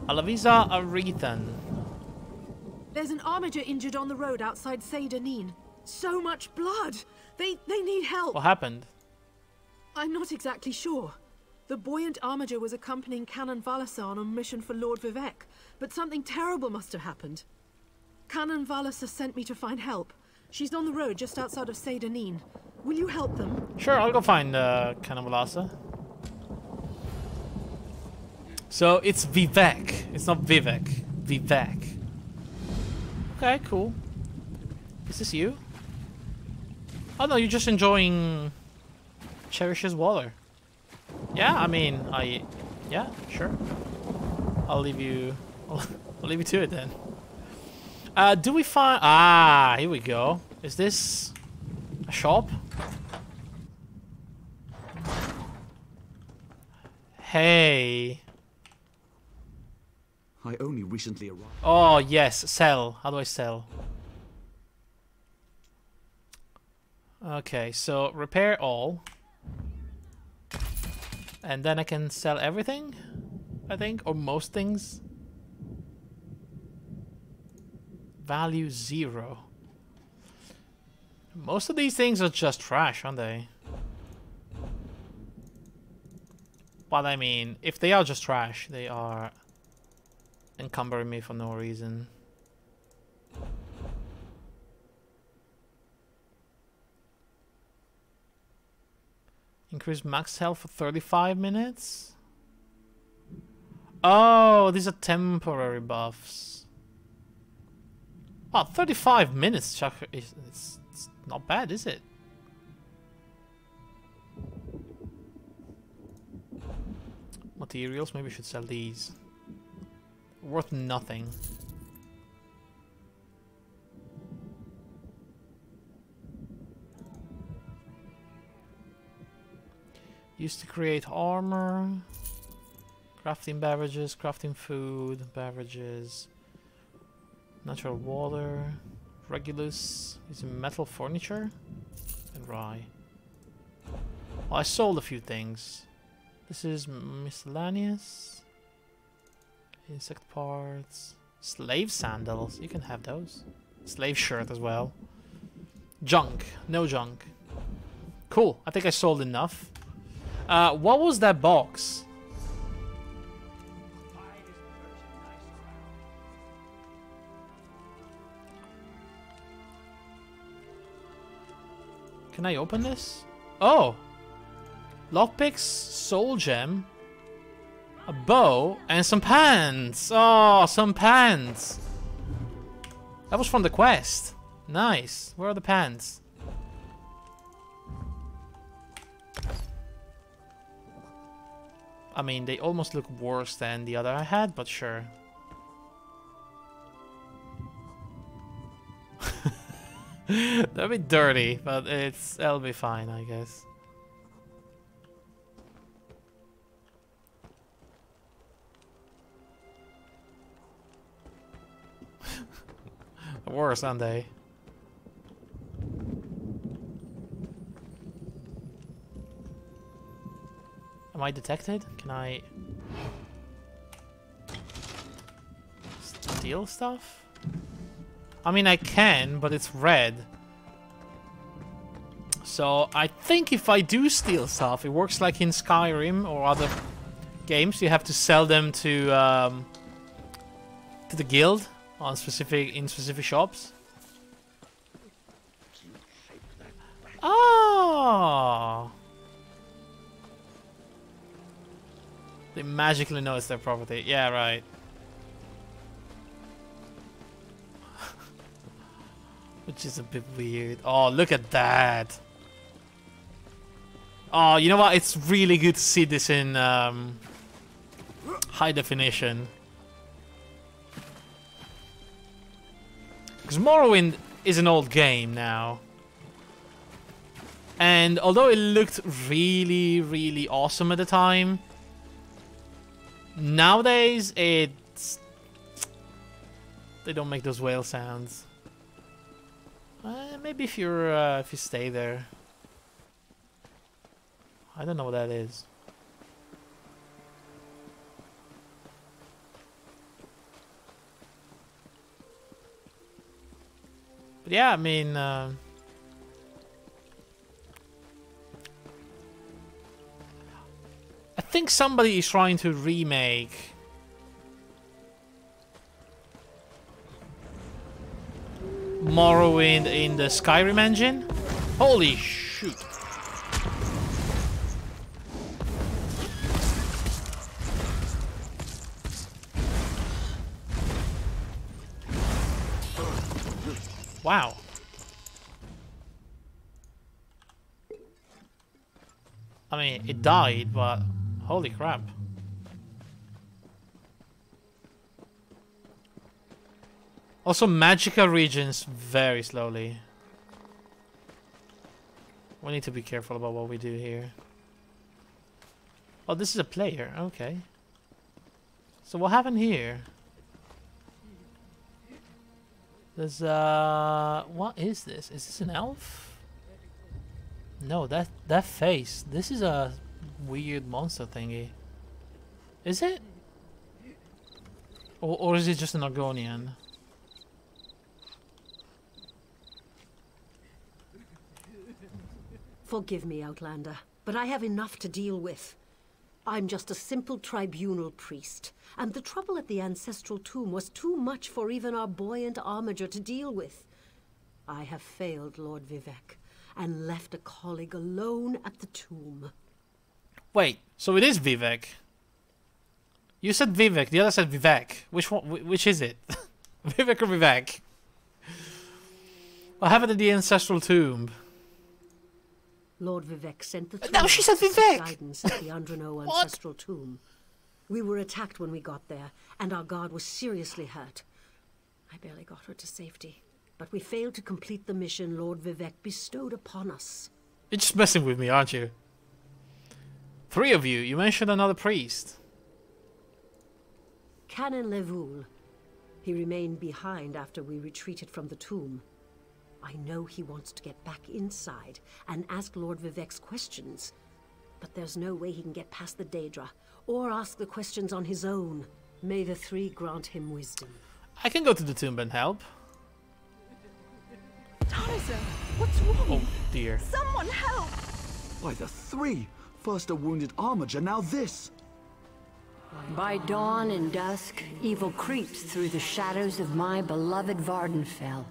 Alavisa Arethan. There's an armiger injured on the road outside Seydanin. So much blood! They need help! What happened? I'm not exactly sure. The buoyant armiger was accompanying Canon Valasa on a mission for Lord Vivek, but something terrible must have happened. Canon Valasa sent me to find help. She's on the road just outside of Seydanin. Will you help them? Sure, I'll go find Canon Valasa. So it's Vivek. It's not Vivek. Vivek. Okay, cool. Is this you? Oh no, you're just enjoying Cherish's water. Yeah, I mean, yeah, sure. I'll leave you to it then. Do we find... Ah, here we go. Is this a shop? Hey. I only recently arrived. Oh, yes, sell. How do I sell? Okay, so repair all. And then I can sell everything, I think, or most things. Value 0. Most of these things are just trash, aren't they? But I mean, if they are just trash, they are encumbering me for no reason. Increase max health for 35 minutes. Oh, these are temporary buffs. Oh, 35 minutes, Chuck. It's not bad, is it? Materials, maybe we should sell these. Worth nothing. Used to create armor. Crafting beverages, crafting food, beverages. Natural water. Regulus. Using metal furniture. And rye. Well, I sold a few things. This is miscellaneous. Insect parts. Slave sandals. You can have those. Slave shirt as well. Junk. No junk. Cool. I think I sold enough. What was that box? Can I open this? Oh! Lockpicks, soul gem, a bow, and some pants! Oh, some pants! That was from the quest. Nice. Where are the pants? I mean, they almost look worse than the other I had, but sure. They're a bit dirty, but it'll be fine, I guess. Worse, aren't they? Am I detected? Can I steal stuff? I mean, I can, but it's red. So I think if I do steal stuff, it works like in Skyrim or other games. You have to sell them to the guild on specific shops. Oh! They magically know it's their property. Yeah, right. Which is a bit weird. Oh, look at that. Oh, you know what? It's really good to see this in high definition. Because Morrowind is an old game now. And although it looked really, really awesome at the time, nowadays they don't make those whale sounds. Maybe if you stay there. I don't know what that is. But yeah, I mean, I think somebody is trying to remake Morrowind in the Skyrim engine. Holy shoot. Wow. I mean, it died, but holy crap. Also, Magicka regens very slowly. We need to be careful about what we do here. Oh, this is a player. Okay. So what happened here? There's what is this? Is this an elf? No, that face. This is a weird monster thingy. Is it? Or is it just an Argonian? Forgive me, Outlander, but I have enough to deal with. I'm just a simple tribunal priest, and the trouble at the ancestral tomb was too much for even our buoyant armiger to deal with. I have failed Lord Vivec, and left a colleague alone at the tomb. Wait, so it is Vivek. You said Vivek, the other said Vivek. Which one? Which is it? Vivek or Vivek? What happened at the ancestral tomb? Lord Vivek sent the No, she said Vivek! guidance at the Undreno ancestral tomb. We were attacked when we got there, and our guard was seriously hurt. I barely got her to safety, but we failed to complete the mission Lord Vivek bestowed upon us. You're just messing with me, aren't you? 3 of you. You mentioned another priest. Canon Levoul. He remained behind after we retreated from the tomb. I know he wants to get back inside and ask Lord Vivek's questions, but there's no way he can get past the Daedra, or ask the questions on his own. May the Three grant him wisdom. I can go to the tomb and help. Tarnisson, what's wrong? Oh dear. Someone help! By the Three! First a wounded armiger, now this! By dawn and dusk, evil creeps through the shadows of my beloved Vardenfell.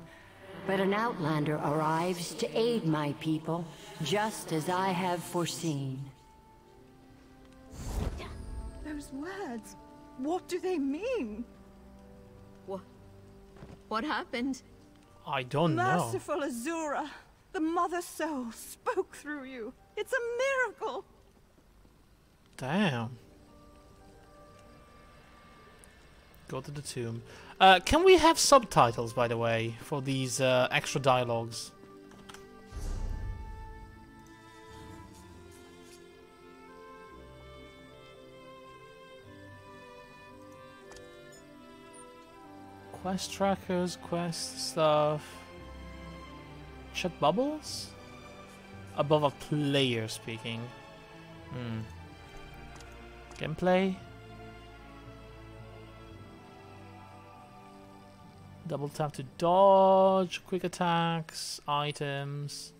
But an outlander arrives to aid my people, just as I have foreseen. Those words, what do they mean? What happened? I don't know. Merciful Azura, the Mother Soul spoke through you. It's a miracle! Damn. Go to the tomb. Can we have subtitles, by the way, for these extra dialogues? Quest trackers, quest stuff. Chat bubbles? Above a player speaking. Gameplay? Double tap to dodge, quick attacks, items,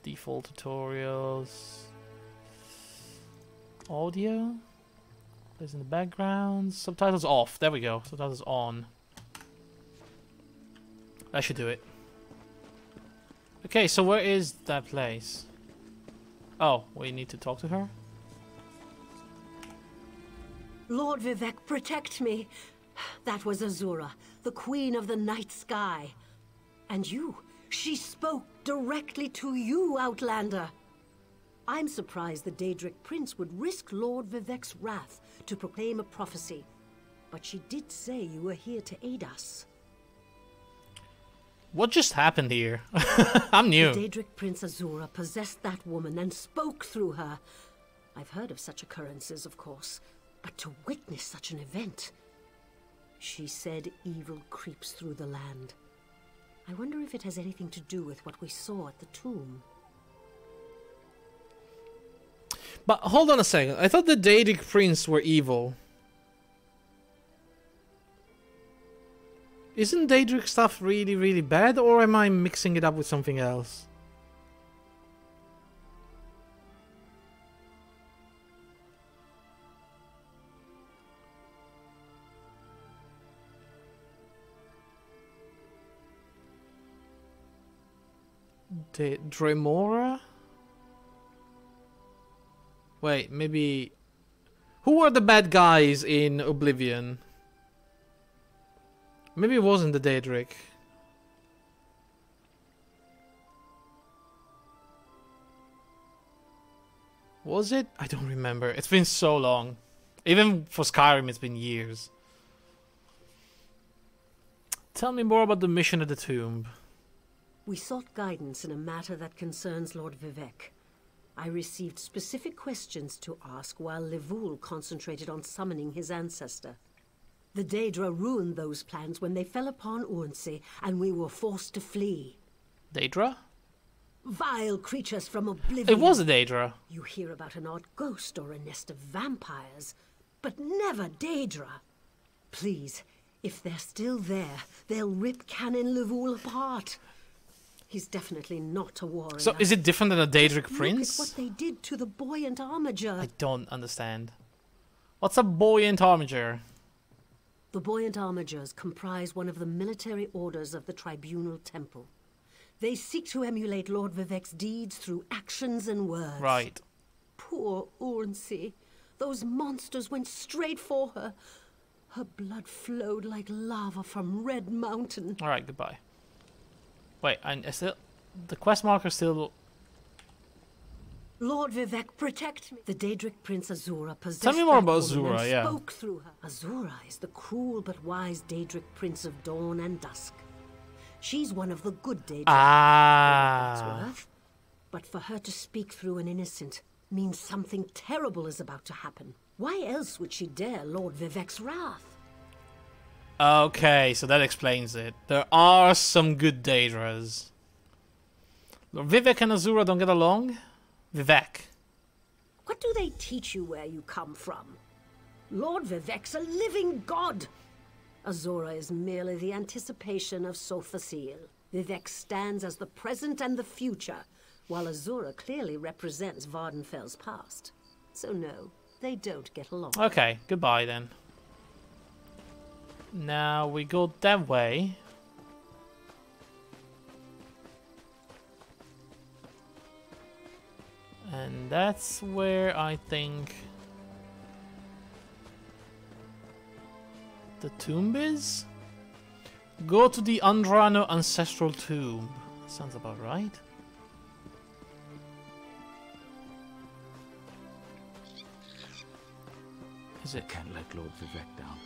default tutorials, audio, plays in the background, subtitles off, there we go, subtitles on. That should do it. Okay, so where is that place? Oh, we need to talk to her? Lord Vivek, protect me. That was Azura, the Queen of the Night Sky. And you, she spoke directly to you, Outlander. I'm surprised the Daedric Prince would risk Lord Vivek's wrath to proclaim a prophecy. But she did say you were here to aid us. What just happened here? I'm new. The Daedric Prince Azura possessed that woman and spoke through her. I've heard of such occurrences, of course, but to witness such an event... She said evil creeps through the land. I wonder if it has anything to do with what we saw at the tomb. But hold on a second. I thought the Daedric Prince were evil. Isn't Daedric stuff really, really bad, or am I mixing it up with something else? Dremora? Wait, maybe... Who were the bad guys in Oblivion? Maybe it wasn't the Daedric. Was it? I don't remember. It's been so long. Even for Skyrim, it's been years. Tell me more about the mission at the tomb. We sought guidance in a matter that concerns Lord Vivek. I received specific questions to ask while Levoul concentrated on summoning his ancestor. The Daedra ruined those plans when they fell upon Urnsey, and we were forced to flee. Daedra? Vile creatures from Oblivion. It was a Daedra. You hear about an odd ghost or a nest of vampires, but never Daedra. Please, if they're still there, they'll rip Canon Levoul apart. He's definitely not a warrior. So is it different than a Daedric Prince? Look at what they did to the buoyant armiger. I don't understand. What's a buoyant armiger? The buoyant armigers comprise one of the military orders of the Tribunal Temple. They seek to emulate Lord Vivek's deeds through actions and words. Right. Poor Ornsey. Those monsters went straight for her. Her blood flowed like lava from Red Mountain. Alright, goodbye. Wait, and is still the quest marker still... Lord Vivek, protect me. The Daedric Prince Azura possessed Tell me more that about woman Azura, and yeah. spoke through her. Azura is the cruel but wise Daedric Prince of Dawn and Dusk. She's one of the good Daedric. Ah. But for her to speak through an innocent means something terrible is about to happen. Why else would she dare Lord Vivek's wrath? Okay, so that explains it. There are some good Daedras. Vivek and Azura don't get along? Vivek. What do they teach you where you come from? Lord Vivek's a living god. Azura is merely the anticipation of Sothasil. Vivek stands as the present and the future, while Azura clearly represents Vardenfell's past. So no, they don't get along. Okay, goodbye then. Now we go that way. And that's where I think the tomb is? Go to the Andrano Ancestral Tomb. Sounds about right. Is it? I can't let Lord Vivek down.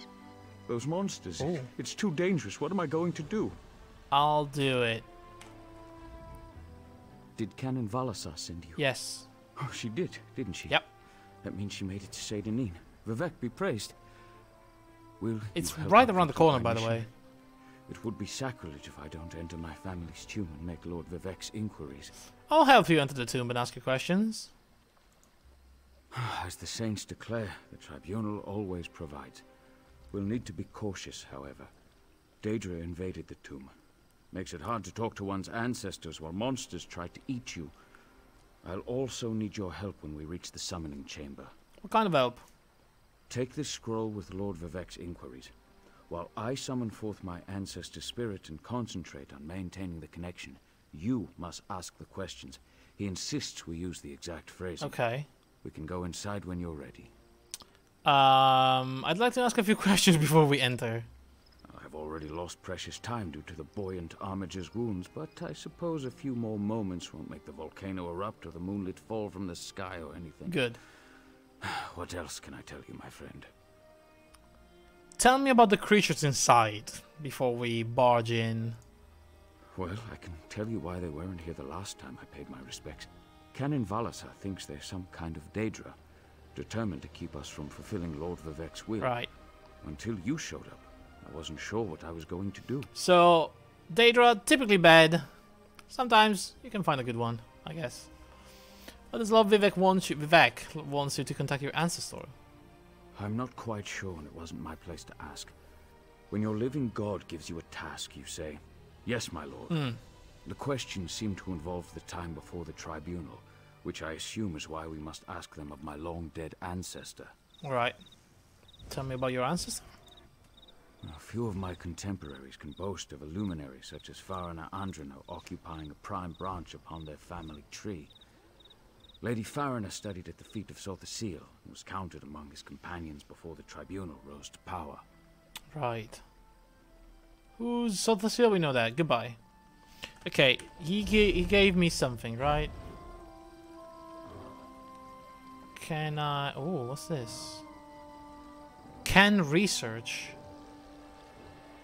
Those monsters. Oh. It's too dangerous. What am I going to do? I'll do it. Did Canon Valasar send you? Yes. Oh, she did, didn't she? Yep. That means she made it to Seydanin. Vivek be praised. Will It's you help right me around the complete corner, my by the mission? way. It would be sacrilege if I don't enter my family's tomb and make Lord Vivek's inquiries. I'll help you enter the tomb and ask you questions. As the saints declare, the tribunal always provides. We'll need to be cautious, however. Daedra invaded the tomb. Makes it hard to talk to one's ancestors while monsters try to eat you. I'll also need your help when we reach the summoning chamber. What kind of help? Take this scroll with Lord Vivek's inquiries. While I summon forth my ancestor spirit and concentrate on maintaining the connection, you must ask the questions. He insists we use the exact phrasing. Okay. We can go inside when you're ready. I'd like to ask a few questions before we enter. I've already lost precious time due to the buoyant Armiger's wounds, but I suppose a few more moments won't make the volcano erupt or the moonlit fall from the sky or anything. Good. What else can I tell you, my friend? Tell me about the creatures inside before we barge in. Well, I can tell you why they weren't here the last time I paid my respects. Canon Valasar thinks they're some kind of Daedra, determined to keep us from fulfilling Lord Vivek's will. Right. Until you showed up, I wasn't sure what I was going to do. So, Daedra, typically bad. Sometimes you can find a good one, I guess. What does Lord Vivek want you? Vivek wants you to contact your ancestor. I'm not quite sure, and it wasn't my place to ask. When your living god gives you a task, you say, "Yes, my lord." The questions seem to involve the time before the tribunal, which I assume is why we must ask them of my long-dead ancestor. Alright. Tell me about your ancestor. A few of my contemporaries can boast of a luminary such as Farina Andrano occupying a prime branch upon their family tree. Lady Farina studied at the feet of Sothasil and was counted among his companions before the tribunal rose to power. Right. Who's Sothasil? We know that. Goodbye. Okay, he gave me something, right? Can I... Oh, what's this? Can research.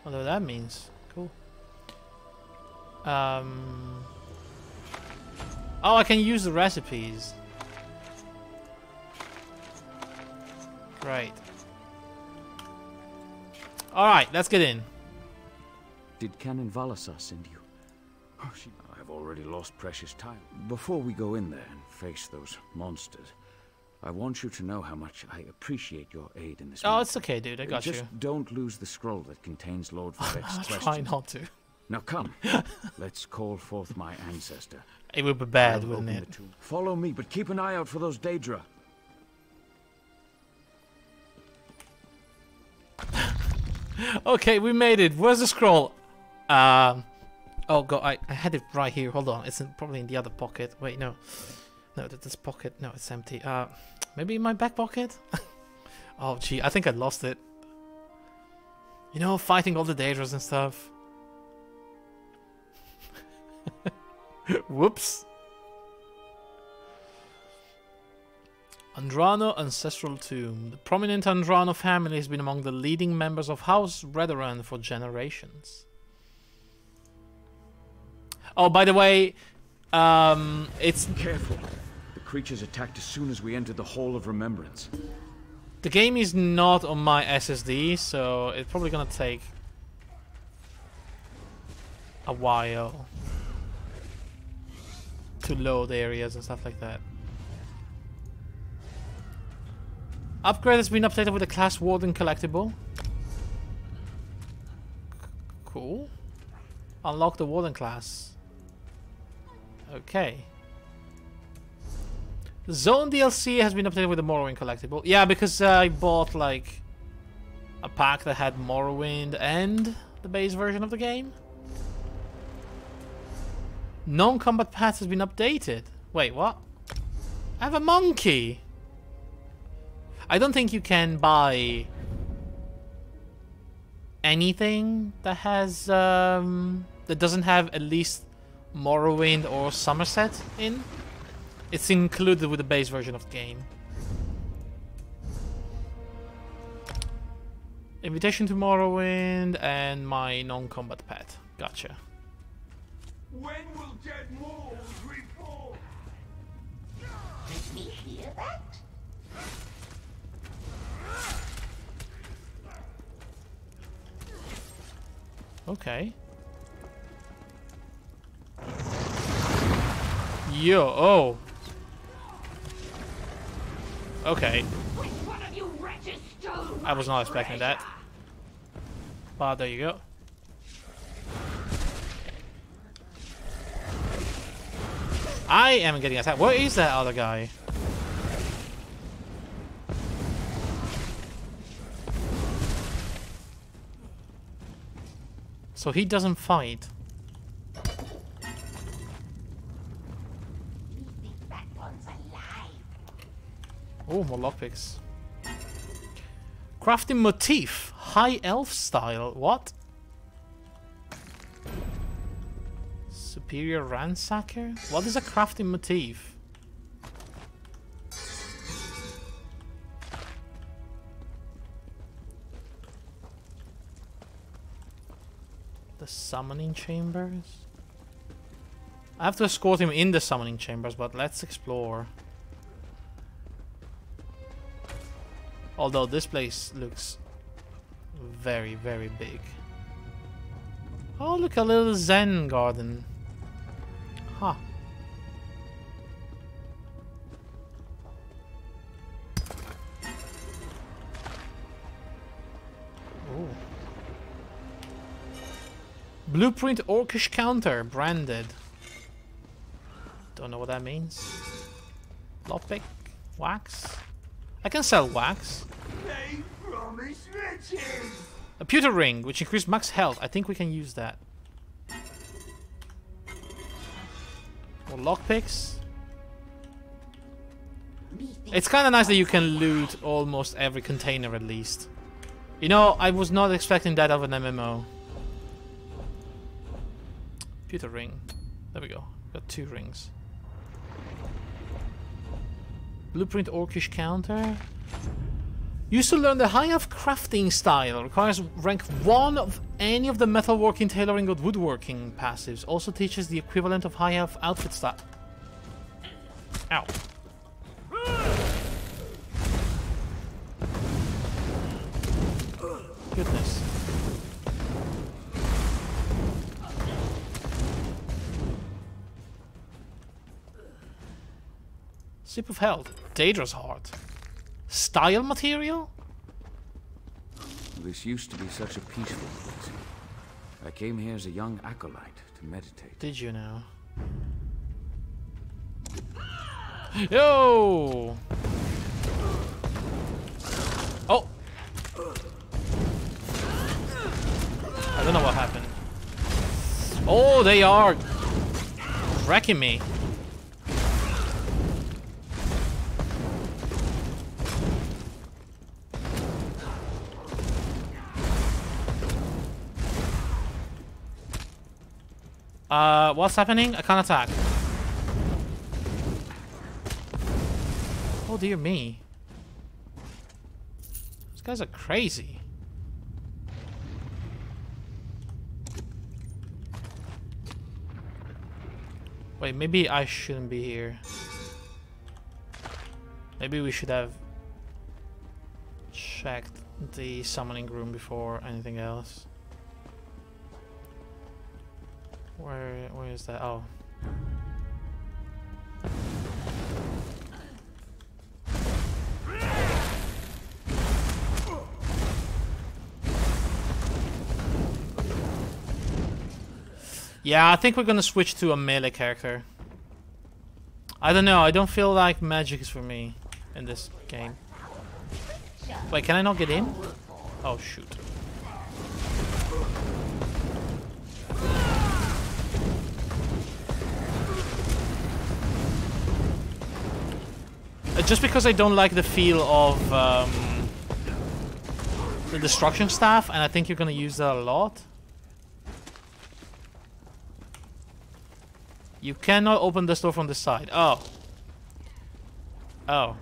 Whatever that means. Cool. Oh, I can use the recipes. Right. Alright, let's get in. Did Canon Valasar send you? Oh, I've already lost precious time. Before we go in there and face those monsters, I want you to know how much I appreciate your aid in this Oh, matter. it's okay, dude. I got you. Just don't lose the scroll that contains Lord Vivek's I'll questions. try not to. Now come, let's call forth my ancestor. It would be bad, I'll wouldn't open it? the tomb. Follow me, but keep an eye out for those Daedra. Okay, we made it. Where's the scroll? Oh god, I had it right here. Hold on, it's probably in the other pocket. Wait, no. No, this pocket, no, it's empty. Maybe in my back pocket? Oh gee, I think I lost it. You know, fighting all the Daedras and stuff. Whoops. Andrano Ancestral Tomb. The prominent Andrano family has been among the leading members of House Redoran for generations. Oh, by the way, it's... Careful. The creatures attacked as soon as we entered the Hall of Remembrance. The game is not on my SSD, so it's probably gonna take a while to load areas and stuff like that. Upgrade has been updated with the Class Warden collectible. Cool. Unlock the Warden class. Okay. The Zone DLC has been updated with the Morrowind collectible. Yeah, because I bought like a pack that had Morrowind and the base version of the game. Non-combat paths has been updated. Wait, what? I have a monkey. I don't think you can buy anything that has that doesn't have at least Morrowind or Somerset in. It's included with the base version of the game. Invitation to Morrowind and my non-combat pet. Gotcha. When will Dead Moles report? Did we hear that? Okay. Yo, oh. Okay. I was not expecting that. But there you go. I am getting attacked. Where is that other guy? So he doesn't fight. Oh, more lockpicks. Crafting motif. High elf style. What? Superior ransacker? What is a crafting motif? The summoning chambers? I have to escort him in the summoning chambers, but let's explore. Although this place looks very, very big. Oh, look, a little Zen garden. Huh. Ooh. Blueprint Orcish counter, branded. Don't know what that means. Lockpick, wax. I can sell wax. They promise riches. A pewter ring, which increases max health. I think we can use that. More lockpicks. It's kind of nice that you can loot almost every container at least. You know, I was not expecting that of an MMO. Pewter ring. There we go. Got 2 rings. Blueprint Orcish counter. Used to learn the high elf crafting style. Requires rank 1 of any of the metalworking, tailoring, or woodworking passives. Also teaches the equivalent of high elf outfit style. Ow. Goodness. Sip of health. Daedra's heart. Style material? This used to be such a peaceful place. I came here as a young acolyte to meditate. Did you now? Yo! Oh! I don't know what happened. Oh, they are wrecking me. What's happening? I can't attack. Oh dear me. These guys are crazy. Wait, maybe I shouldn't be here. Maybe we should have checked the summoning room before anything else. Where is that? Oh. Yeah, I think we're gonna switch to a melee character. I don't know, I don't feel like magic is for me in this game. Wait, can I not get in? Oh shoot. Just because I don't like the feel of the destruction staff, and I think you're gonna use that a lot. You cannot open this door from the side. Oh. Oh.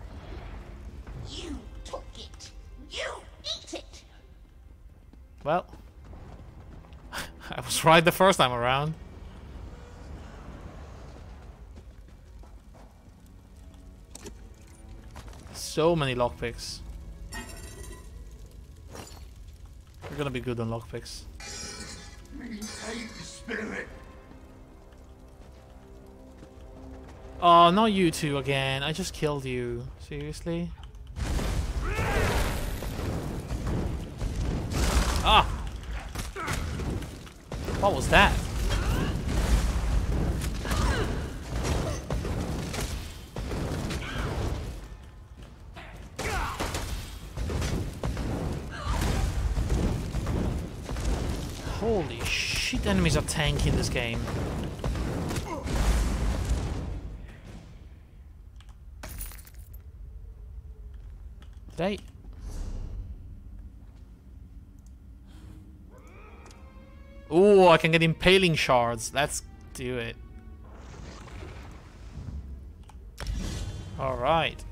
You took it. You eat it. Well. I was right the first time around. So many lockpicks. We're gonna be good on lockpicks. Maintain the spirit. Oh, not you two again. I just killed you. Seriously? Ah! What was that? Holy shit, enemies are tanky in this game. Did I? Ooh, I can get impaling shards. Let's do it. Alright.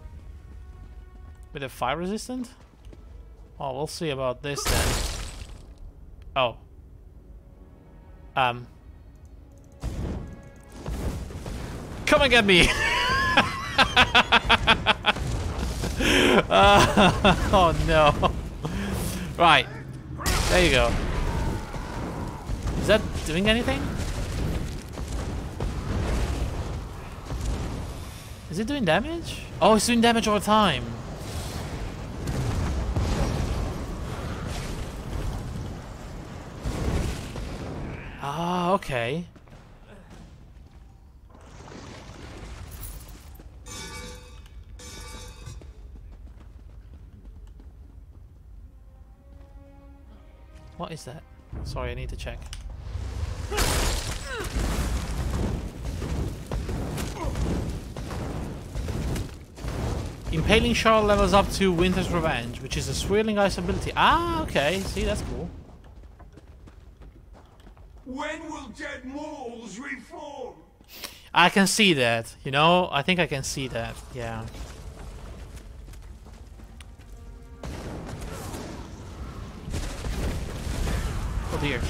With a fire resistant? Oh, we'll see about this then. Oh. Come and get me! Oh no. Right. There you go. Is that doing anything? Is it doing damage? Oh, it's doing damage all the time. Ah, okay. What is that? Sorry, I need to check. Impaling Shard levels up to Winter's Revenge, which is a swirling ice ability. Ah, okay. See, that's cool. When will dead mortals reform? I can see that. You know, I think I can see that. Yeah. Oh dear.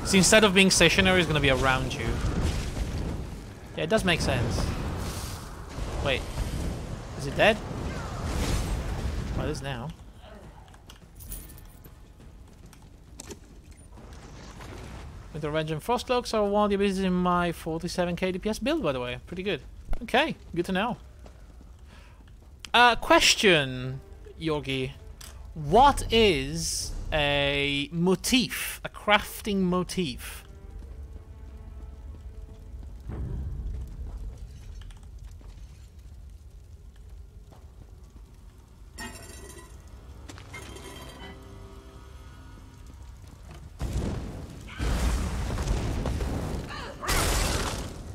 So instead of being stationary, it's gonna be around you. Yeah, it does make sense. Wait. Is it dead? Oh, it is now. Winter Revenge and Frostcloaks are one of the abilities in my 47k DPS build, by the way. Pretty good. Okay, good to know. Question, Yorgi. What is a motif? A crafting motif?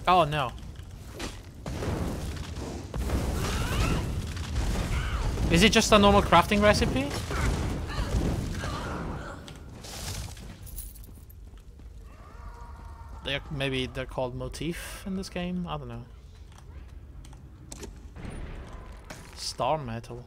Oh no. Is it just a normal crafting recipe? Maybe they're called motif in this game? I don't know. Star metal.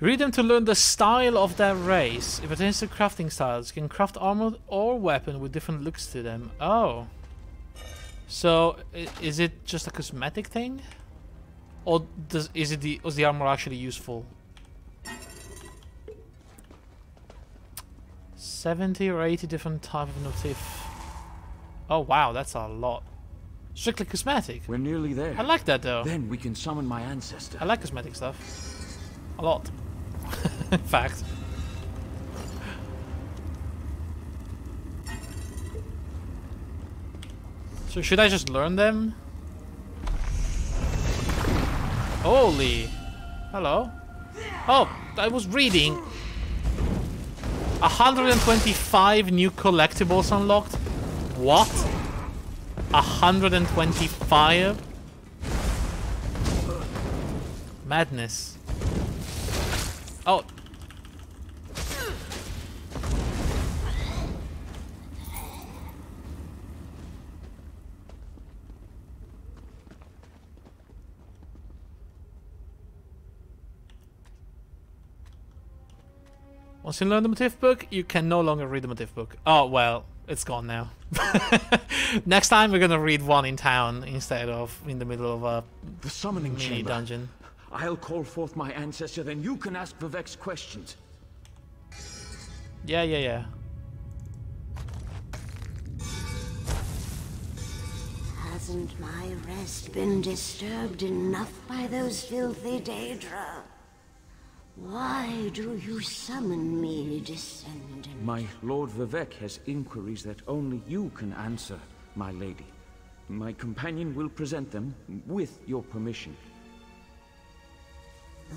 Read them to learn the style of their race. It pertains to crafting styles. You can craft armor or weapon with different looks to them. Oh. So, is it just a cosmetic thing? Or is the armor actually useful? 70 or 80 different type of motif. Oh wow, that's a lot. Strictly cosmetic. We're nearly there. I like that though. Then we can summon my ancestor. I like cosmetic stuff. A lot. In fact. So should I just learn them? Holy. Hello. Oh, I was reading. 125 new collectibles unlocked. What? 125? Madness. Oh. Once you learn the motif book, you can no longer read the motif book. Oh, well, it's gone now. Next time we're gonna read one in town instead of in the middle of a the summoning mini chamber. dungeon. I'll call forth my ancestor, then you can ask Vivek's questions. Yeah. Hasn't my rest been disturbed enough by those filthy Daedra? Why do you summon me, descendant? My Lord Vivek has inquiries that only you can answer, my lady. My companion will present them with your permission.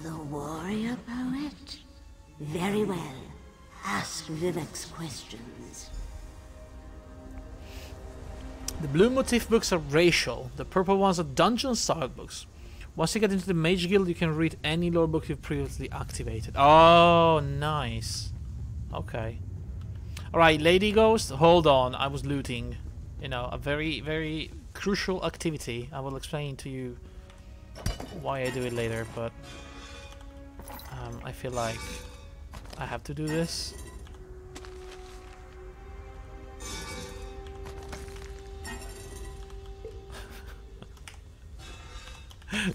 The warrior poet? Very well. Ask Vivek's questions. The blue motif books are racial. The purple ones are dungeon style books. Once you get into the Mage Guild, you can read any lore book you've previously activated. Oh, nice. Okay. Alright, Lady Ghost, hold on. I was looting. You know, a very, very crucial activity. I will explain to you why I do it later, but I feel like I have to do this.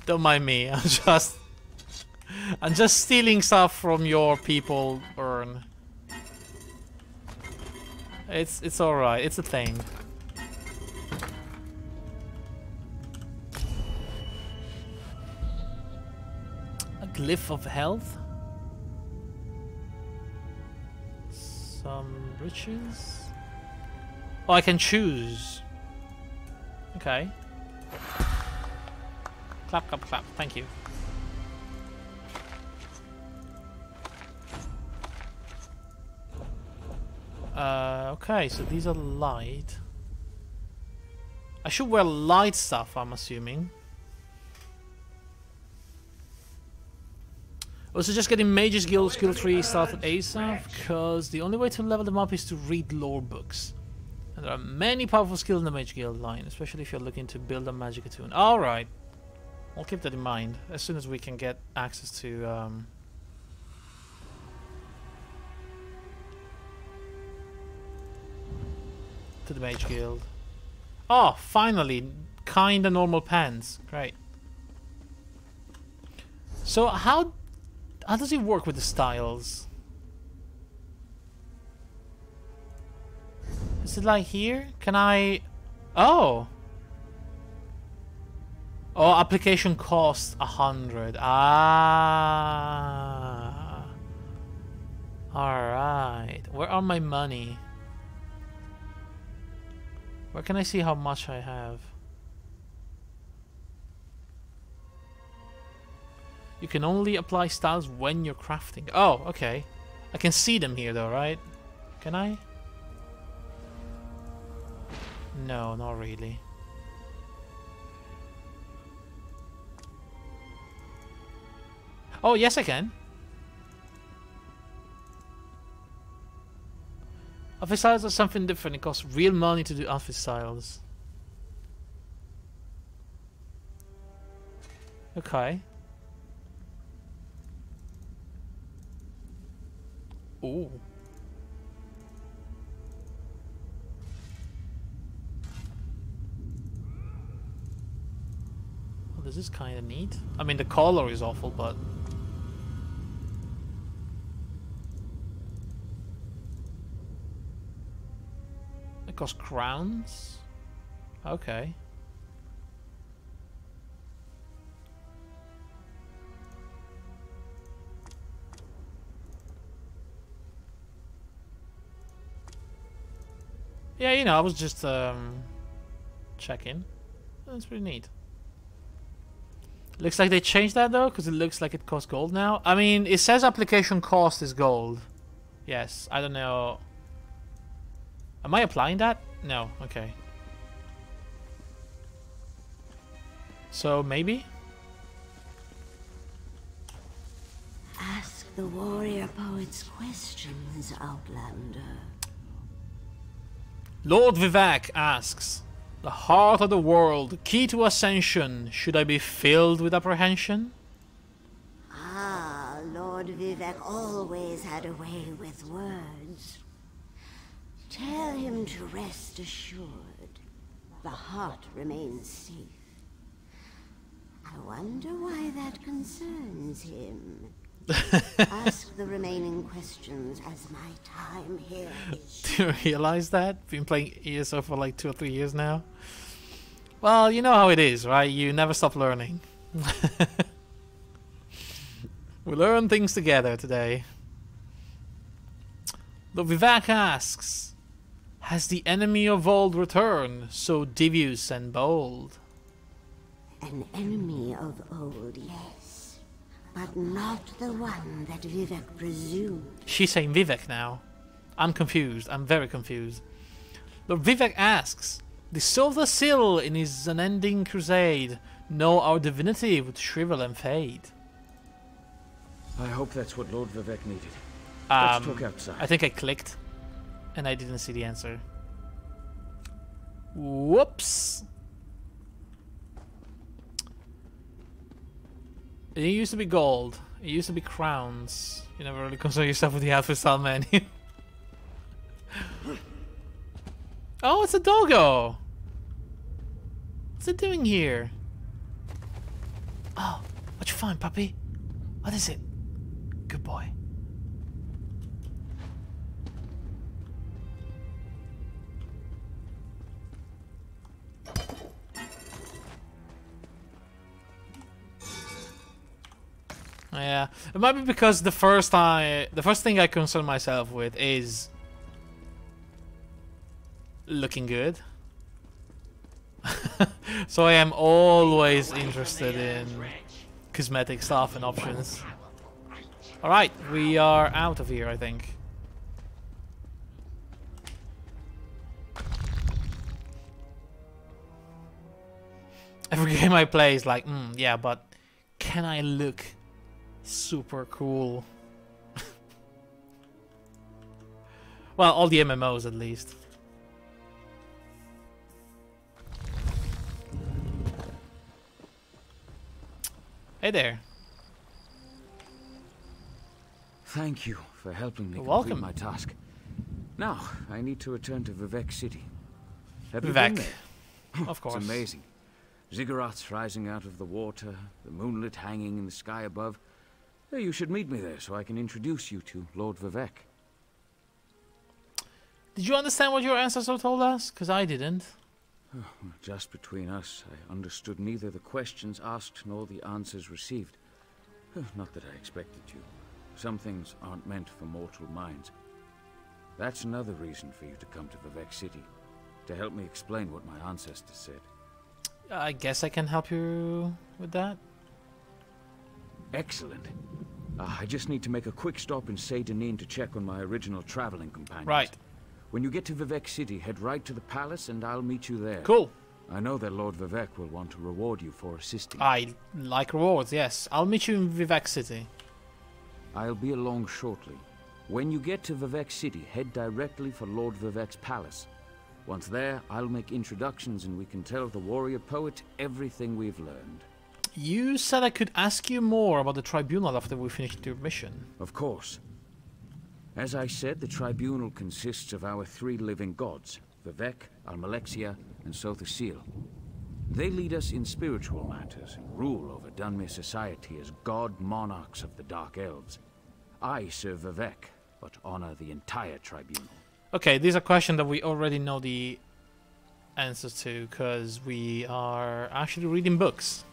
Don't mind me. I'm just stealing stuff from your people, Burn. It's all right. It's a thing. A glyph of health. Some riches. Oh, I can choose. Okay. Clap, clap, clap. Thank you. Okay, so these are light. I should wear light stuff, I'm assuming. Also, just getting Mage's Guild skill 3 started ASAP, because the only way to level them up is to read lore books. And there are many powerful skills in the Mage Guild line, especially if you're looking to build a magic attune. Alright. I'll keep that in mind as soon as we can get access to the Mage Guild. Oh, finally, kinda normal pants. Great. So how does it work with the styles? Is it like here? Can I? Oh. Oh, application cost 100. Ah. Alright. Where are my money? Where can I see how much I have? You can only apply styles when you're crafting. Oh, okay. I can see them here though, right? Can I? No, not really. Oh, yes I can. Office styles are something different. It costs real money to do office styles. Okay. Ooh. Well, this is kind of neat. I mean, the color is awful, but... It costs crowns? Okay. Yeah, you know, I was just checking. That's pretty neat. Looks like they changed that though, because it looks like it costs gold now. I mean, it says application cost is gold. Yes, I don't know. Am I applying that? No, okay. So maybe? Ask the warrior poets questions, Outlander. Lord Vivek asks, the heart of the world, key to ascension, should I be filled with apprehension? Ah, Lord Vivek always had a way with words. Tell him to rest assured. The heart remains safe. I wonder why that concerns him. Ask the remaining questions as my time here is. Do you realize that? Been playing ESO for like 2 or 3 years now. Well, you know how it is, right? You never stop learning. We learn things together today. The Vivek asks, has the enemy of old returned, so devious and bold? An enemy of old, yes. But not the one that Vivek presumed. She's saying Vivek now. I'm confused. I'm very confused. Lord Vivek asks, dissolve the Sill in his unending crusade. Know our divinity would shrivel and fade. I hope that's what Lord Vivek needed. Let's talk outside. I think I clicked, and I didn't see the answer. Whoops. It used to be gold. It used to be crowns. You never really concern yourself with the outfit style menu. Oh, it's a doggo! What's it doing here? Oh, what you find, puppy? What is it? Good boy. Yeah, it might be because the first thing I concern myself with is looking good. So I am always interested in cosmetic stuff and options. Alright, we are out of here, I think. Every game I play is like, yeah, but can I look super cool? Well, all the MMOs at least. Hey there. Thank you for helping me You're complete my task. Now, I need to return to Vivek City. Have you Vivek. been there? Of course. It's amazing. Ziggurats rising out of the water, the moonlit hanging in the sky above. You should meet me there so I can introduce you to Lord Vivek. Did you understand what your ancestor told us? Because I didn't. Just between us, I understood neither the questions asked nor the answers received. Not that I expected you. Some things aren't meant for mortal minds. That's another reason for you to come to Vivek City, to help me explain what my ancestors said. I guess I can help you with that. Excellent. I just need to make a quick stop in Saint Denis to check on my original traveling companions. Right. When you get to Vivec City, head right to the palace and I'll meet you there. Cool. I know that Lord Vivec will want to reward you for assisting. I like rewards, yes. I'll meet you in Vivec City. I'll be along shortly. When you get to Vivec City, head directly for Lord Vivec's palace. Once there, I'll make introductions and we can tell the warrior poet everything we've learned. You said I could ask you more about the tribunal after we finished your mission. Of course. As I said, the tribunal consists of our 3 living gods, Vivec, Almalexia, and Sothusil. They lead us in spiritual matters and rule over Dunmer society as god monarchs of the Dark Elves. I serve Vivec, but honor the entire tribunal. Okay, these are questions that we already know the answers to, because we are actually reading books.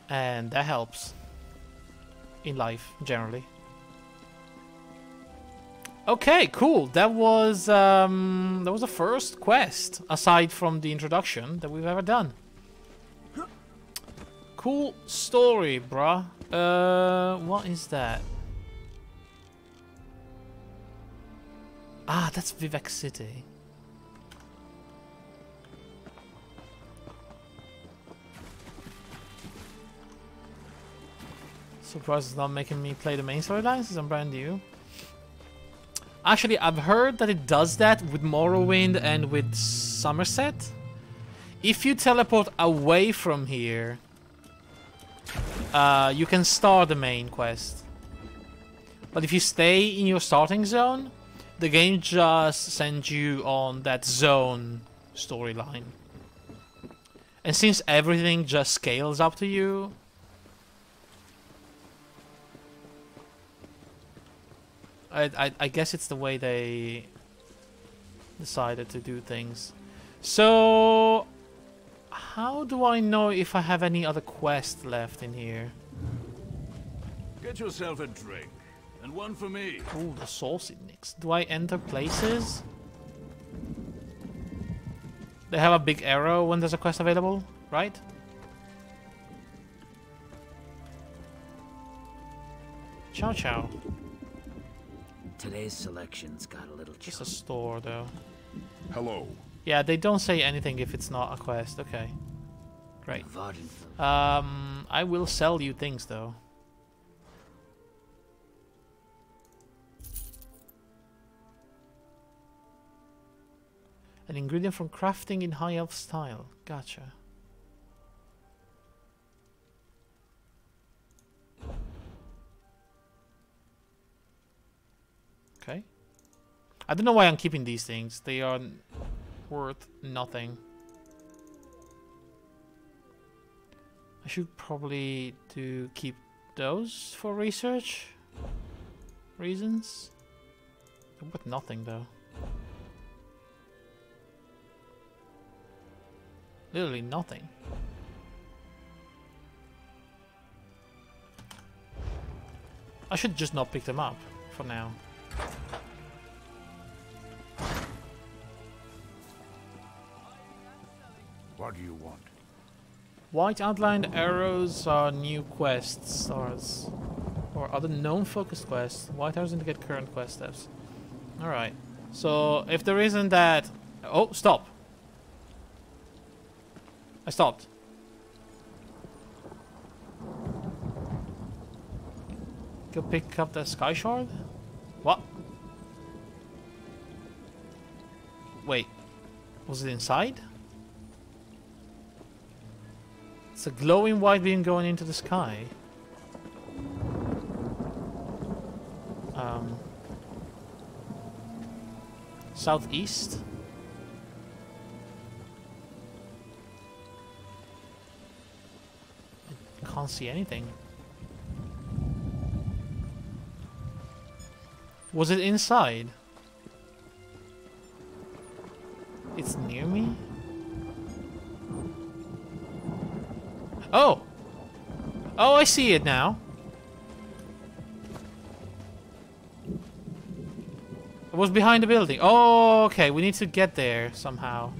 And that helps. In life, generally. Okay, cool. That was the first quest, aside from the introduction, that we've ever done. Cool story, bruh. What is that? Ah, that's Vivec City. Surprised it's not making me play the main storylines, since I'm brand new. Actually, I've heard that it does that with Morrowind and with Somerset. If you teleport away from here, you can start the main quest. But if you stay in your starting zone, the game just sends you on that zone storyline. And since everything just scales up to you, I guess it's the way they decided to do things. So, how do I know if I have any other quest left in here? Get yourself a drink, and one for me. Ooh, the saucy nicks. Do I enter places? They have a big arrow when there's a quest available, right? Ciao, ciao. Today's selection's got a little. Just a store, though. Hello. Yeah, they don't say anything if it's not a quest. Okay, great. I will sell you things, though. An ingredient from crafting in high elf style. Gotcha. Okay. I don't know why I'm keeping these things. They are worth nothing. I should probably keep those for research reasons. They're worth nothing though. Literally nothing. I should just not pick them up for now. What do you want? White outlined arrows are new quest stars. Or other known focused quests. White arrows indicate current quest steps. Alright. So if there isn't that... Oh, stop! I stopped. Go pick up the Sky Shard? What? Wait. Was it inside? It's a glowing white beam going into the sky. Southeast? I can't see anything. Was it inside? It's near me? Oh! Oh, I see it now. It was behind the building. Oh, okay. We need to get there somehow.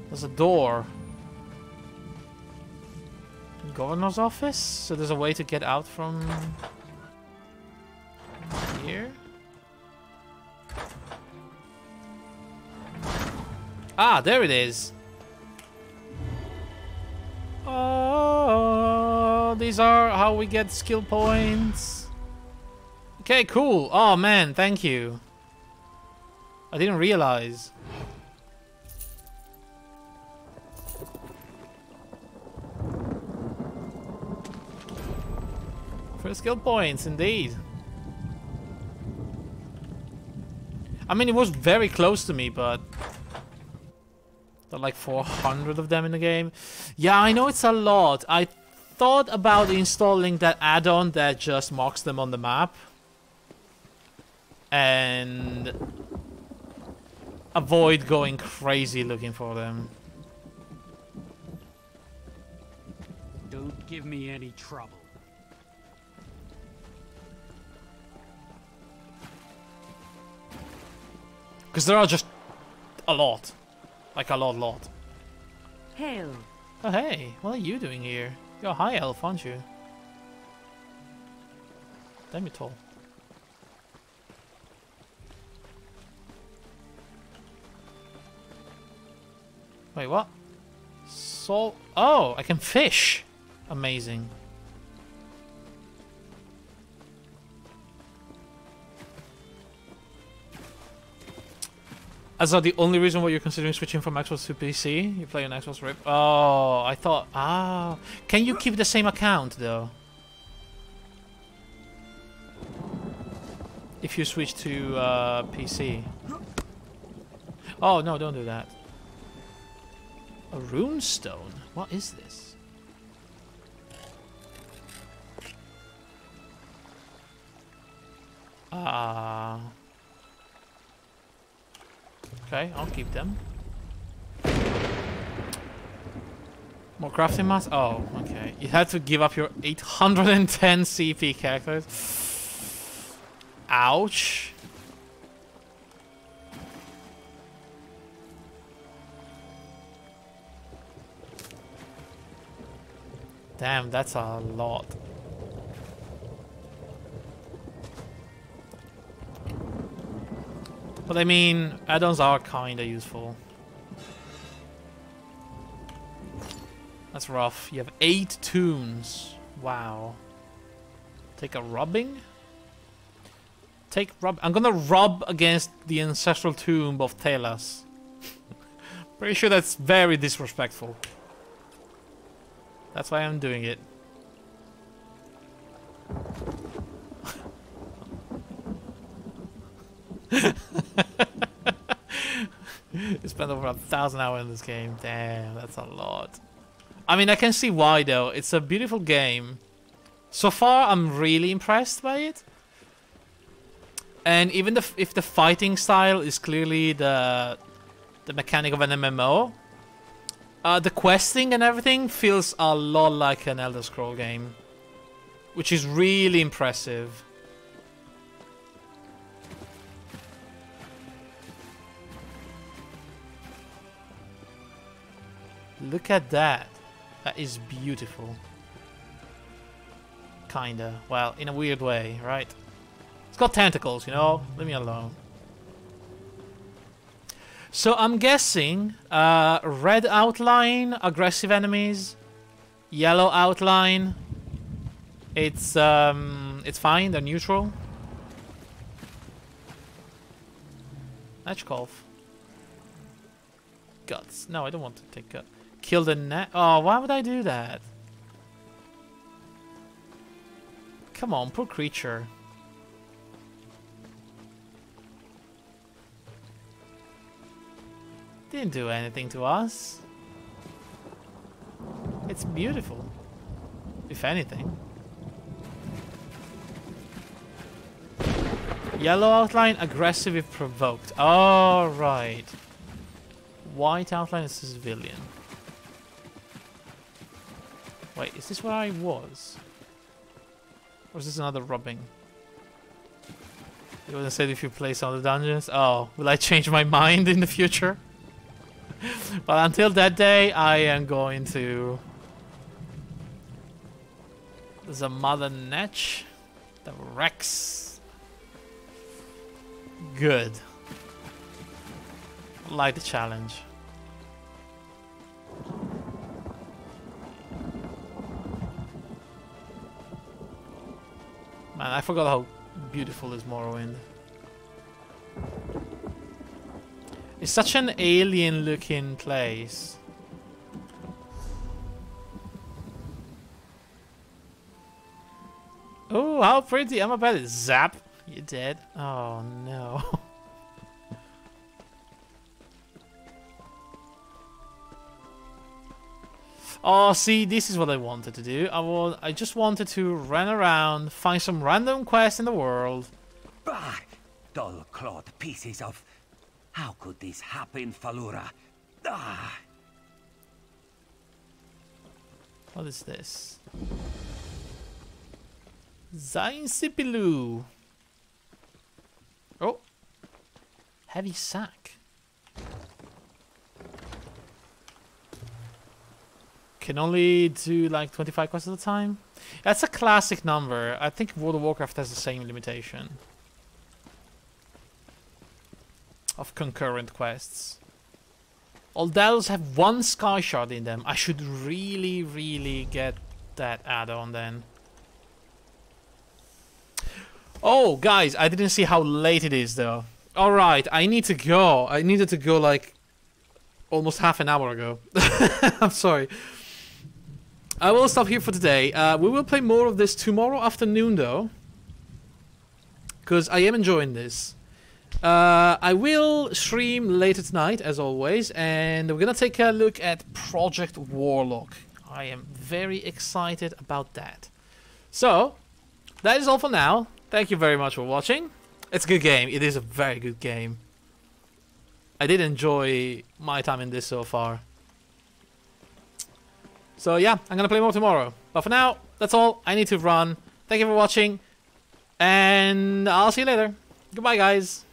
There's a door. Governor's office? So there's a way to get out from here? Ah, there it is. Oh, these are how we get skill points. Okay, cool. Oh man, thank you. I didn't realize. For skill points, indeed. I mean, it was very close to me, but there are like 400 of them in the game. Yeah, I know it's a lot. I thought about installing that add-on that just marks them on the map and avoid going crazy looking for them. Don't give me any trouble. Because there are just a lot. Like a lot. Hail. Oh hey, what are you doing here? You're a high elf, aren't you? Damn it tall. Wait, what? So, oh, I can fish. Amazing. Is that the only reason why you're considering switching from Xbox to PC? You play on Xbox RIP? Oh, I thought... Ah. Can you keep the same account, though? If you switch to PC. Oh, no, don't do that. A rune stone? What is this? Okay, I'll keep them. More crafting mats? Oh, okay. You had to give up your 810 CP characters. Ouch. Damn, that's a lot. But I mean, add-ons are kinda useful. That's rough. You have 8 tombs. Wow. Take a rubbing? Take rub. I'm gonna rub against the ancestral tomb of Telas. Pretty sure that's very disrespectful. That's why I'm doing it. You spent over 1,000 hours in this game. Damn, that's a lot. I mean, I can see why though. It's a beautiful game. So far, I'm really impressed by it. And even if the fighting style is clearly the mechanic of an MMO, the questing and everything feels a lot like an Elder Scroll game, which is really impressive. Look at that. That is beautiful. Kinda. Well, in a weird way, right? It's got tentacles, you know? Leave me alone. So I'm guessing red outline, aggressive enemies. Yellow outline, it's fine, they're neutral. Etchkolf. Guts. No, I don't want to take gut. Kill the net. Oh, why would I do that? Come on, poor creature. Didn't do anything to us. It's beautiful. If anything. Yellow outline, aggressive if provoked. Oh, right. White outline is civilian. Wait, is this where I was? Or is this another rubbing? You would have said if you play some of the dungeons. Oh, will I change my mind in the future? But until that day, I am going to The Mother Netch. The Rex. Good. Like the challenge. Man, I forgot how beautiful is Morrowind. It's such an alien looking place. Oh, how pretty. I'm about it. Zap. You're dead. Oh no. Oh, see, this is what I wanted to do. I just wanted to run around, find some random quest in the world. Bah! Dull-clawed pieces of... How could this happen, Falura? Ah! What is this? Zain Sipilu. Oh. Heavy sack. Can only do like 25 quests at a time. That's a classic number. I think World of Warcraft has the same limitation of concurrent quests. All Dells have one Sky Shard in them. I should really get that add-on then. Oh, guys, I didn't see how late it is though. Alright, I need to go. I needed to go like almost half an hour ago. I'm sorry. I will stop here for today. We will play more of this tomorrow afternoon though, because I am enjoying this. I will stream later tonight as always, and we're gonna take a look at Project Warlock. I am very excited about that. So, that is all for now. Thank you very much for watching. It's a good game. It is a very good game. I did enjoy my time in this so far. So yeah, I'm gonna play more tomorrow. But for now, that's all. I need to run. Thank you for watching, and I'll see you later. Goodbye, guys.